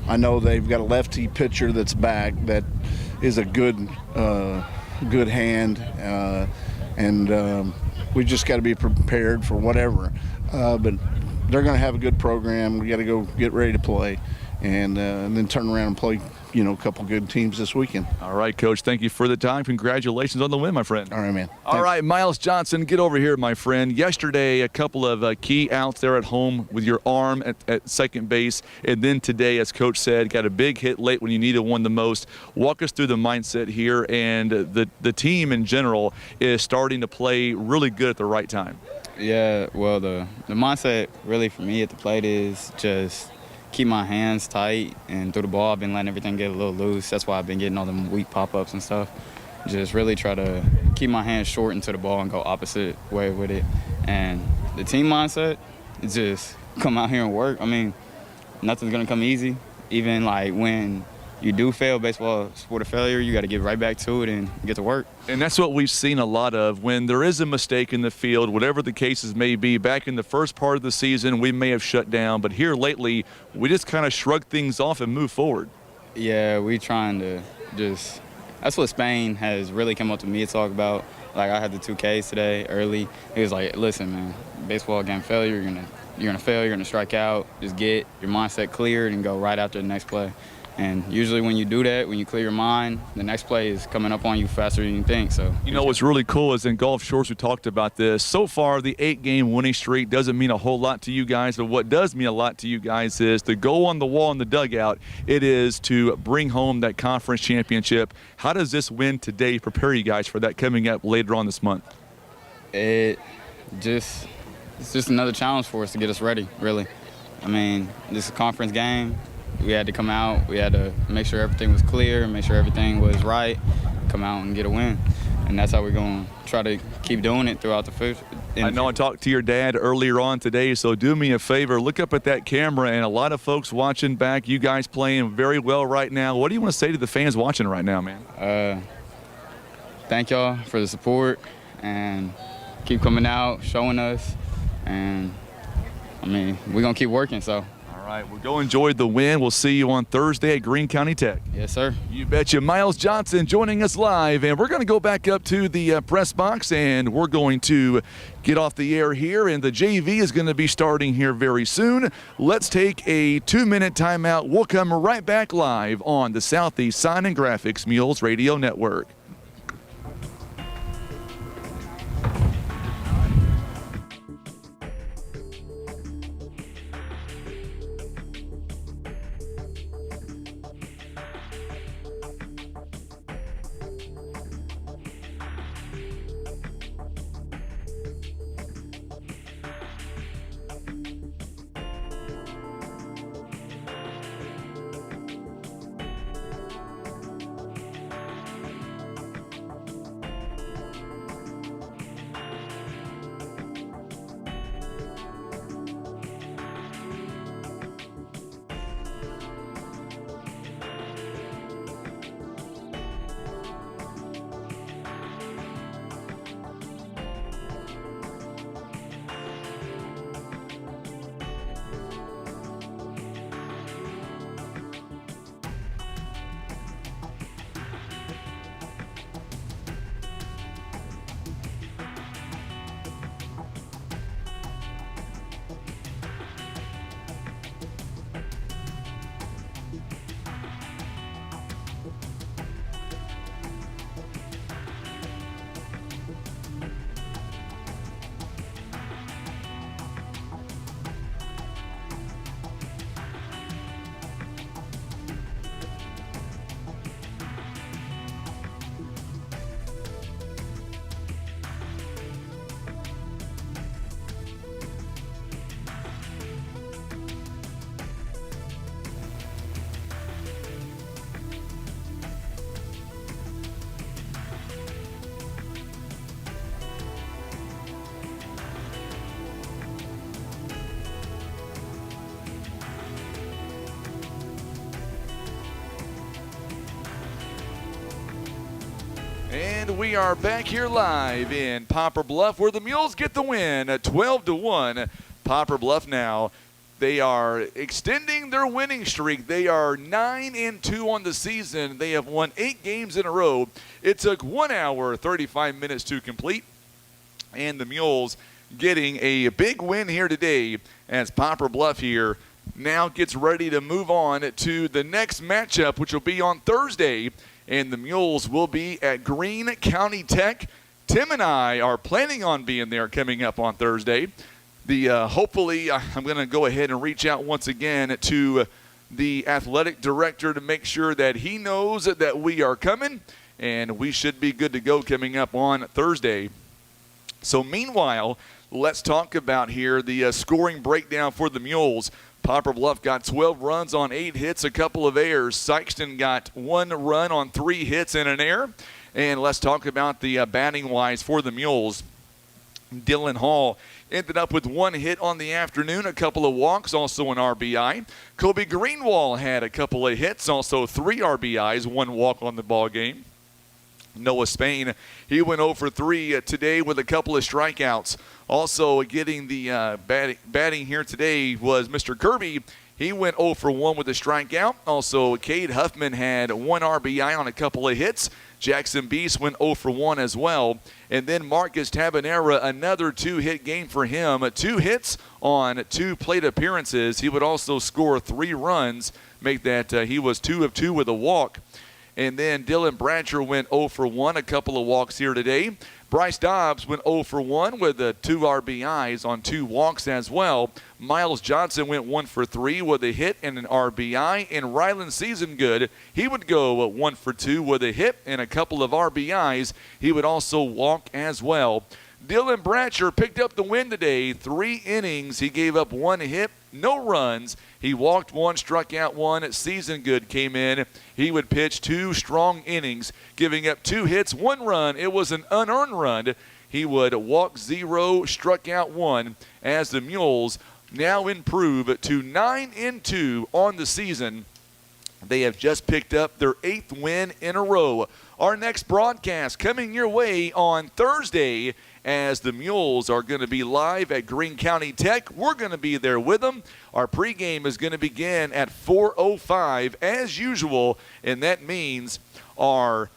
I know they've got a lefty pitcher that's back that is a good hand, and we just got to be prepared for whatever. But they're going to have a good program. We got to go get ready to play, and then turn around and play, a couple good teams this weekend. All right, Coach. Thank you for the time. Congratulations on the win, my friend. All right, man. All right, Miles Johnson, get over here, my friend. Yesterday, a couple of key outs there at home with your arm at second base, and then today, as Coach said, got a big hit late when you needed one the most. Walk us through the mindset here, and the team in general is starting to play really good at the right time. Yeah, well, the mindset really for me at the plate is just keep my hands tight and through the ball. I've been letting everything get a little loose. That's why I've been getting all them weak pop-ups and stuff. Just really try to keep my hands short into the ball and go opposite way with it. And the team mindset is just come out here and work. I mean, nothing's going to come easy. Even like when you do fail, baseball sport of failure, you got to get right back to it and get to work. And that's what we've seen a lot of. When there is a mistake in the field, whatever the cases may be, back in the first part of the season, we may have shut down. But here lately, we just kind of shrug things off and move forward. Yeah, we trying to just – that's what Spain has really come up to me to talk about. Like, I had the 2Ks today early. He was like, listen, man, baseball game failure, you're gonna fail, you're going to strike out. Just get your mindset cleared and go right after the next play. And usually when you do that, when you clear your mind, the next play is coming up on you faster than you think. So what's really cool is in Gulf Shores we talked about this. So far, the 8-game winning streak doesn't mean a whole lot to you guys, but what does mean a lot to you guys is to go on the wall in the dugout. It is to bring home that conference championship. How does this win today prepare you guys for that coming up later on this month? It's just another challenge for us to get us ready, really. I mean, this is a conference game. We had to come out. We had to make sure everything was clear, make sure everything was right, come out and get a win. And that's how we're going to try to keep doing it throughout the fifth. I know I talked to your dad earlier on today, so do me a favor. Look up at that camera, and a lot of folks watching back. You guys playing very well right now. What do you want to say to the fans watching right now, man? thank y'all for the support and keep coming out, showing us. And, I mean, we're going to keep working, so. All right, well, go enjoy the win. We'll see you on Thursday at Greene County Tech. Yes, sir. You betcha. Miles Johnson joining us live, and we're going to go back up to the press box, and we're going to get off the air here, and the JV is going to be starting here very soon. Let's take a 2-minute timeout. We'll come right back live on the Southeast Sign and Graphics Mules Radio Network. And we are back here live in Poplar Bluff, where the Mules get the win at 12-1. Poplar Bluff now, they are extending their winning streak. They are 9-2 on the season. They have won 8 games in a row. It took 1 hour, 35 minutes to complete. And the Mules getting a big win here today as Poplar Bluff here now gets ready to move on to the next matchup, which will be on Thursday. And the Mules will be at Greene County Tech. Tim and I are planning on being there coming up on Thursday. Hopefully, I'm going to go ahead and reach out once again to the athletic director to make sure that he knows that we are coming, and we should be good to go coming up on Thursday. So meanwhile, let's talk about here the scoring breakdown for the Mules. Poplar Bluff got 12 runs on 8 hits, a couple of errors. Sikeston got 1 run on 3 hits and an error. And let's talk about the batting-wise for the Mules. Dylan Hall ended up with 1 hit on the afternoon, a couple of walks, also an RBI. Kobe Greenwald had a couple of hits, also 3 RBIs, 1 walk on the ball game. Noah Spain, he went 0 for 3 today with a couple of strikeouts. Also getting the batting here today was Mr. Kirby. He went 0 for 1 with a strikeout. Also, Cade Huffman had 1 RBI on a couple of hits. Jackson Beast went 0 for 1 as well. And then Marcus Tabanera, another 2-hit game for him. 2 hits on 2 plate appearances. He would also score 3 runs, make that he was 2 of 2 with a walk. And then Dylan Bratcher went 0 for 1, a couple of walks here today. Bryce Dobbs went 0 for 1 with 2 RBIs on 2 walks as well. Miles Johnson went 1 for 3 with a hit and an RBI. And Rylan Seasongood, he would go 1 for 2 with a hit and a couple of RBIs. He would also walk as well. Dylan Bratcher picked up the win today. 3 innings. He gave up 1 hit, no runs. He walked 1, struck out 1. Seasongood came in. He would pitch 2 strong innings, giving up 2 hits, 1 run. It was an unearned run. He would walk 0, struck out 1, as the Mules now improve to 9-2 on the season. They have just picked up their 8th win in a row. Our next broadcast coming your way on Thursday as the Mules are going to be live at Greene County Tech. We're going to be there with them. Our pregame is going to begin at 4:05 as usual, and that means our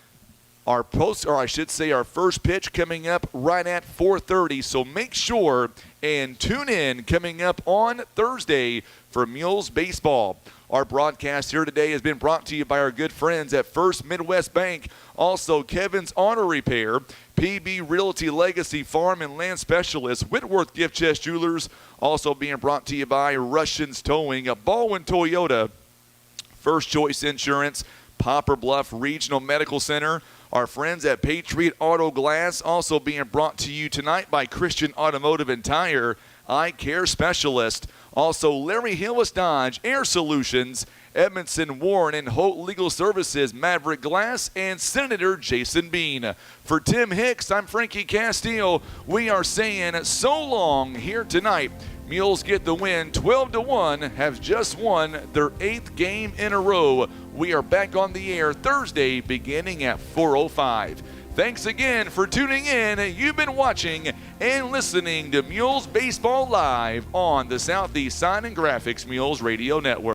first pitch coming up right at 4:30. So make sure and tune in coming up on Thursday for Mules baseball. Our broadcast here today has been brought to you by our good friends at First Midwest Bank, also Kevin's Auto Repair, PB Realty Legacy Farm and Land Specialists, Whitworth Gift Chest Jewelers, also being brought to you by Russians Towing, Baldwin Toyota, First Choice Insurance, Poplar Bluff Regional Medical Center, our friends at Patriot Auto Glass, also being brought to you tonight by Christian Automotive and Tire, Eye Care Specialist, also Larry Hillis Dodge, Air Solutions, Edmondson Warren and Holt Legal Services, Maverick Glass, and Senator Jason Bean. For Tim Hicks, I'm Frankie Castillo. We are saying so long here tonight. Mules get the win 12-1, have just won their 8th game in a row. We are back on the air Thursday beginning at 4:05. Thanks again for tuning in. You've been watching and listening to Mules Baseball Live on the Southeast Sign and Graphics Mules Radio Network.